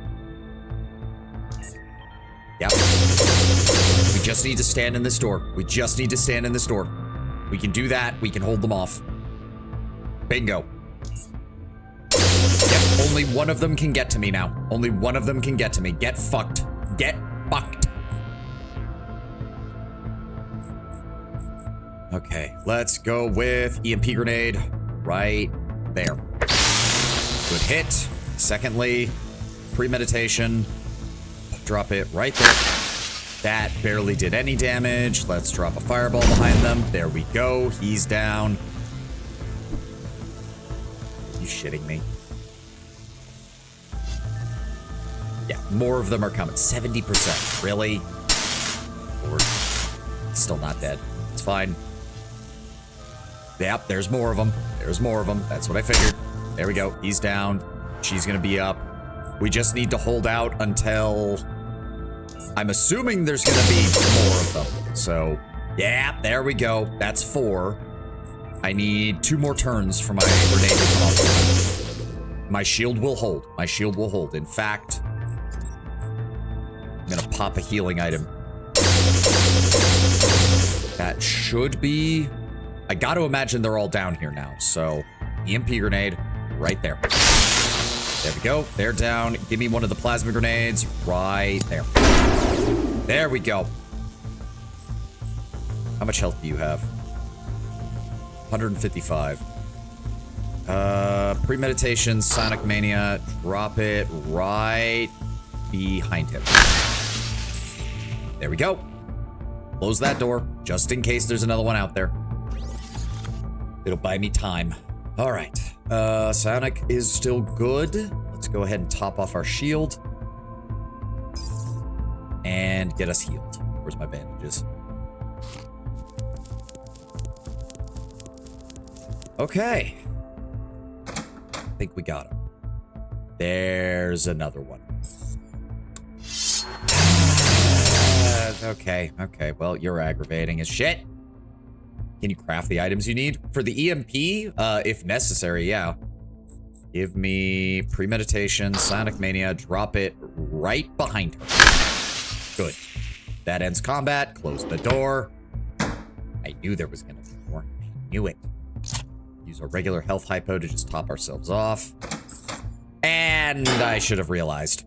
Yep. We just need to stand in this door. We just need to stand in this door. We can do that. We can hold them off. Bingo. Yep, only one of them can get to me now. Only one of them can get to me. Get fucked. Get fucked. Okay, let's go with EMP grenade right there. Good hit. Secondly, premeditation. Drop it right there. That barely did any damage. Let's drop a fireball behind them. There we go. He's down. Are you shitting me? Yeah, more of them are coming. 70%. Really? Lord. Still not dead. It's fine. Yep, there's more of them. There's more of them. That's what I figured. There we go. He's down. She's gonna be up. We just need to hold out until... I'm assuming there's gonna be more of them. So, yeah, there we go. That's 4. I need 2 more turns for my grenade to come off. My shield will hold. My shield will hold. In fact, I'm gonna pop a healing item. That should be... I gotta imagine they're all down here now. So, EMP grenade right there. There we go. They're down. Give me one of the plasma grenades right there. There we go. How much health do you have? 155. Premeditation, Sonic Mania, drop it right behind him. There we go. Close that door, just in case there's another one out there. It'll buy me time. All right, Sonic is still good. Let's go ahead and top off our shield. And get us healed. Where's my bandages? Okay. I think we got him. There's another one. Okay. Well, you're aggravating as shit. Can you craft the items you need? For the EMP, if necessary, yeah. Give me Premeditation, Sonic Mania, drop it right behind her. Good. That ends combat. Close the door. I knew there was gonna be more. I knew it. Use our regular health hypo to just top ourselves off. And I should have realized.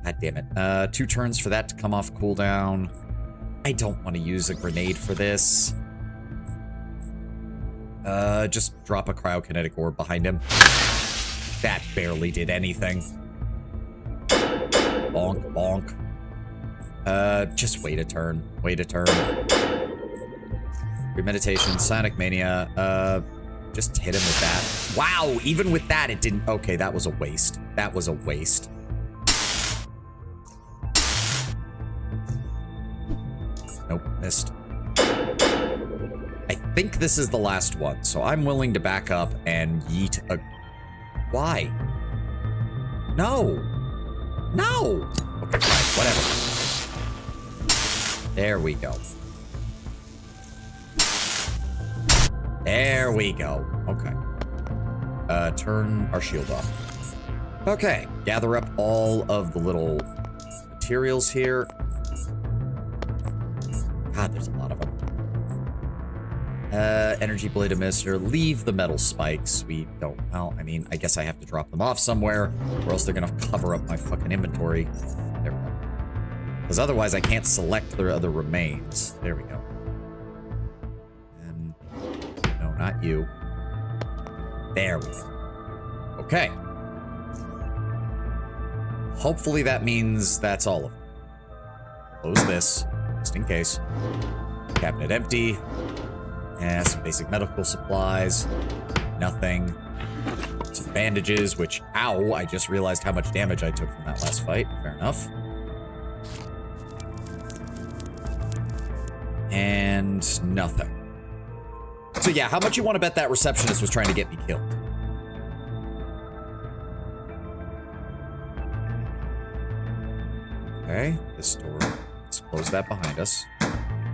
God damn it. 2 turns for that to come off cooldown. I don't want to use a grenade for this. Just drop a cryokinetic orb behind him. That barely did anything. Bonk, bonk. Just wait a turn. Premeditation, Sonic Mania. Just hit him with that. Wow, even with that, it didn't. Okay, that was a waste. Nope, missed. I think this is the last one, so I'm willing to back up and yeet a... Why? No! Okay, fine, whatever. There we go. Okay. Turn our shield off. Okay, gather up all of the little materials here. God, there's a lot of them. Energy blade emitter, leave the metal spikes. We don't, well, I mean, I guess I have to drop them off somewhere, or else they're gonna cover up my fucking inventory. There we go. Because otherwise I can't select the other remains. There we go. And, no, not you. There we go. Okay. Hopefully that means that's all of them. Close this, just in case. Cabinet empty. Yeah, some basic medical supplies. Nothing. Some bandages, which, ow, I just realized how much damage I took from that last fight. Fair enough. And nothing. So yeah, how much you want to bet that receptionist was trying to get me killed? Okay, this door. Let's close that behind us.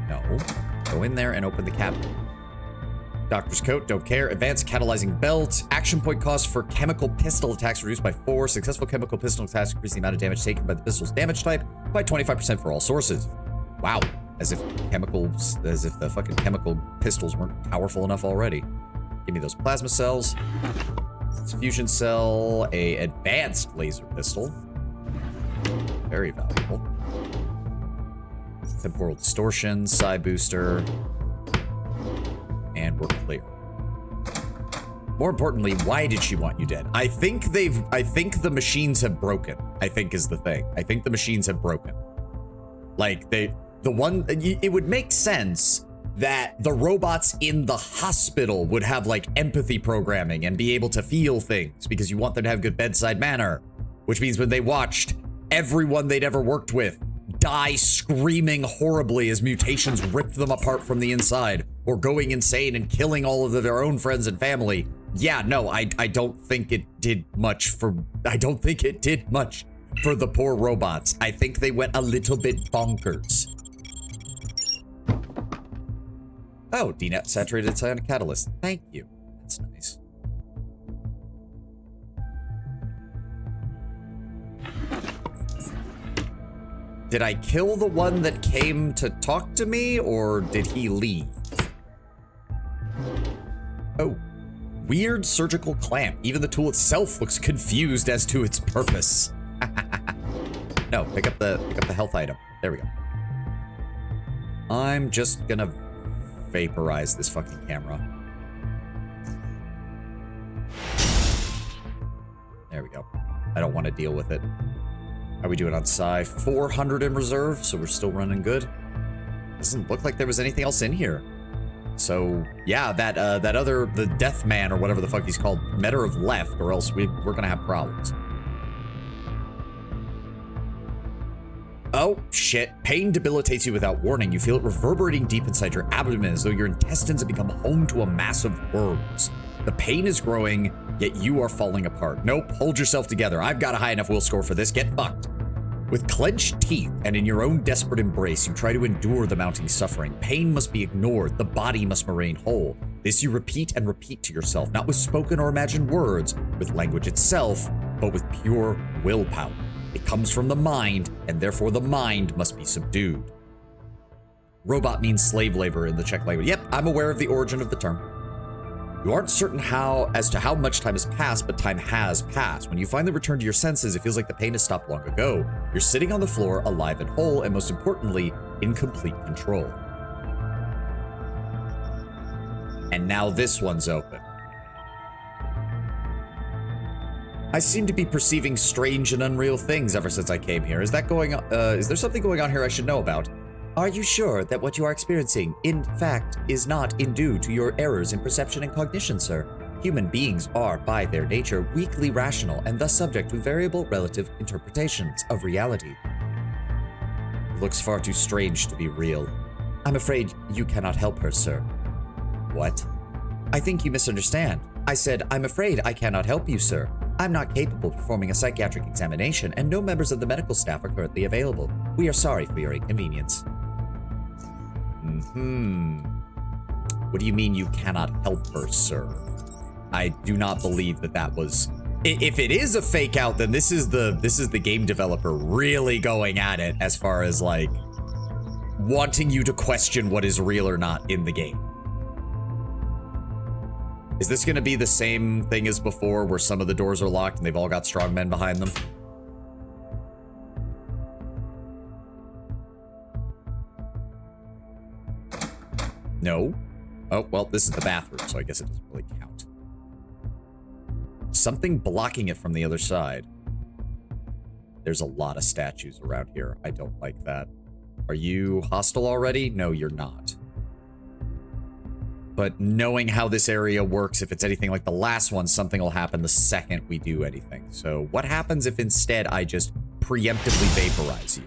No. Go in there and open the cabinet. Doctor's coat, don't care. Advanced catalyzing belt. Action point cost for chemical pistol attacks reduced by 4. Successful chemical pistol attacks increase the amount of damage taken by the pistol's damage type by 25% for all sources. Wow. As if the fucking chemical pistols weren't powerful enough already. Give me those plasma cells. This fusion cell. A advanced laser pistol. Very valuable. Temporal distortion, psi booster. And we're clear. More importantly, why did she want you dead? I think the machines have broken, I think is the thing. I think the machines have broken. Like, it would make sense that the robots in the hospital would have, like, empathy programming and be able to feel things because you want them to have good bedside manner. Which means when they watched everyone they'd ever worked with die screaming horribly as mutations ripped them apart from the inside, or going insane and killing all of their own friends and family. Yeah, no, I don't think it did much for the poor robots. I think they went a little bit bonkers. Oh, denaturated cyanic catalyst. Thank you. That's nice. Did I kill the one that came to talk to me, or did he leave? Oh. Weird surgical clamp. Even the tool itself looks confused as to its purpose. No, pick up the health item. There we go. I'm just gonna vaporize this fucking camera. There we go. I don't want to deal with it. How are we doing on Sci? 400 in reserve, so we're still running good. Doesn't look like there was anything else in here. So, yeah, the Death Man, or whatever the fuck he's called, better have left, or else we're gonna have problems. Oh, shit. Pain debilitates you without warning. You feel it reverberating deep inside your abdomen as though your intestines have become home to a mass of worms. The pain is growing, yet you are falling apart. Nope, hold yourself together. I've got a high enough will score for this. Get fucked. With clenched teeth and in your own desperate embrace, you try to endure the mounting suffering. Pain must be ignored. The body must remain whole. This you repeat and repeat to yourself, not with spoken or imagined words, with language itself, but with pure willpower. It comes from the mind, and therefore the mind must be subdued. Robot means slave labor in the Czech language. Yep, I'm aware of the origin of the term. You aren't certain as to how much time has passed, but time has passed. When you finally return to your senses, it feels like the pain has stopped long ago. You're sitting on the floor, alive and whole, and most importantly, in complete control. And now this one's open. I seem to be perceiving strange and unreal things ever since I came here. Is there something going on here I should know about? Are you sure that what you are experiencing, in fact, is not due to your errors in perception and cognition, sir? Human beings are, by their nature, weakly rational and thus subject to variable relative interpretations of reality. It looks far too strange to be real. I'm afraid you cannot help her, sir. What? I think you misunderstand. I said, I'm afraid I cannot help you, sir. I'm not capable of performing a psychiatric examination, and no members of the medical staff are currently available. We are sorry for your inconvenience. What do you mean you cannot help her, sir? I do not believe that was... If it is a fake out, then this is the game developer really going at it as far as, like, wanting you to question what is real or not in the game. Is this going to be the same thing as before, where some of the doors are locked and they've all got strong men behind them? No. Oh, well, this is the bathroom, so I guess it doesn't really count. Something blocking it from the other side. There's a lot of statues around here. I don't like that. Are you hostile already? No, you're not. But knowing how this area works, if it's anything like the last one, something will happen the second we do anything. So what happens if instead I just preemptively vaporize you?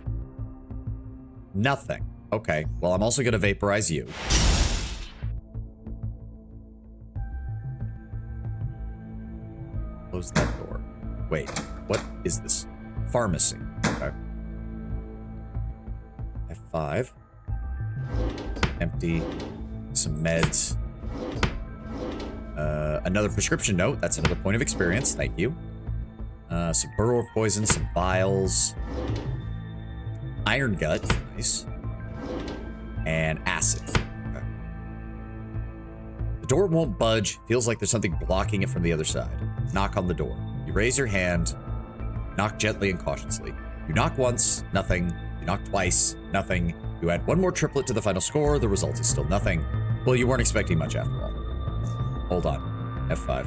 Nothing. Okay, well, I'm also going to vaporize you. Close that door. Wait, what is this? Pharmacy. Okay. F5. Empty. Some meds. Another prescription note. That's another point of experience. Thank you. Some burrow poison, some vials. Iron gut. Nice. And acid. Okay. The door won't budge. Feels like there's something blocking it from the other side. Knock on the door. You raise your hand. Knock gently and cautiously. You knock once. Nothing. You knock twice. Nothing. You add one more triplet to the final score. The result is still nothing. Well, you weren't expecting much after all. Hold on. F5.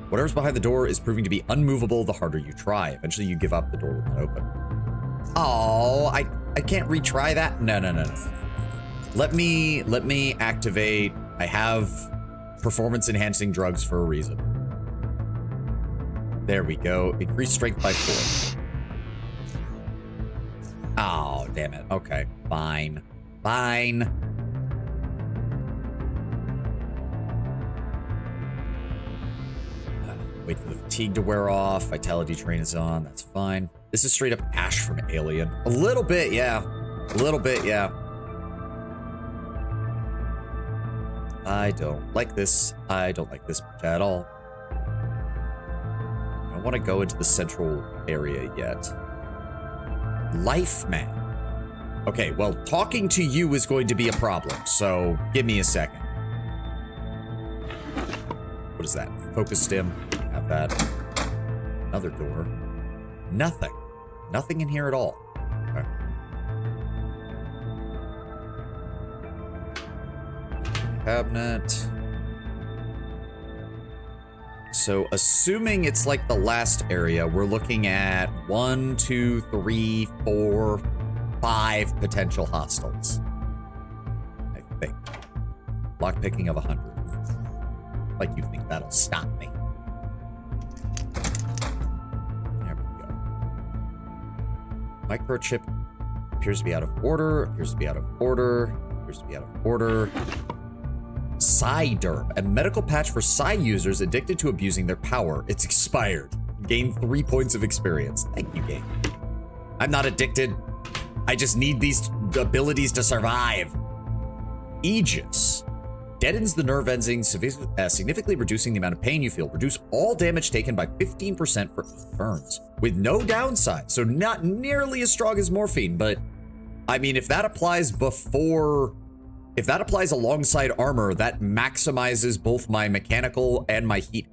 Whatever's behind the door is proving to be unmovable the harder you try. Eventually you give up, the door will not open. Oh, I can't retry that? No. Let me activate. I have performance enhancing drugs for a reason. There we go. Increase strength by 4. Oh, damn it. Okay, fine. Fine. Wait for the fatigue to wear off. Vitality drain is on. That's fine. This is straight up Ash from Alien. A little bit, yeah. A little bit, yeah. I don't like this. I don't like this much at all. I don't want to go into the central area yet. Life Man. Okay, well, talking to you is going to be a problem, so give me a second. What is that? Focus stim. Have that. Another door. Nothing. Nothing in here at all. Okay. Cabinet. So assuming it's like the last area, we're looking at 1, 2, 3, 4, 5 potential hostiles. I think. Lockpicking of 100. Like you think that'll stop me. There we go. Microchip appears to be out of order, appears to be out of order, appears to be out of order. Psy-derm, a medical patch for Psy users addicted to abusing their power. It's expired. Gain 3 points of experience. Thank you, game. I'm not addicted. I just need these abilities to survive. Aegis. Deadens the nerve endings, significantly reducing the amount of pain you feel. Reduce all damage taken by 15% for 8 turns. With no downside. So not nearly as strong as morphine, but I mean, if that applies before... If that applies alongside armor, that maximizes both my mechanical and my heat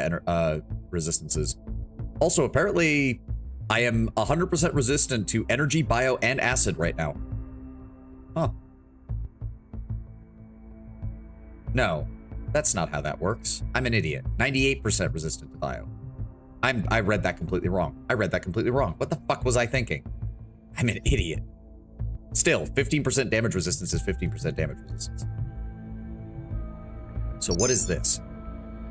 resistances. Also, apparently, I am 100% resistant to energy, bio, and acid right now. Huh. No, that's not how that works. I'm an idiot. 98% resistant to bio. I read that completely wrong. I read that completely wrong. What the fuck was I thinking? I'm an idiot. Still, 15% damage resistance is 15% damage resistance. So what is this?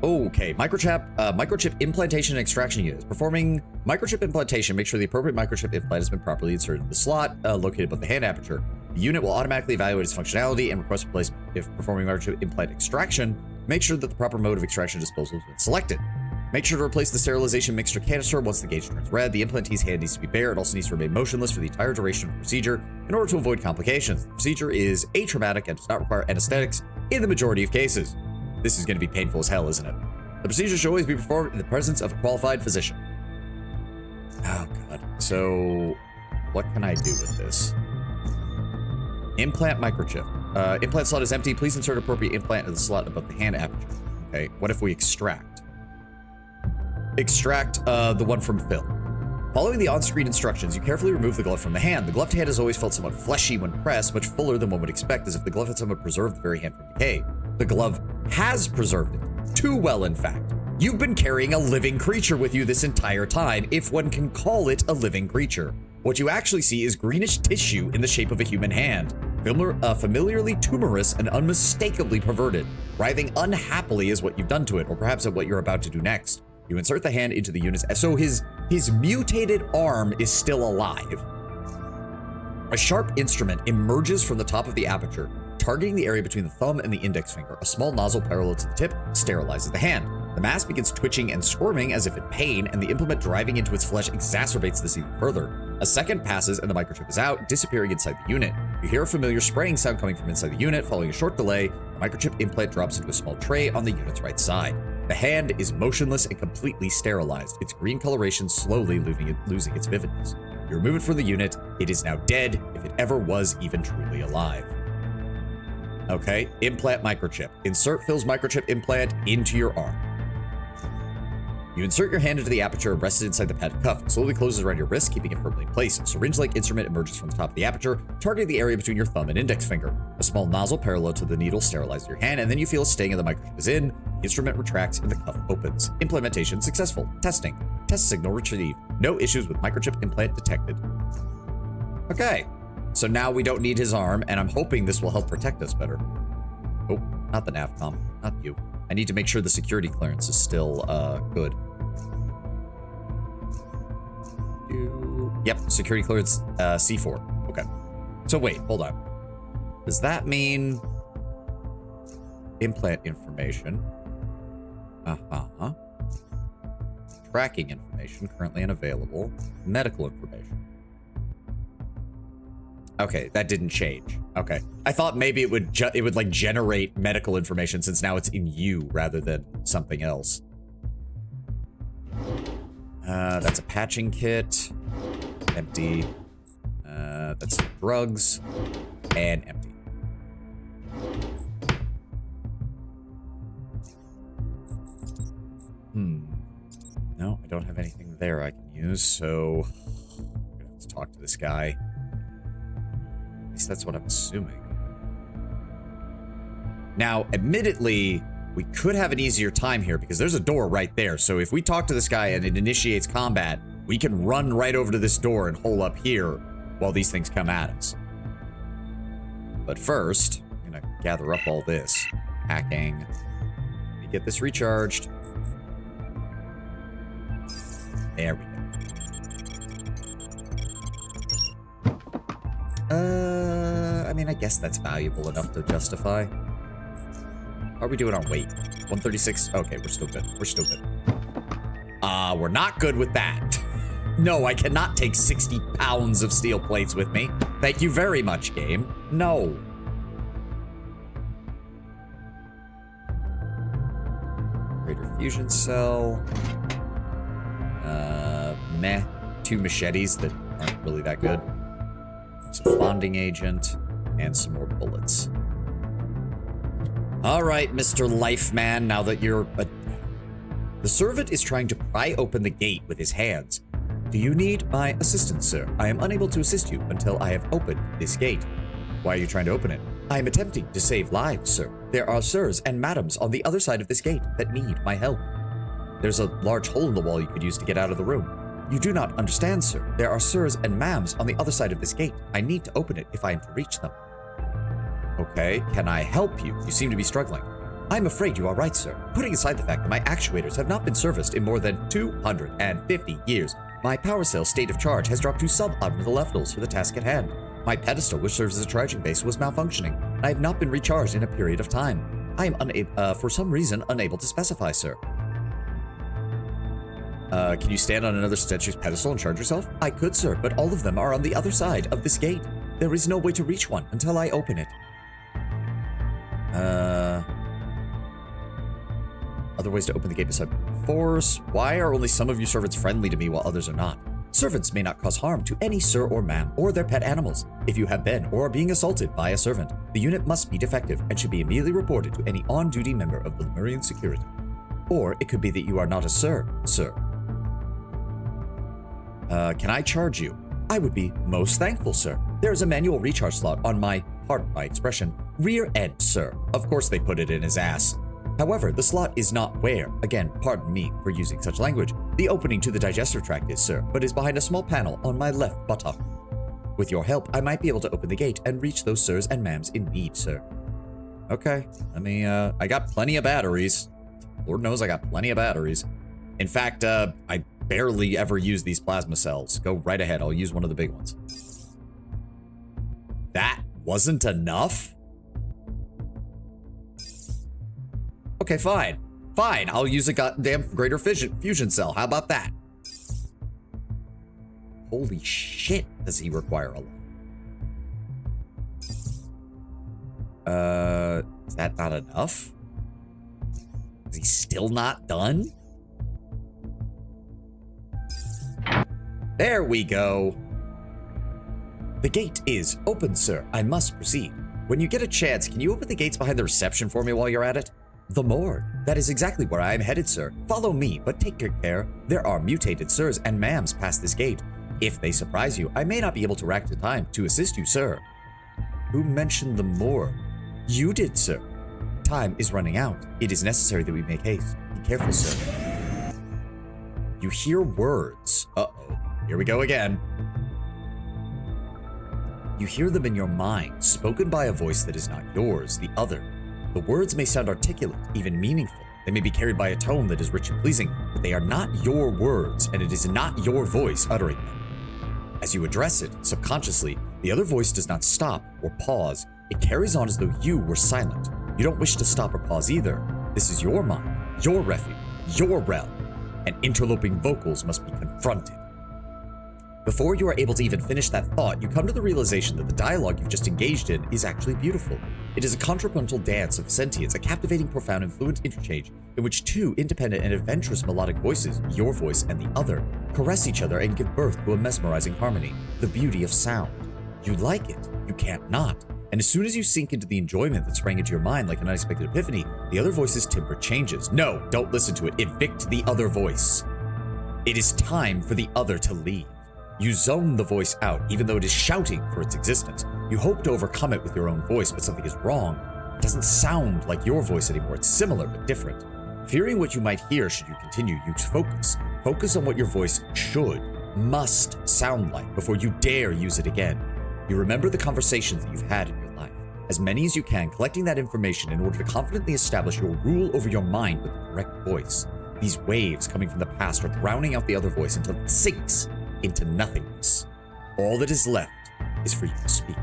Okay, microchip implantation and extraction units. Performing microchip implantation, make sure the appropriate microchip implant has been properly inserted in the slot located above the hand aperture. The unit will automatically evaluate its functionality and request replacement. If performing microchip implant extraction, make sure that the proper mode of extraction disposal has been selected. Make sure to replace the sterilization mixture canister once the gauge turns red. The implantee's hand needs to be bare. It also needs to remain motionless for the entire duration of the procedure in order to avoid complications. The procedure is atraumatic and does not require anesthetics in the majority of cases. This is going to be painful as hell, isn't it? The procedure should always be performed in the presence of a qualified physician. Oh, God. So, what can I do with this? Implant microchip. Implant slot is empty. Please insert appropriate implant in the slot above the hand aperture. Okay, what if we extract? Extract the one from Phil. Following the on-screen instructions, you carefully remove the glove from the hand. The gloved hand has always felt somewhat fleshy when pressed, much fuller than one would expect, as if the glove had somewhat preserved the very hand from decay. The glove has preserved it. Too well, in fact. You've been carrying a living creature with you this entire time, if one can call it a living creature. What you actually see is greenish tissue in the shape of a human hand, familiarly tumorous and unmistakably perverted. Writhing unhappily is what you've done to it, or perhaps at what you're about to do next. You insert the hand into the unit's... So his mutated arm is still alive. A sharp instrument emerges from the top of the aperture, targeting the area between the thumb and the index finger. A small nozzle parallel to the tip sterilizes the hand. The mass begins twitching and squirming as if in pain, and the implement driving into its flesh exacerbates this even further. A second passes and the microchip is out, disappearing inside the unit. You hear a familiar spraying sound coming from inside the unit. Following a short delay, the microchip implant drops into a small tray on the unit's right side. The hand is motionless and completely sterilized, its green coloration slowly losing its vividness. You remove it from the unit. It is now dead, if it ever was even truly alive. Okay, implant microchip. Insert Phil's microchip implant into your arm. You insert your hand into the aperture and rest it inside the padded cuff. It slowly closes around your wrist, keeping it firmly in place. A syringe-like instrument emerges from the top of the aperture, targeting the area between your thumb and index finger. A small nozzle parallel to the needle sterilizes your hand, and then you feel a sting and the microchip is in. The instrument retracts and the cuff opens. Implementation successful. Testing. Test signal retrieved. No issues with microchip implant detected. Okay, so now we don't need his arm, and I'm hoping this will help protect us better. Oh, not the NavCom. Not you. I need to make sure the security clearance is still good. Yep, security clearance C4. Okay. So wait, hold on. Does that mean implant information? Uh-huh. Tracking information currently unavailable. Medical information. Okay, that didn't change. Okay. I thought maybe it would like generate medical information since now it's in you rather than something else. That's a patching kit. Empty. That's drugs. And empty. No, I don't have anything there I can use, so I'm gonna have to talk to this guy. At least that's what I'm assuming. Now, admittedly, We could have an easier time here because there's a door right there. So if we talk to this guy and it initiates combat, we can run right over to this door and hole up here while these things come at us. But first, I'm gonna gather up all this. Hacking. Let me get this recharged. There we go. I mean, I guess that's valuable enough to justify. How are we doing on weight? 136? Okay, we're still good. We're still good. We're not good with that. No, I cannot take 60 pounds of steel plates with me. Thank you very much, game. No. Greater fusion cell. Meh. 2 machetes that aren't really that good. Some bonding agent. And some more bullets. All right, Mr. Life Man, now that you're a... The servant is trying to pry open the gate with his hands. Do you need my assistance, sir? I am unable to assist you until I have opened this gate. Why are you trying to open it? I am attempting to save lives, sir. There are sirs and madams on the other side of this gate that need my help. There's a large hole in the wall you could use to get out of the room. You do not understand, sir. There are sirs and ma'ams on the other side of this gate. I need to open it if I am to reach them. Okay, can I help you? You seem to be struggling. I'm afraid you are right, sir. Putting aside the fact that my actuators have not been serviced in more than 250 years, my power cell's state of charge has dropped to suboptimal levels for the task at hand. My pedestal, which serves as a charging base, was malfunctioning, and I have not been recharged in a period of time. I am for some reason, unable to specify, sir. Can you stand on another statue's pedestal and charge yourself? I could, sir, but all of them are on the other side of this gate. There is no way to reach one until I open it. Other ways to open the gate beside force. Why are only some of you servants friendly to me while others are not? Servants may not cause harm to any sir or ma'am or their pet animals. If you have been or are being assaulted by a servant, the unit must be defective and should be immediately reported to any on-duty member of the Lemurian security. Or it could be that you are not a sir. Can I charge you? I would be most thankful, sir. There is a manual recharge slot on my, pardon my expression, rear end, sir. Of course they put it in his ass. However, the slot is not where, again, pardon me for using such language, the opening to the digestive tract is, sir, but is behind a small panel on my left buttock. With your help, I might be able to open the gate and reach those sirs and ma'ams in need, sir. Okay, I got plenty of batteries. Lord knows I got plenty of batteries. In fact, I barely ever use these plasma cells. Go right ahead, I'll use one of the big ones. That wasn't enough? Okay, fine. Fine, I'll use a goddamn greater fusion cell. How about that? Holy shit, does he require a lot? Is that not enough? Is he still not done? There we go. The gate is open, sir. I must proceed. When you get a chance, can you open the gates behind the reception for me while you're at it? The morgue. That is exactly where I am headed, sir. Follow me, but take good care. There are mutated sirs and ma'ams past this gate. If they surprise you, I may not be able to rack the time to assist you, sir. Who mentioned the morgue? You did, sir. Time is running out. It is necessary that we make haste. Be careful, sir. You hear words. Uh-oh. Here we go again. You hear them in your mind, spoken by a voice that is not yours, the other. The words may sound articulate, even meaningful. They may be carried by a tone that is rich and pleasing, but they are not your words, and it is not your voice uttering them. As you address it, subconsciously, the other voice does not stop or pause. It carries on as though you were silent. You don't wish to stop or pause either. This is your mind, your refuge, your realm, and interloping vocals must be confronted. Before you are able to even finish that thought, you come to the realization that the dialogue you've just engaged in is actually beautiful. It is a contrapuntal dance of sentience, a captivating, profound, and fluent interchange in which two independent and adventurous melodic voices, your voice and the other, caress each other and give birth to a mesmerizing harmony, the beauty of sound. You like it, you can't not. And as soon as you sink into the enjoyment that sprang into your mind like an unexpected epiphany, the other voice's timbre changes. No, don't listen to it. Evict the other voice. It is time for the other to leave. You zone the voice out, even though it is shouting for its existence. You hope to overcome it with your own voice, but something is wrong. It doesn't sound like your voice anymore. It's similar but different. Fearing what you might hear should you continue, use focus. Focus on what your voice must sound like before you dare use it again. You remember the conversations that you've had in your life, as many as you can, collecting that information in order to confidently establish your rule over your mind with the correct voice. These waves coming from the past are drowning out the other voice until it sinks into nothingness. All that is left is for you to speak.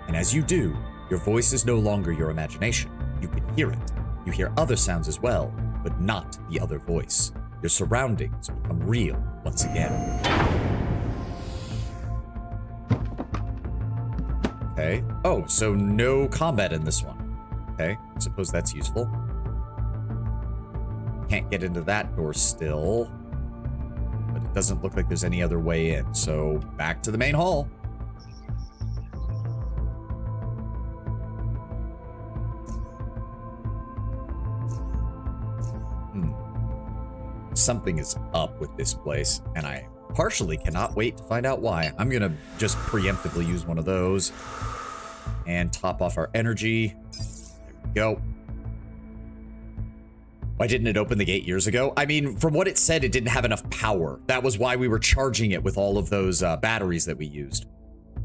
And as you do, your voice is no longer your imagination. You can hear it. You hear other sounds as well, but not the other voice. Your surroundings become real once again. Okay. Oh, so no combat in this one. Okay, I suppose that's useful. Can't get into that door still. But it doesn't look like there's any other way in. So back to the main hall. Something is up with this place, and I partially cannot wait to find out why. I'm gonna just preemptively use one of those and top off our energy. There we go. Why didn't it open the gate years ago? I mean, from what it said, it didn't have enough power. That was why we were charging it with all of those batteries that we used.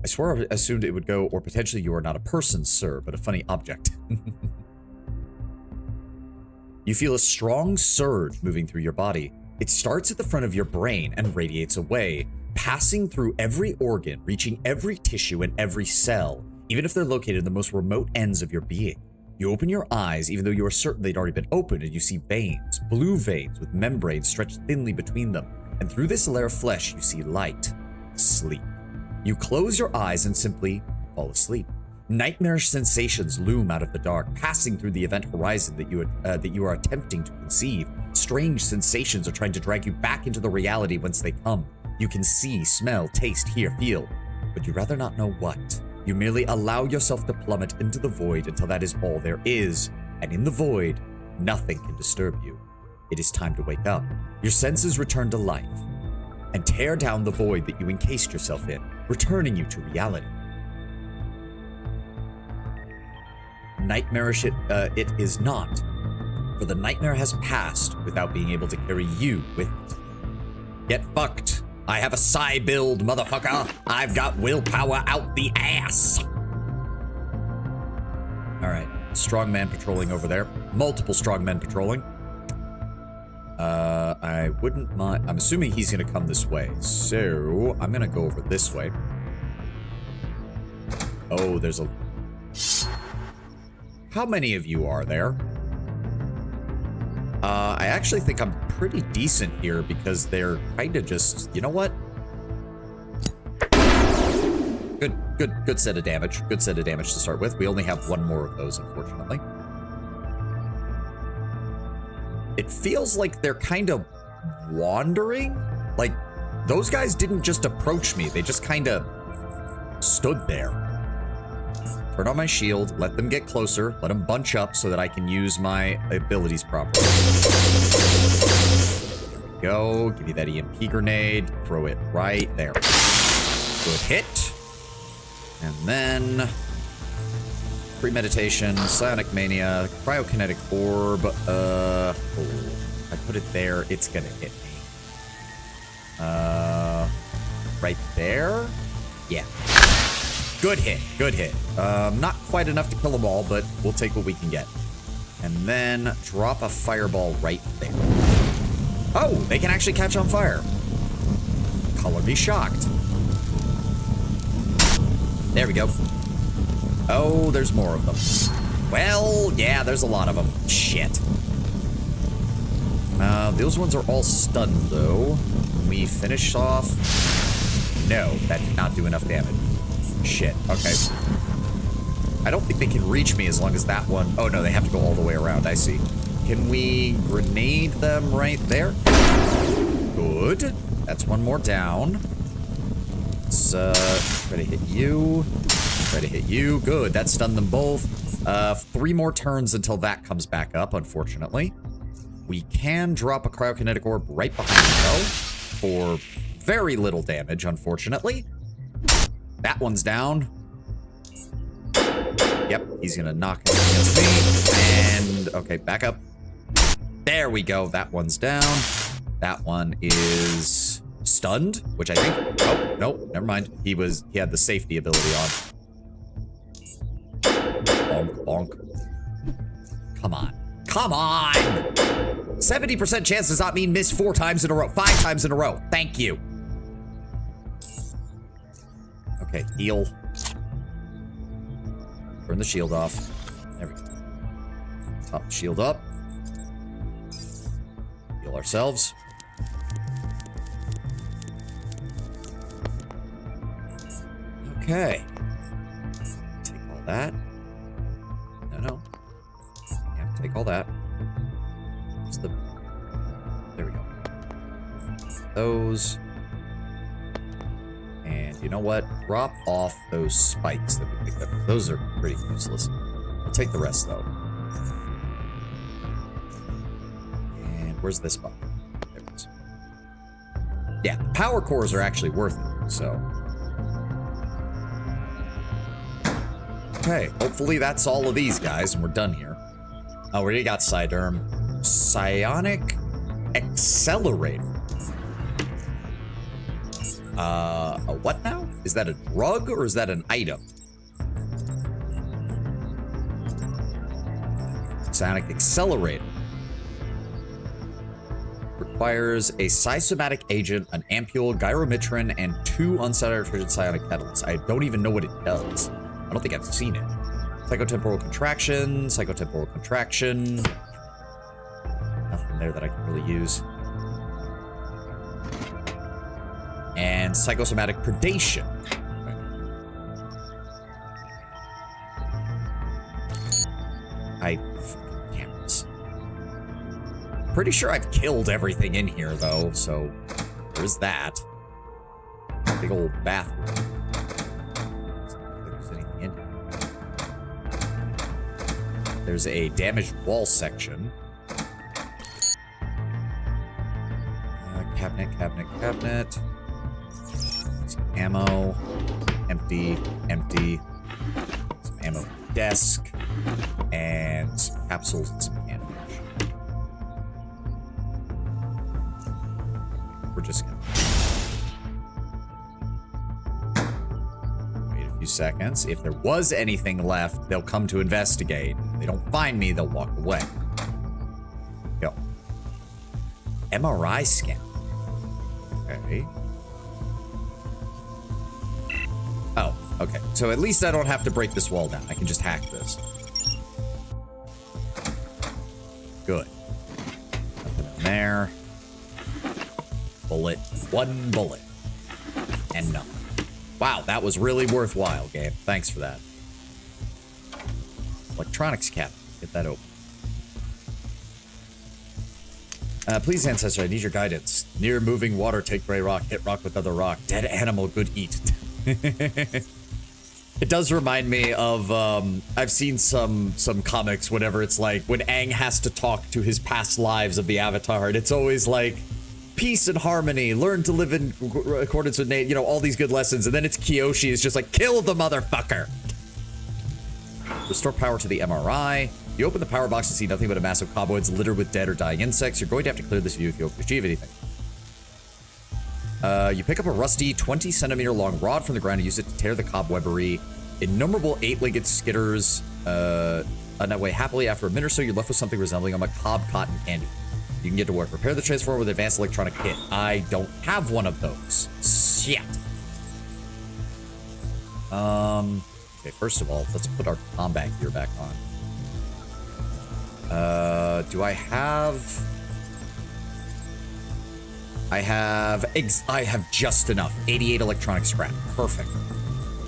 I swear I assumed it would go, or potentially you are not a person, sir, but a funny object. You feel a strong surge moving through your body. It starts at the front of your brain and radiates away, passing through every organ, reaching every tissue and every cell, even if they're located in the most remote ends of your being. You open your eyes, even though you are certain they'd already been opened, and you see veins, blue veins with membranes stretched thinly between them. And through this layer of flesh, you see light, sleep. You close your eyes and simply fall asleep. Nightmarish sensations loom out of the dark, passing through the event horizon that you are attempting to conceive. Strange sensations are trying to drag you back into the reality whence they come. You can see, smell, taste, hear, feel, but you'd rather not know what. You merely allow yourself to plummet into the void until that is all there is, and in the void, nothing can disturb you. It is time to wake up. Your senses return to life and tear down the void that you encased yourself in, returning you to reality. Nightmarish it is not, for the nightmare has passed without being able to carry you with it. Get fucked. I have a psi build, motherfucker. I've got willpower out the ass. All right, strongman patrolling over there. Multiple strongmen patrolling. I wouldn't mind. I'm assuming he's gonna come this way, so I'm gonna go over this way. Oh, there's a... How many of you are there? I actually think I'm pretty decent here because they're kind of just, you know what? Good set of damage. Good set of damage to start with. We only have one more of those, unfortunately. It feels like they're kind of wandering. Like, those guys didn't just approach me. They just kind of stood there. Turn on my shield, let them get closer, let them bunch up so that I can use my abilities properly. There we go. Give me that EMP grenade. Throw it right there. Good hit. And then... Premeditation, Psionic Mania, Cryokinetic Orb. If I put it there, it's gonna hit me. Right there? Yeah. Good hit, good hit. Not quite enough to kill them all, but we'll take what we can get. And then drop a fireball right there. Oh, they can actually catch on fire. Color me shocked. There we go. Oh, there's more of them. Well, yeah, there's a lot of them. Shit. Those ones are all stunned, though. Can we finish off? No, that did not do enough damage. Shit, okay. I don't think they can reach me as long as that one... Oh, no, they have to go all the way around, I see. Can we grenade them right there? Good. That's one more down. Let's try to hit you. Try to hit you. Good, that stunned them both. 3 more turns until that comes back up, unfortunately. We can drop a cryokinetic orb right behind you, though, for very little damage, unfortunately. That one's down. Yep, he's gonna knock it against me. And, okay, back up. There we go. That one's down. That one is stunned, which I think... Oh, no, never mind. He had the safety ability on. Bonk, bonk. Come on. Come on! 70% chance does not mean miss 4 times in a row. 5 times in a row. Thank you. Okay, heal. Turn the shield off. There we go. Top the shield up. Heal ourselves. Okay. Take all that. No. Yeah, take all that. What's the... There we go. Those. And you know what? Drop off those spikes that we picked up. Those are pretty useless. I'll take the rest, though. And where's this button? There it is. Yeah, the power cores are actually worth it, so... Okay, hopefully that's all of these guys, and we're done here. Oh, we already got Psyderm. Psionic Accelerator. A what now? Is that a drug or is that an item? Psionic Accelerator. Requires a psisomatic agent, an ampule, gyrometrin, and 2 unsaturated psionic catalysts. I don't even know what it does. I don't think I've seen it. Psychotemporal contraction, psychotemporal contraction. Nothing there that I can really use. And psychosomatic predation. I fucking cameras. Pretty sure I've killed everything in here though, so there's that. Big old bathroom. There's a damaged wall section. Cabinet. Some ammo. Empty. Some ammo desk. And some capsules and some ammunition. We're just gonna wait a few seconds. If there was anything left, they'll come to investigate. If they don't find me, they'll walk away. Go. MRI scan. Okay. Oh, okay. So at least I don't have to break this wall down. I can just hack this. Good. Nothing in there. Bullet. 1 bullet. And nothing. Wow, that was really worthwhile, game. Thanks for that. Electronics cabinet. Get that open. Please, ancestor, I need your guidance. Near moving water, take gray rock, hit rock with other rock. Dead animal, good eat. It does remind me of, I've seen some comics, whatever, it's like when Aang has to talk to his past lives of the Avatar, and it's always like, peace and harmony, learn to live in accordance with nature, you know, all these good lessons, and then it's Kyoshi is just like, kill the motherfucker. Restore power to the MRI. You open the power box and see nothing but a mass of cobwebs littered with dead or dying insects. You're going to have to clear this view if you hope to achieve anything. You pick up a rusty 20-centimeter long rod from the ground and use it to tear the cobwebbery. Innumerable 8-legged skitters on that way happily. After a minute or so, you're left with something resembling a macabre cotton candy. You can get to work. Repair the transformer with advanced electronic kit. I don't have one of those. Shit. Okay, first of all, let's put our combat gear back on. Do I have... I have just enough. 88 electronic scrap. Perfect.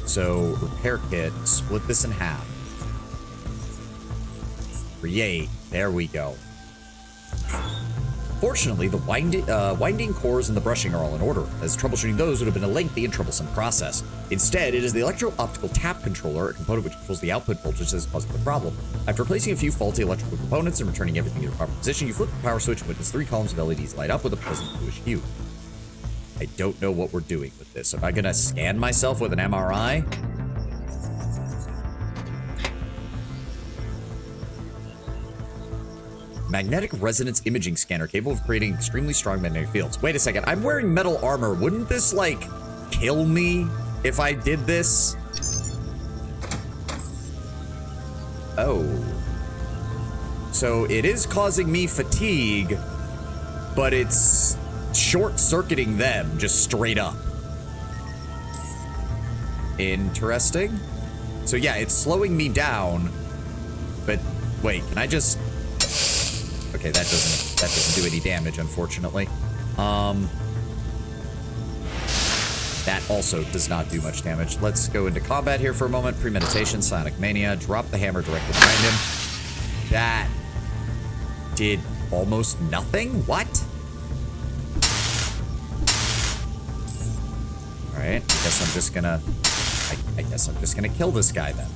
So, repair kit. Split this in half. Create. There we go. Fortunately, the winding cores and the brushing are all in order, as troubleshooting those would have been a lengthy and troublesome process. Instead, it is the electro-optical tap controller, a component which controls the output voltage that is causing the problem. After replacing a few faulty electrical components and returning everything to the proper position, you flip the power switch and witness 3 columns of LEDs light up with a pleasant bluish hue. I don't know what we're doing with this. Am I gonna scan myself with an MRI? Magnetic resonance imaging scanner capable of creating extremely strong magnetic fields. Wait a second. I'm wearing metal armor. Wouldn't this, like, kill me if I did this? Oh. So it is causing me fatigue, but it's short-circuiting them just straight up. Interesting. So yeah, it's slowing me down, but wait, can I just... Okay, that doesn't do any damage, unfortunately. That also does not do much damage. Let's go into combat here for a moment. Premeditation, Sonic Mania, drop the hammer directly behind him. That did almost nothing? What? Alright, I guess I'm just gonna... I guess I'm just gonna kill this guy then.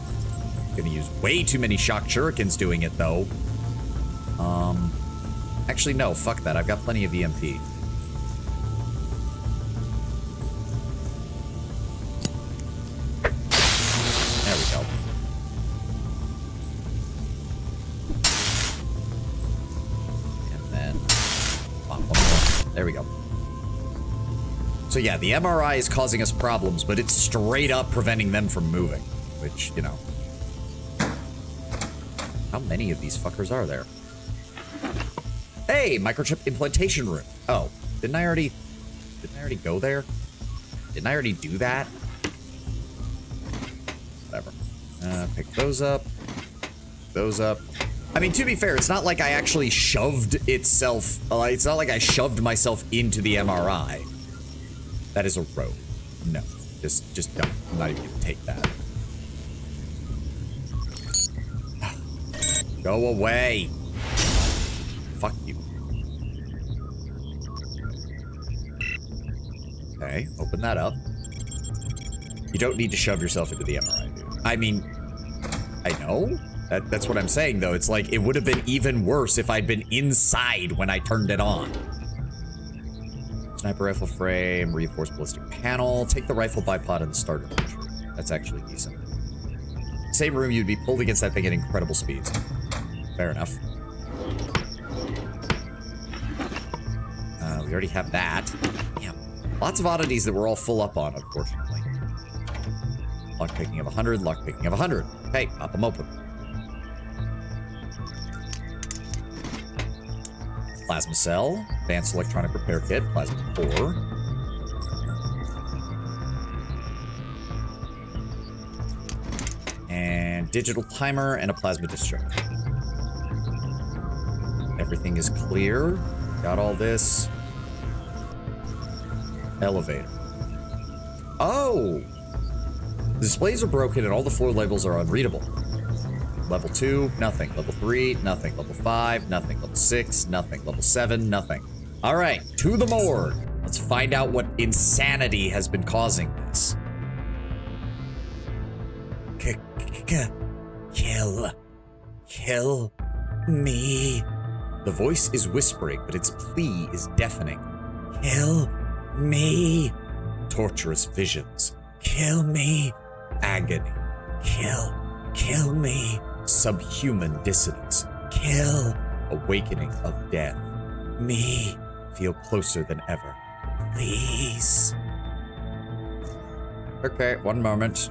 I'm gonna use way too many shock shurikens doing it though. Actually no, fuck that. I've got plenty of EMP. There we go. And then one more. There we go. So yeah, the MRI is causing us problems, but it's straight up preventing them from moving, which, you know. How many of these fuckers are there? Hey, microchip implantation room. Oh, didn't I already go there? Didn't I already do that? Whatever. Pick those up. Those up. I mean, to be fair, it's not like I actually shoved itself. It's not like I shoved myself into the MRI. That is a rope. No, just don't. I'm not even gonna take that. Go away. Fuck you. Okay, open that up. You don't need to shove yourself into the MRI, dude. I mean, I know. That's what I'm saying, though. It's like, it would have been even worse if I'd been inside when I turned it on. Sniper rifle frame, reinforced ballistic panel. Take the rifle bipod and the starter launcher. That's actually decent. Same room, you'd be pulled against that thing at incredible speeds. Fair enough. We already have that. Damn. Lots of oddities that we're all full up on, unfortunately. Lockpicking of 100, lockpicking of 100. Okay, pop them open. Plasma cell, advanced electronic repair kit, plasma core. And digital timer and a plasma discharge. Everything is clear. Got all this. Elevator. Oh! The displays are broken and all the floor labels are unreadable. Level 2, nothing. Level 3, nothing. Level 5, nothing. Level 6, nothing. Level 7, nothing. All right, to the morgue. Let's find out what insanity has been causing this. Kill me. The voice is whispering, but its plea is deafening. Kill me. Torturous visions. Kill me. Agony. Kill me. Subhuman dissonance. Kill. Awakening of death. Me. Feel closer than ever. Please. Okay, one moment.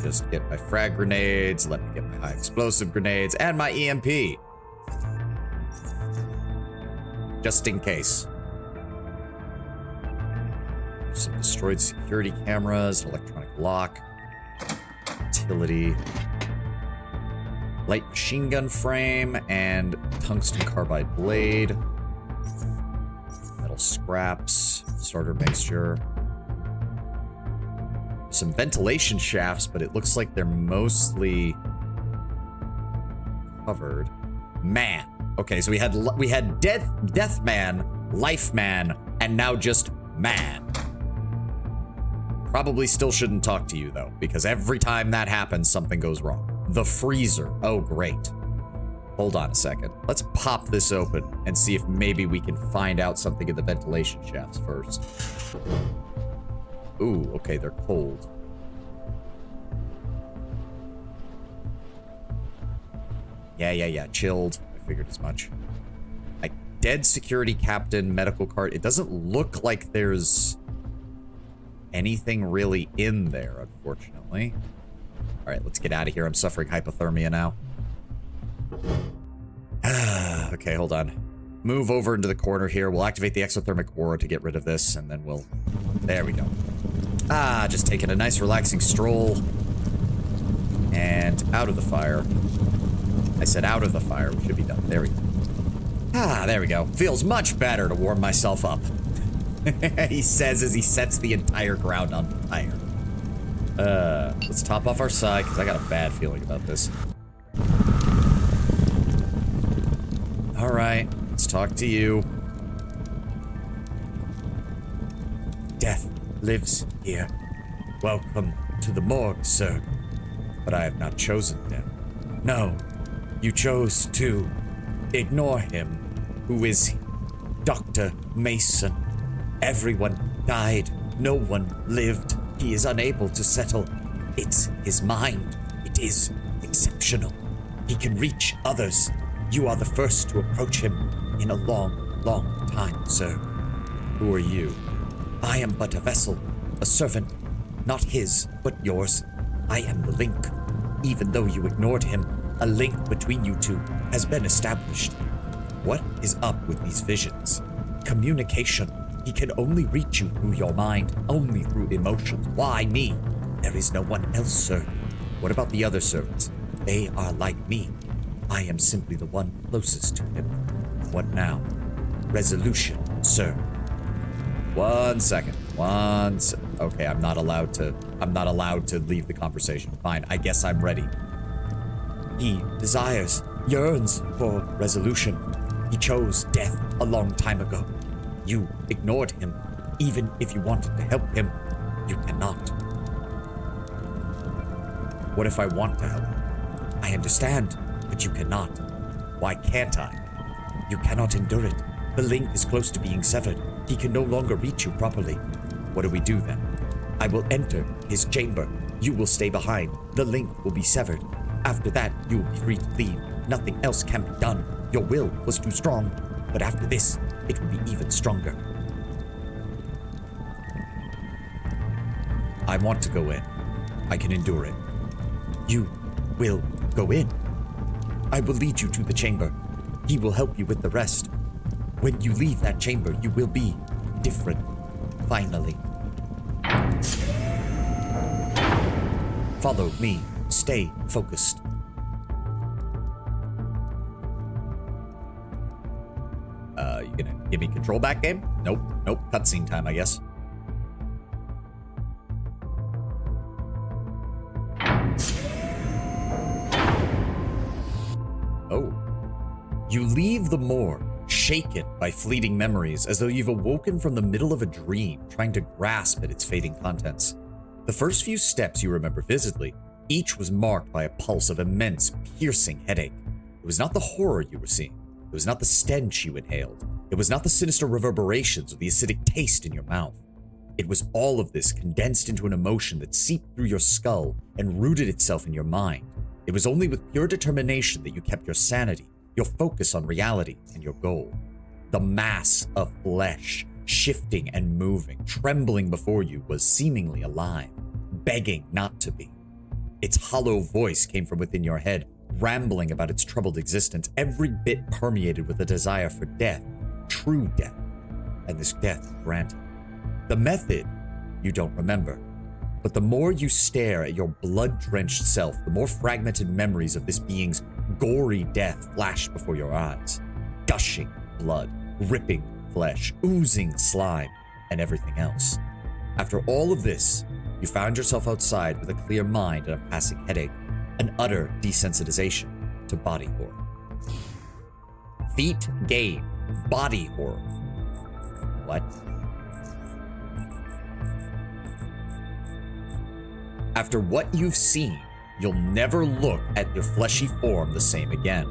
Just get my frag grenades. Let me get my high explosive grenades and my EMP. Just in case. Some destroyed security cameras, electronic lock, utility, light machine gun frame, and tungsten carbide blade, metal scraps, starter mixture, some ventilation shafts, but it looks like they're mostly covered. Man. Okay, so we had death man, life man, and now just man. Probably still shouldn't talk to you though, because every time that happens, something goes wrong. The freezer. Oh, great. Hold on a second. Let's pop this open and see if maybe we can find out something in the ventilation shafts first. Ooh, okay, they're cold. Yeah, chilled. I figured as much. Like, dead security captain, medical cart. It doesn't look like there's anything really in there, unfortunately. All right, let's get out of here. I'm suffering hypothermia now. Okay, hold on. Move over into the corner here. We'll activate the exothermic aura to get rid of this, and then we'll... There we go. Just taking a nice relaxing stroll. And out of the fire. I said out of the fire. We should be done. There we go. There we go. Feels much better to warm myself up. He says as he sets the entire ground on fire. Let's top off our side, because I got a bad feeling about this. Alright, let's talk to you. Death lives here. Welcome to the morgue, sir. But I have not chosen death. No, you chose to ignore him. Who is he? Dr. Mason. Everyone died. No one lived. He is unable to settle. It's his mind. It is exceptional. He can reach others. You are the first to approach him in a long, long time, sir. Who are you? I am but a vessel, a servant. Not his, but yours. I am the link. Even though you ignored him, a link between you two has been established. What is up with these visions? Communication. He can only reach you through your mind, only through emotions. Why me? There is no one else, sir. What about the other servants? They are like me. I am simply the one closest to him. What now? Resolution, sir. 1 second. Okay, I'm not allowed to leave the conversation. Fine, I guess I'm ready. He desires, yearns for resolution. He chose death a long time ago. You ignored him. Even if you wanted to help him, you cannot. What if I want to help? I understand, but you cannot. Why can't I? You cannot endure it. The link is close to being severed. He can no longer reach you properly. What do we do then? I will enter his chamber. You will stay behind. The link will be severed. After that, you will be free to leave. Nothing else can be done. Your will was too strong, but after this, it will be even stronger. I want to go in. I can endure it. You will go in. I will lead you to the chamber. He will help you with the rest. When you leave that chamber, you will be different. Finally. Follow me. Stay focused. You gonna give me control back, game? Nope. Cutscene time, I guess. Oh. You leave the morgue, shaken by fleeting memories, as though you've awoken from the middle of a dream, trying to grasp at its fading contents. The first few steps you remember vividly. Each was marked by a pulse of immense, piercing headache. It was not the horror you were seeing. It was not the stench you inhaled. It was not the sinister reverberations or the acidic taste in your mouth. It was all of this condensed into an emotion that seeped through your skull and rooted itself in your mind. It was only with pure determination that you kept your sanity, your focus on reality, and your goal. The mass of flesh, shifting and moving, trembling before you, was seemingly alive, begging not to be. Its hollow voice came from within your head, rambling about its troubled existence, every bit permeated with a desire for death, true death, and this death granted. The method, you don't remember, but the more you stare at your blood-drenched self, the more fragmented memories of this being's gory death flash before your eyes. Gushing blood, ripping flesh, oozing slime, and everything else. After all of this, you found yourself outside with a clear mind and a passing headache, an utter desensitization to body horror. Feat gained. Body horror. What? After what you've seen, you'll never look at your fleshy form the same again.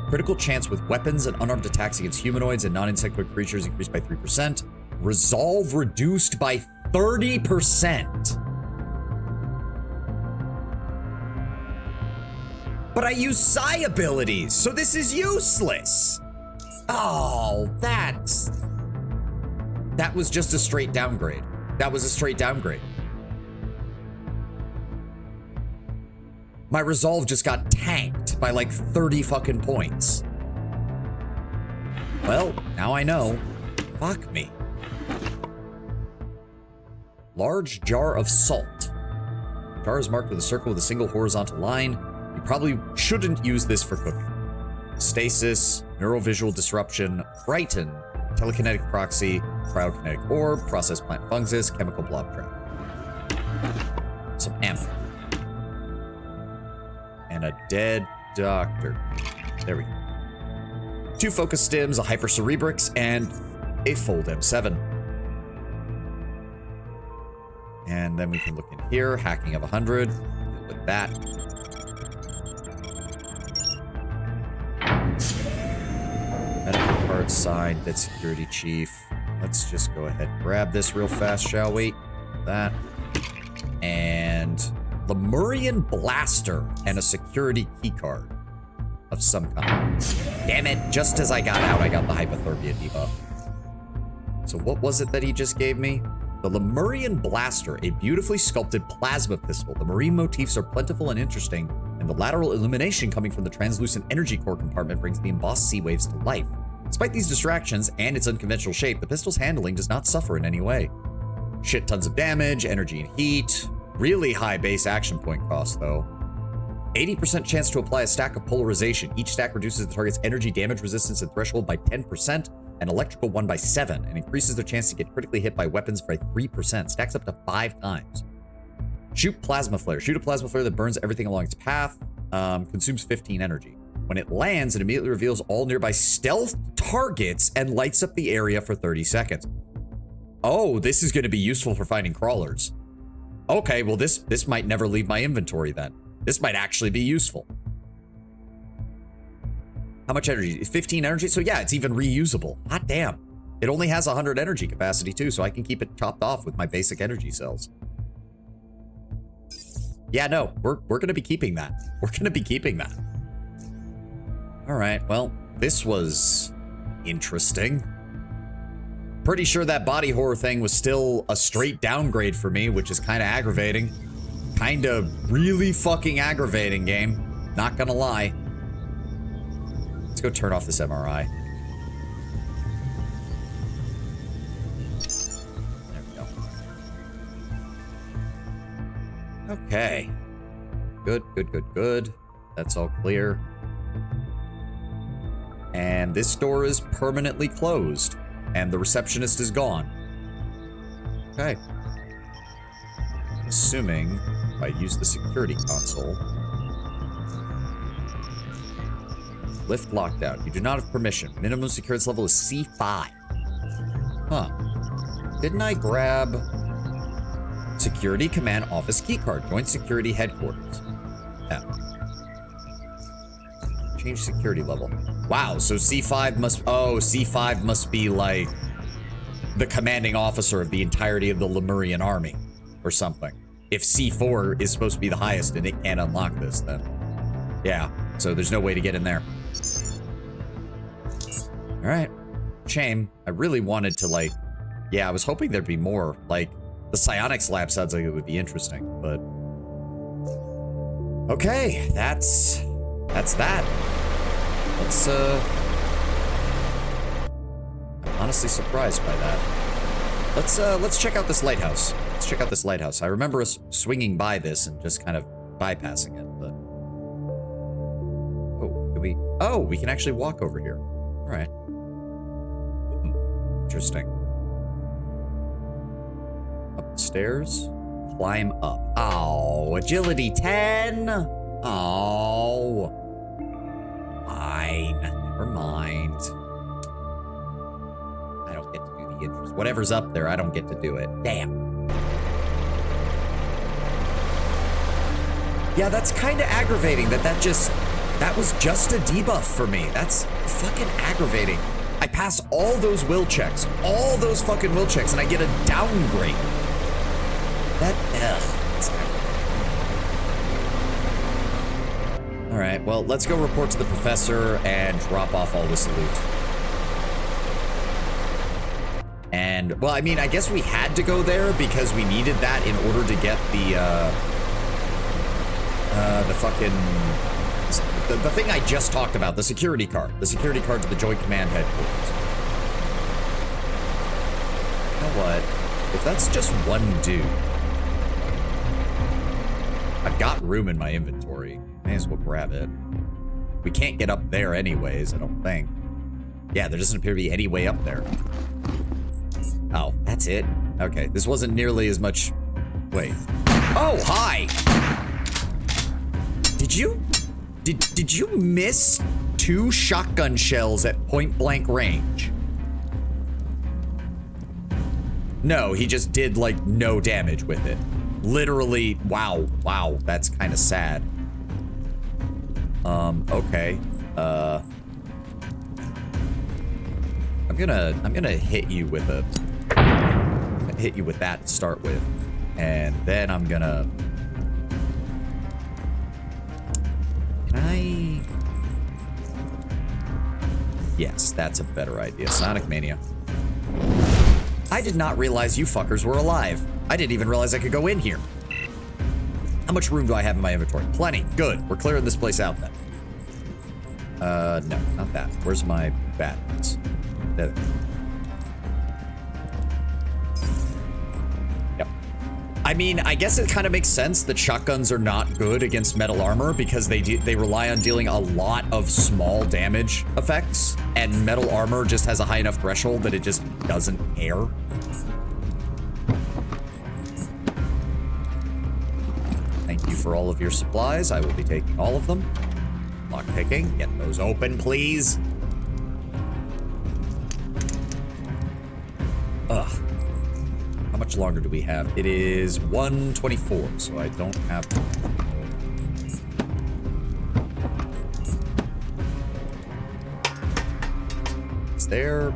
Critical chance with weapons and unarmed attacks against humanoids and non-insectoid creatures increased by 3%. Resolve reduced by 30%. But I use psi abilities, so this is useless. Oh, that was just a straight downgrade. That was a straight downgrade. My resolve just got tanked by like 30 fucking points. Well, now I know. Fuck me. Large jar of salt. Jar is marked with a circle with a single horizontal line. You probably shouldn't use this for cooking. Stasis, neurovisual disruption, frighten, telekinetic proxy, cryokinetic orb, process plant fungus, chemical blob trap. Some ammo. And a dead doctor. There we go. 2 focus stims, a hypercerebrix, and a fold M7. And then we can look in here, hacking of 100. Deal with that. Medical card signed, dead security chief. Let's just go ahead and grab this real fast, shall we? That. And Lemurian blaster and a security keycard of some kind. Damn it, just as I got out, I got the hypothermia debuff. So what was it that he just gave me? The Lemurian blaster, a beautifully sculpted plasma pistol. The marine motifs are plentiful and interesting, and the lateral illumination coming from the translucent energy core compartment brings the embossed sea waves to life. Despite these distractions and its unconventional shape, the pistol's handling does not suffer in any way. Shit tons of damage, energy and heat. Really high base action point cost, though. 80% chance to apply a stack of polarization. Each stack reduces the target's energy damage resistance and threshold by 10%, and electrical one by 7, and increases their chance to get critically hit by weapons by 3%. Stacks up to 5 times. Shoot plasma flare. Shoot a plasma flare that burns everything along its path. Consumes 15 energy. When it lands, it immediately reveals all nearby stealth targets and lights up the area for 30 seconds. Oh, this is going to be useful for finding crawlers. Okay, well this might never leave my inventory then. This might actually be useful. How much energy? 15 energy? So yeah, it's even reusable. Hot damn. It only has 100 energy capacity too, so I can keep it topped off with my basic energy cells. Yeah, no, we're gonna be keeping that. We're gonna be keeping that. All right, well, this was interesting. Pretty sure that body horror thing was still a straight downgrade for me, which is kind of aggravating. Kind of really fucking aggravating, game. Not gonna lie. Let's go turn off this MRI. There we go. Okay. Good, good, good, good. That's all clear. And this door is permanently closed. And the receptionist is gone. Okay. Assuming if I use the security console. Lift locked out. You do not have permission. Minimum security level is C5. Huh. Didn't I grab security command office keycard? Joint security headquarters. Yeah. Change security level. Wow, so C5 must... Oh, C5 must be like the commanding officer of the entirety of the Lemurian army or something. If C4 is supposed to be the highest and it can't unlock this, then... Yeah, so there's no way to get in there. Alright. Shame. I really wanted to, like... Yeah, I was hoping there'd be more. Like, the psionics lab sounds like it would be interesting, but... Okay, that's that. Let's, I'm honestly surprised by that. Let's check out this lighthouse. Let's check out this lighthouse. I remember us swinging by this and just kind of bypassing it, but... Oh, can we... Oh, we can actually walk over here. All right. Interesting. Up the stairs. Climb up. Oh, agility 10. Oh. Fine. Never mind. I don't get to do the interest. Whatever's up there, I don't get to do it. Damn. Yeah, that's kind of aggravating that was just a debuff for me. That's fucking aggravating. I pass all those will checks, all those fucking will checks, and I get a downgrade. That, ugh. All right, well, let's go report to the professor and drop off all this loot. And, well, I mean, I guess we had to go there because we needed that in order to get the fucking, the thing I just talked about, the security card to the Joint Command headquarters. You know what? If that's just one dude, I've got room in my inventory. May as well grab it. We can't get up there anyways, I don't think. Yeah, there doesn't appear to be any way up there. Oh, that's it? Okay, this wasn't nearly as much... Wait. Oh, hi! Did you miss 2 shotgun shells at point blank range? No, he just did, like, no damage with it. Literally, wow, that's kind of sad. Okay. I'm gonna hit you with that to start with. And then I'm gonna... Can I... Yes, that's a better idea. Sonic Mania. I did not realize you fuckers were alive. I didn't even realize I could go in here. How much room do I have in my inventory? Plenty. Good. We're clearing this place out then. No, not that. Where's my batteries? There. Yep. I mean, I guess it kind of makes sense that shotguns are not good against metal armor because they rely on dealing a lot of small damage effects, and metal armor just has a high enough threshold that it just doesn't care. Thank you for all of your supplies. I will be taking all of them. Lock picking. Get those open, please. Ugh. How much longer do we have? It is 1:24, so I don't have... Is there...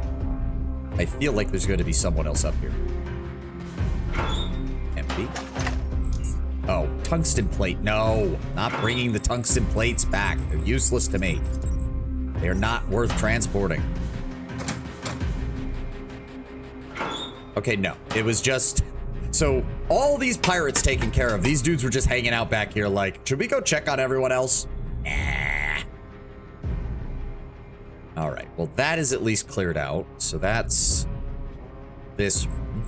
I feel like there's going to be someone else up here. Empty. Oh, tungsten plate. No, not bringing the tungsten plates back. They're useless to me. They're not worth transporting. Okay, no. It was just... So, all these pirates taken care of. These dudes were just hanging out back here like, should we go check on everyone else? Nah. Alright, well that is at least cleared out. So that's... this one.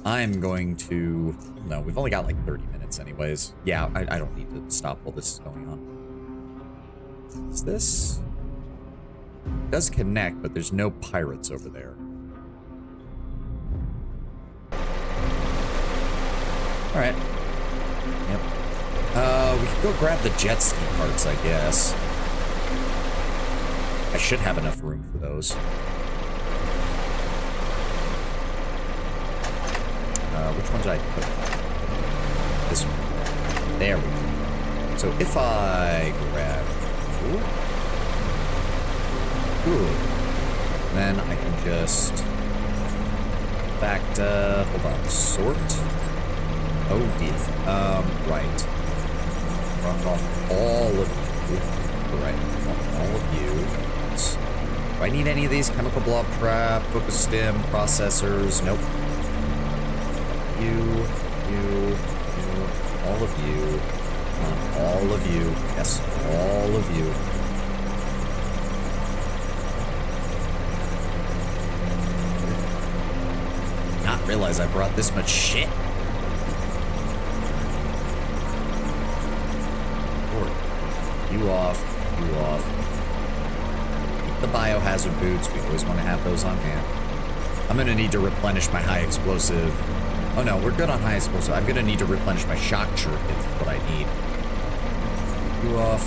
I'm going to... No, we've only got like 30 minutes anyways. Yeah, I don't need to stop while this is going on. Is this... It does connect, but there's no pirates over there. Alright. Yep. We could go grab the jet ski parts, I guess. I should have enough room for those. Which one did I put? This one. There we go. So if I grab... Ooh. Then I can just... In fact, hold on. Sort? Oh, dear. Right. Drop off all of you. Right. All of you. Do I need any of these? Chemical blob trap, focus stem, processors? Nope. You, all of you. Come on, all of you. Yes, all of you. Not realize I brought this much shit. You off, you off. Keep the biohazard boots. We always want to have those on hand. I'm going to need to replenish my high explosive. Oh no, we're good on high explosive. I'm going to need to replenish my shock shirt is what I need. You off.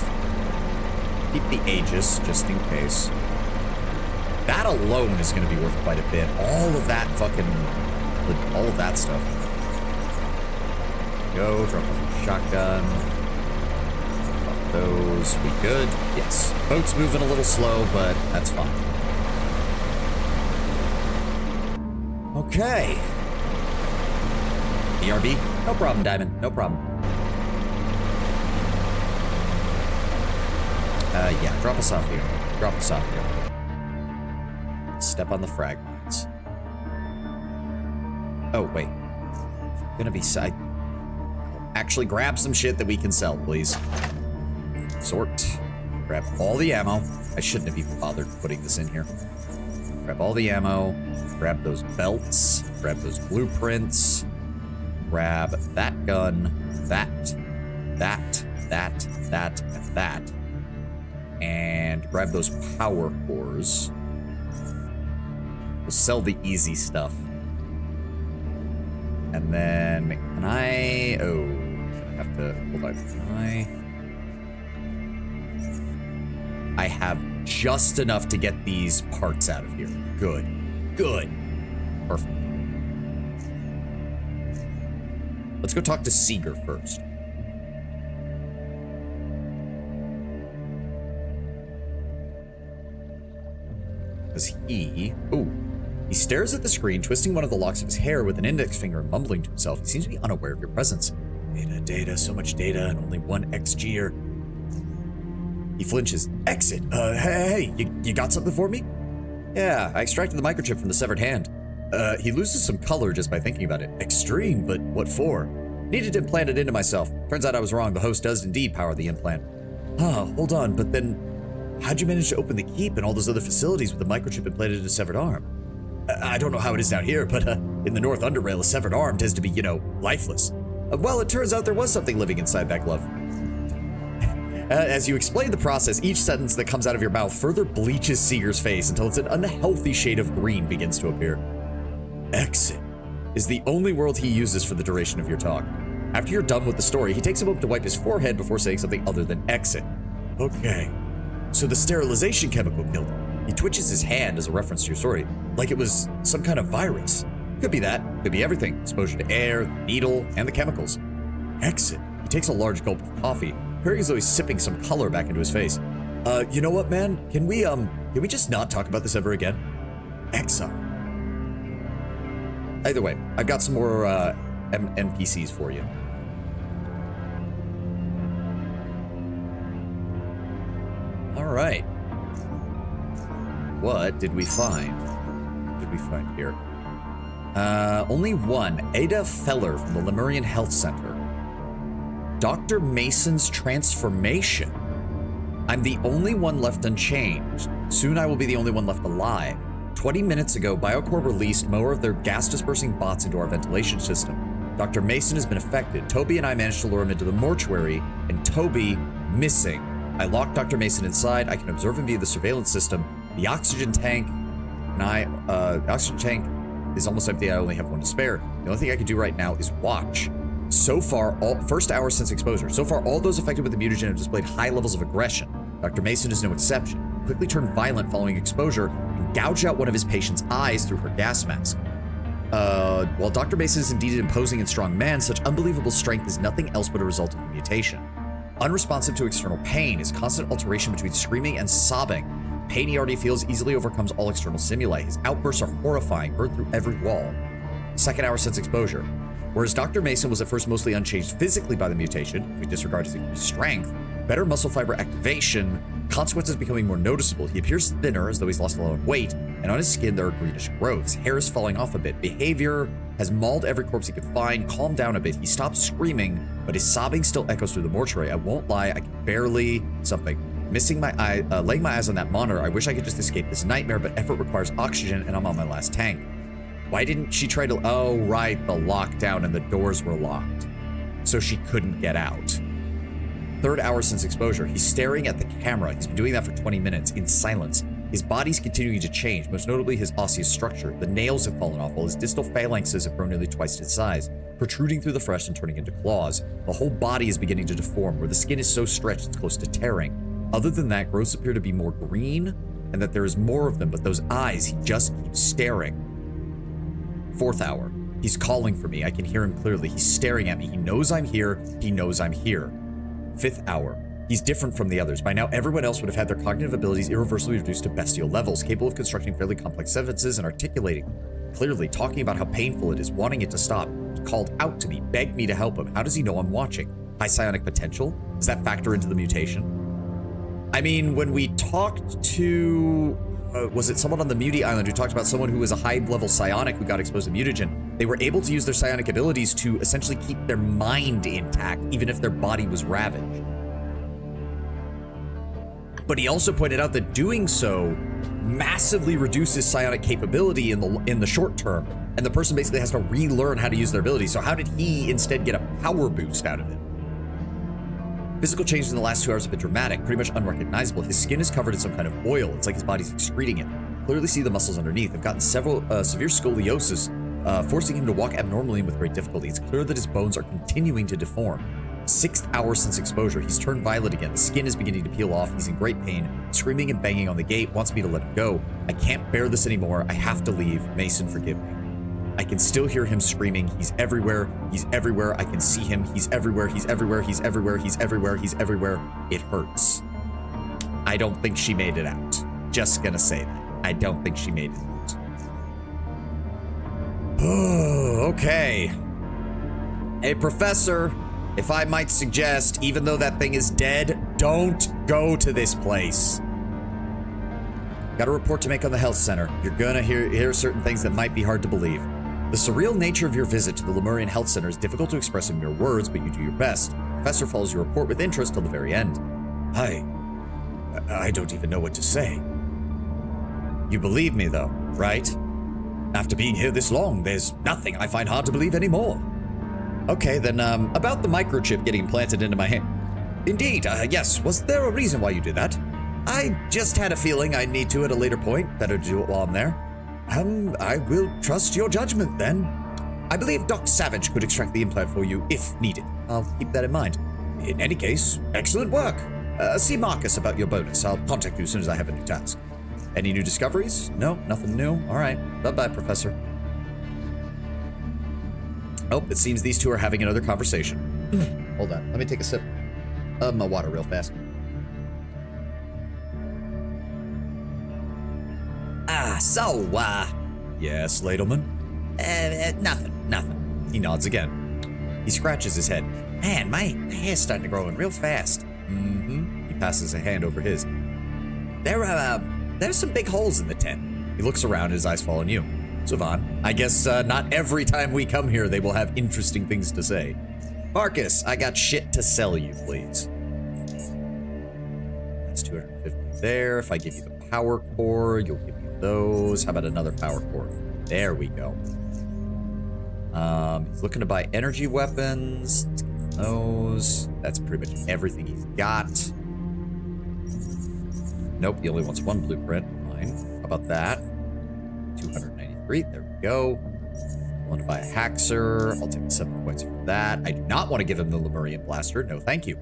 Keep the Aegis, just in case. That alone is going to be worth quite a bit. All of that fucking... all of that stuff. Go, drop off the shotgun. Those, we good? Yes. Boat's moving a little slow, but that's fine. Okay. BRB? No problem, Diamond. No problem. Yeah, drop us off here. Drop us off here. Step on the fragments. Oh, wait. Gonna be side. Actually, grab some shit that we can sell, please. Sort. Grab all the ammo. I shouldn't have even bothered putting this in here. Grab all the ammo. Grab those belts. Grab those blueprints. Grab that gun. That. And that. And grab those power cores. We'll sell the easy stuff. And then, can I... Oh, I have to... Hold on. Can I have just enough to get these parts out of here. Good. Good. Perfect. Let's go talk to Seeger first. Because he... Ooh. He stares at the screen, twisting one of the locks of his hair with an index finger and mumbling to himself. He seems to be unaware of your presence. Data, so much data, and only one XG'er. He flinches. Exit. Hey, you got something for me? Yeah, I extracted the microchip from the severed hand. He loses some color just by thinking about it. Extreme, but what for? Needed to implant it into myself. Turns out I was wrong. The host does indeed power the implant. Hold on, but then how'd you manage to open the keep and all those other facilities with the microchip implanted in a severed arm? I don't know how it is down here, but in the North Underrail, a severed arm tends to be, lifeless. Well, it turns out there was something living inside that glove. As you explain the process, each sentence that comes out of your mouth further bleaches Seeger's face until it's an unhealthy shade of green begins to appear. Exit is the only word he uses for the duration of your talk. After you're done with the story, he takes a moment to wipe his forehead before saying something other than exit. Okay, so the sterilization chemical killed him. He twitches his hand as a reference to your story, like it was some kind of virus. Could be that, could be everything. Exposure to air, the needle, and the chemicals. Exit. He takes a large gulp of coffee, appearing as though he's sipping some color back into his face. You know what, man? Can we just not talk about this ever again? Exile. Either way, I've got some more, NPCs for you. All right. What did we find? What did we find here? Only one. Ada Feller from the Lemurian Health Center. Dr. Mason's transformation. I'm the only one left unchanged. Soon I will be the only one left alive. 20 minutes ago, Biocorp released more of their gas-dispersing bots into our ventilation system. Dr. Mason has been affected. Toby and I managed to lure him into the mortuary, and Toby missing. I locked Dr. Mason inside. I can observe him via the surveillance system. The oxygen tank, the oxygen tank is almost empty. I only have one to spare. The only thing I can do right now is watch. So far, first hour since exposure. So far, all those affected with the mutagen have displayed high levels of aggression. Dr. Mason is no exception. He quickly turned violent following exposure and gouged out one of his patient's eyes through her gas mask. While Dr. Mason is indeed an imposing and strong man, such unbelievable strength is nothing else but a result of the mutation. Unresponsive to external pain, his constant alternation between screaming and sobbing. Pain he already feels easily overcomes all external stimuli. His outbursts are horrifying, heard through every wall. Second hour since exposure. Whereas Dr. Mason was at first mostly unchanged physically by the mutation, if we disregard his increased strength, better muscle fiber activation, consequences becoming more noticeable. He appears thinner, as though he's lost a lot of weight, and on his skin there are greenish growths. Hair is falling off a bit. Behavior has mauled every corpse he could find, calmed down a bit. He stopped screaming, but his sobbing still echoes through the mortuary. I won't lie, I can barely... something. Missing my eye, laying my eyes on that monitor, I wish I could just escape this nightmare, but effort requires oxygen, and I'm on my last tank. Why didn't she try to... Oh, right, the lockdown and the doors were locked. So she couldn't get out. Third hour since exposure. He's staring at the camera. He's been doing that for 20 minutes, in silence. His body's continuing to change, most notably his osseous structure. The nails have fallen off, while his distal phalanxes have grown nearly twice its size, protruding through the flesh and turning into claws. The whole body is beginning to deform, where the skin is so stretched it's close to tearing. Other than that, growths appear to be more green, and that there is more of them, but those eyes, he just keeps staring. Fourth hour. He's calling for me. I can hear him clearly. He's staring at me. He knows I'm here. He knows I'm here. Fifth hour. He's different from the others. By now, everyone else would have had their cognitive abilities irreversibly reduced to bestial levels, capable of constructing fairly complex sentences and articulating clearly, talking about how painful it is, wanting it to stop. He called out to me, begged me to help him. How does he know I'm watching? High psionic potential? Does that factor into the mutation? I mean, when we talked to, was it someone on the Muti Island who talked about someone who was a high-level psionic who got exposed to mutagen? They were able to use their psionic abilities to essentially keep their mind intact, even if their body was ravaged. But he also pointed out that doing so massively reduces psionic capability in the short term, and the person basically has to relearn how to use their abilities. So how did he instead get a power boost out of it? Physical changes in the last 2 hours have been dramatic, pretty much unrecognizable. His skin is covered in some kind of oil. It's like his body's excreting it. Clearly see the muscles underneath. I've gotten several severe scoliosis, forcing him to walk abnormally and with great difficulty. It's clear that his bones are continuing to deform. 6th hour since exposure. He's turned violet again. The skin is beginning to peel off. He's in great pain, screaming and banging on the gate, wants me to let him go. I can't bear this anymore. I have to leave. Mason, forgive me. I can still hear him screaming. He's everywhere. He's everywhere. I can see him. He's everywhere. He's everywhere. He's everywhere. He's everywhere. He's everywhere. It hurts. I don't think she made it out. Just gonna say that. I don't think she made it out. Okay. Hey, Professor, if I might suggest, even though that thing is dead, don't go to this place. Got a report to make on the health center. You're gonna hear certain things that might be hard to believe. The surreal nature of your visit to the Lemurian Health Center is difficult to express in mere words, but you do your best. Professor follows your report with interest till the very end. I don't even know what to say. You believe me, though, right? After being here this long, there's nothing I find hard to believe anymore. Okay, then, about the microchip getting implanted into my hand. Indeed, yes. Was there a reason why you did that? I just had a feeling I'd need to at a later point. Better do it while I'm there. I will trust your judgment, then. I believe Doc Savage could extract the implant for you if needed. I'll keep that in mind. In any case, excellent work. See Marcus about your bonus. I'll contact you as soon as I have a new task. Any new discoveries? No, nothing new. All right. Bye-bye, Professor. Oh, it seems these two are having another conversation. Hold on. Let me take a sip of my water real fast. Yes, Ladelman? Nothing. He nods again. He scratches his head. Man, my hair's starting to grow in real fast. He passes a hand over his. There's some big holes in the tent. He looks around and his eyes fall on you. Savon, I guess not every time we come here they will have interesting things to say. Marcus, I got shit to sell you, please. That's 250 there. If I give you the power core, you'll give me those. How about another power core? There we go. He's looking to buy energy weapons. Let's give him those. That's pretty much everything he's got. Nope, he only wants one blueprint. Fine. How about that? 293. There we go. I want to buy a Haxer. I'll take 7 points for that. I do not want to give him the Lemurian Blaster. No, thank you.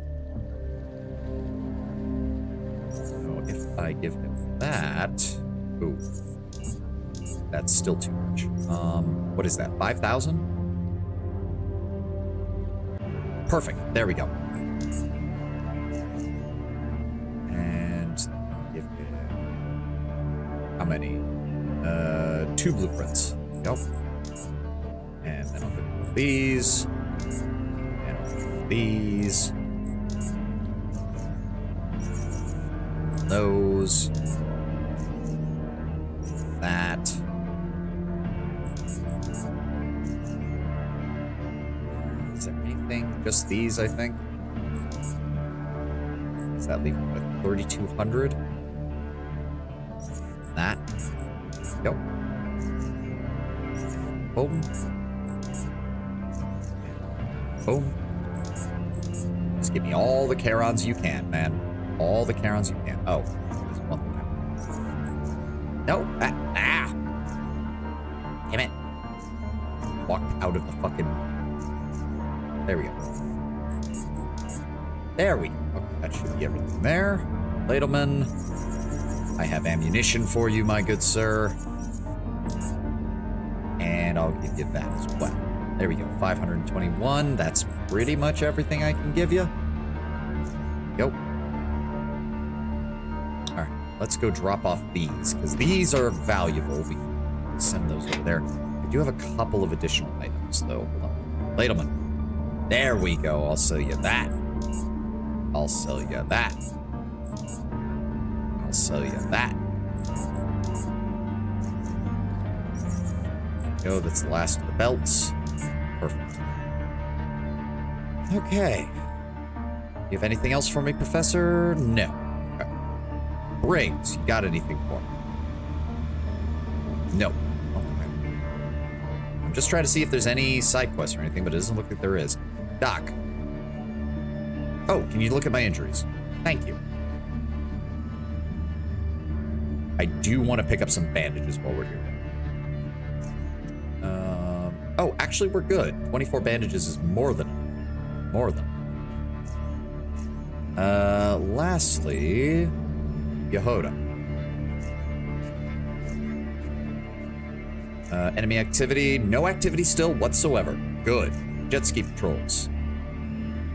So if I give him that... Ooh. That's still too much. What is that? 5,000? Perfect. There we go. And give him... How many? 2 blueprints. Yep. And then I'll give these. And I'll give these. Those. That. Is there anything? Just these, I think. Does that leave me with 3,200? That. Yep. Boom. Boom. Just give me all the Charons you can, man. All the Charons you can. Oh, there's one thing. No. Damn it. Walk out of the fucking... There we go. There we go. Okay, that should be everything there. Ladelman. I have ammunition for you, my good sir. And I'll give you that as well. There we go. 521. That's pretty much everything I can give you. Go. All right. Let's go drop off these, because these are valuable. We can send those over there. I do have a couple of additional items, though. Hold on. Ladelman. There we go. I'll sell you that. I'll sell you that. I'll sell you that. Go, that's the last of the belts. Perfect. Okay. You have anything else for me, Professor? No. Okay. Briggs, you got anything for me? No. Okay. I'm just trying to see if there's any side quests or anything, but it doesn't look like there is. Doc. Oh, can you look at my injuries? Thank you. I do want to pick up some bandages while we're here. Oh, actually, we're good. 24 bandages is more than enough. More than enough. Lastly, Yehoda. Enemy activity. No activity still whatsoever. Good. Jet ski patrols.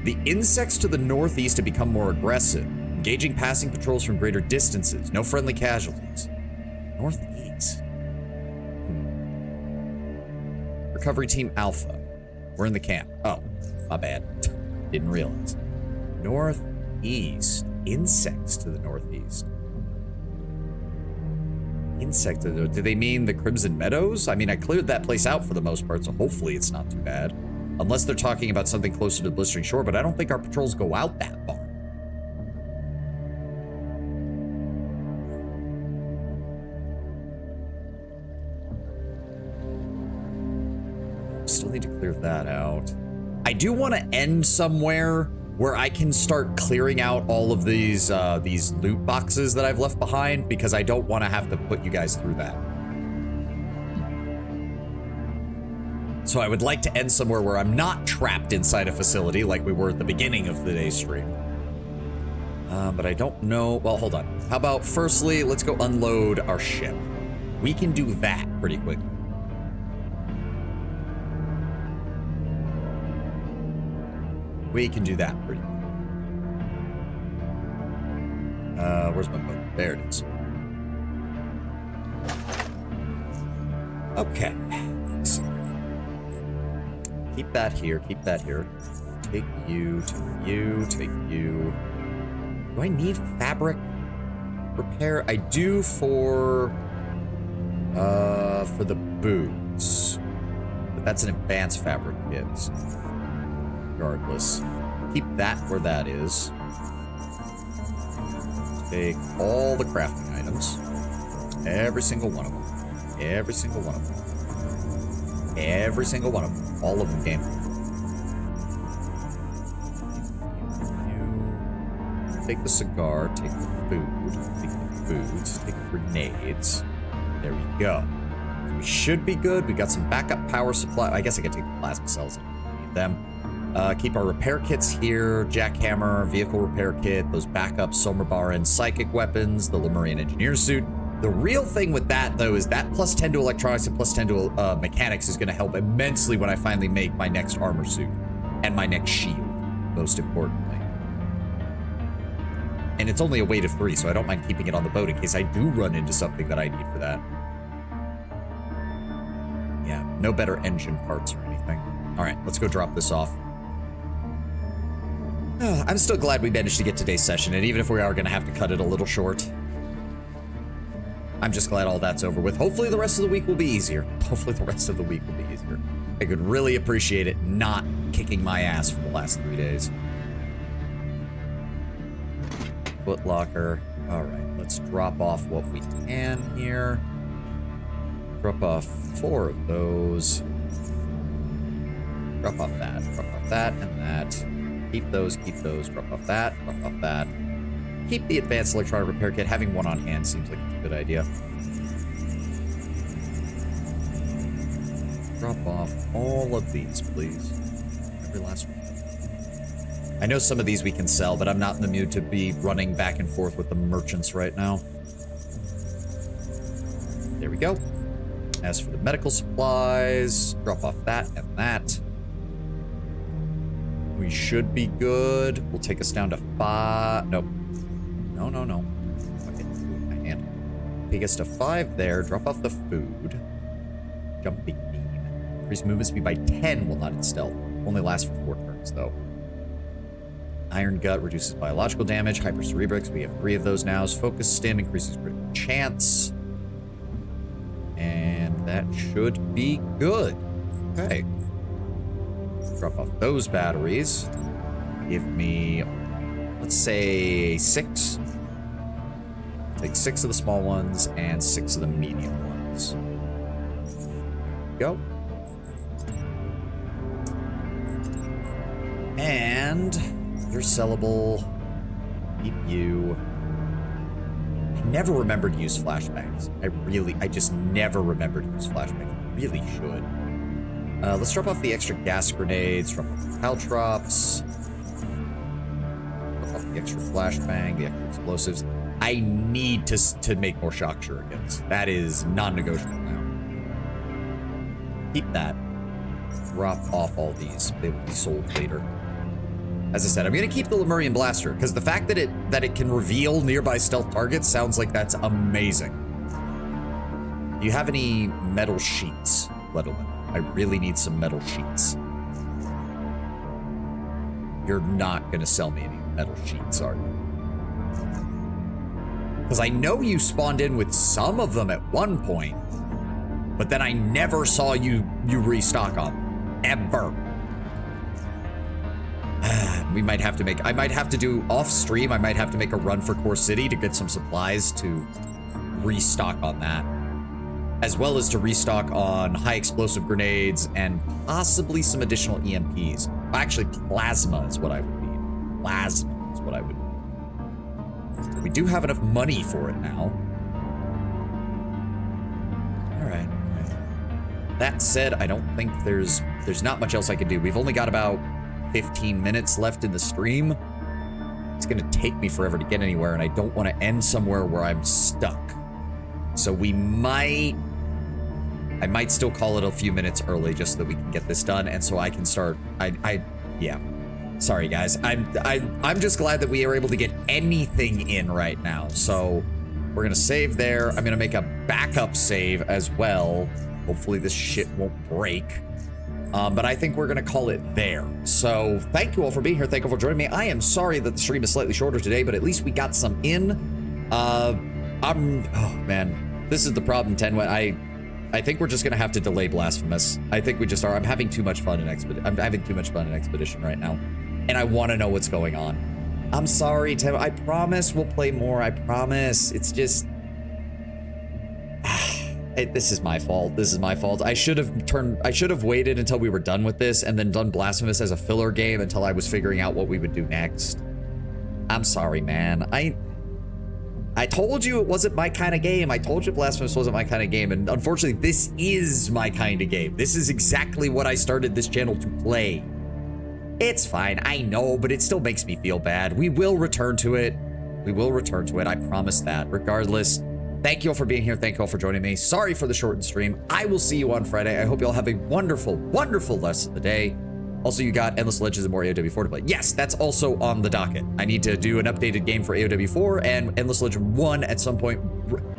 The insects to the northeast have become more aggressive, engaging passing patrols from greater distances. No friendly casualties. Northeast. Recovery Team Alpha. We're in the camp. Oh, my bad. Didn't realize. Northeast. Insects to the northeast. Insect to the... Do they mean the Crimson Meadows? I mean, I cleared that place out for the most part, so hopefully it's not too bad. Unless they're talking about something closer to the Blistering Shore, but I don't think our patrols go out that far. Still need to clear that out. I do want to end somewhere where I can start clearing out all of these loot boxes that I've left behind, because I don't want to have to put you guys through that. So I would like to end somewhere where I'm not trapped inside a facility like we were at the beginning of today's stream. But I don't know. Well, hold on. How about firstly, let's go unload our ship. We can do that pretty quickly. We can do that pretty quickly. Where's my boat? There it is. Okay. Let's see. Keep that here. Keep that here. Take you, take you, take you. Do I need fabric repair? I do for the boots. But that's an advanced fabric kit. Regardless. Keep that where that is. Take all the crafting items. Every single one of them. Every single one of them. Every single one of them. All of them game. You take the cigar, take the food, take the boots, take the grenades. There we go. So we should be good. We got some backup power supply. I guess I could take the plasma cells. I don't need them. Keep our repair kits here. Jackhammer, vehicle repair kit, those backup Somerbaran psychic weapons, the Lemurian engineer suit. The real thing with that, though, is that plus 10 to electronics and plus 10 to mechanics is going to help immensely when I finally make my next armor suit and my next shield, most importantly. And it's only a weight of 3, so I don't mind keeping it on the boat in case I do run into something that I need for that. Yeah, no better engine parts or anything. All right, let's go drop this off. I'm still glad we managed to get today's session, and even if we are going to have to cut it a little short, I'm just glad all that's over with. Hopefully the rest of the week will be easier. Hopefully the rest of the week will be easier. I could really appreciate it not kicking my ass for the last 3 days. Foot locker. All right, let's drop off what we can here. Drop off 4 of those. Drop off that, and that. Keep those, drop off that, drop off that. Keep the advanced electronic repair kit. Having one on hand seems like it's a good idea. Drop off all of these, please. Every last one. I know some of these we can sell, but I'm not in the mood to be running back and forth with the merchants right now. There we go. As for the medical supplies, drop off that and that. We should be good. Will take us down to 5. Nope. No. Okay, my hand. Take us to 5 there. Drop off the food. Jumping beam. Increase movement speed by 10 will not in stealth. Only lasts for 4 turns, though. Iron Gut reduces biological damage. Hypercerebrix, we have 3 of those now. Focus Stim increases critical chance. And that should be good. Okay. Drop off those batteries. Give me, let's say, 6. Take 6 of the small ones and 6 of the medium ones. Go. And you're sellable. Keep you. I never remembered to use flashbangs. I just never remembered to use flashbangs. Really should. Let's drop off the extra gas grenades, drop off the caltrops, drop off the extra flashbang, the extra explosives. I need to make more shock shurikens. That is non-negotiable now. Keep that. Drop off all these. They will be sold later. As I said, I'm going to keep the Lemurian blaster because the fact that it can reveal nearby stealth targets sounds like that's amazing. Do you have any metal sheets, Lettleman? I really need some metal sheets. You're not going to sell me any metal sheets, are you? Because I know you spawned in with some of them at one point, but then I never saw you restock on them. Ever. We might have to make, I might have to do off stream, I might have to make a run for Core City to get some supplies to restock on that. As well as to restock on high explosive grenades and possibly some additional EMPs. Actually, plasma is what I would need. Plasma is what I would need. We do have enough money for it now. All right. That said, I don't think there's not much else I can do. We've only got about 15 minutes left in the stream. It's going to take me forever to get anywhere, and I don't want to end somewhere where I'm stuck. So I might still call it a few minutes early just so that we can get this done, and so I can start. Yeah. Sorry, guys. I'm just glad that we are able to get anything in right now. So we're gonna save there. I'm gonna make a backup save as well. Hopefully this shit won't break. But I think we're gonna call it there. So thank you all for being here. Thank you for joining me. I am sorry that the stream is slightly shorter today, but at least we got some in. Oh man, this is the problem, Tenwa. I think we're just gonna have to delay Blasphemous. I think we just are. I'm having too much fun in Expedition right now, and I want to know what's going on. I'm sorry, Tenwa. I promise we'll play more. I promise. It's just. This is my fault. This is my fault. I should have waited until we were done with this and then done Blasphemous as a filler game until I was figuring out what we would do next. I'm sorry, man. I told you it wasn't my kind of game. I told you Blasphemous wasn't my kind of game, and unfortunately, this is my kind of game. This is exactly what I started this channel to play. It's fine, I know, but it still makes me feel bad. We will return to it. We will return to it, I promise that. Regardless, thank you all for being here. Thank you all for joining me. Sorry for the shortened stream. I will see you on Friday. I hope you all have a wonderful, wonderful rest of the day. Also, you got Endless Legends and more AOW4 to play. Yes, that's also on the docket. I need to do an updated game for AOW4 and Endless Legend 1 at some point.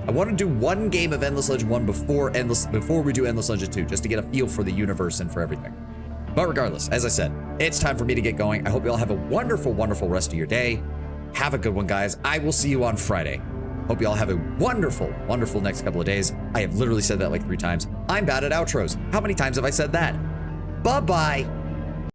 I want to do one game of Endless Legend 1 before we do Endless Legend 2, just to get a feel for the universe and for everything. But regardless, as I said, it's time for me to get going. I hope you all have a wonderful, wonderful rest of your day. Have a good one, guys. I will see you on Friday. Hope you all have a wonderful, wonderful next couple of days. I have literally said that like 3 times. I'm bad at outros. How many times have I said that? Bye-bye.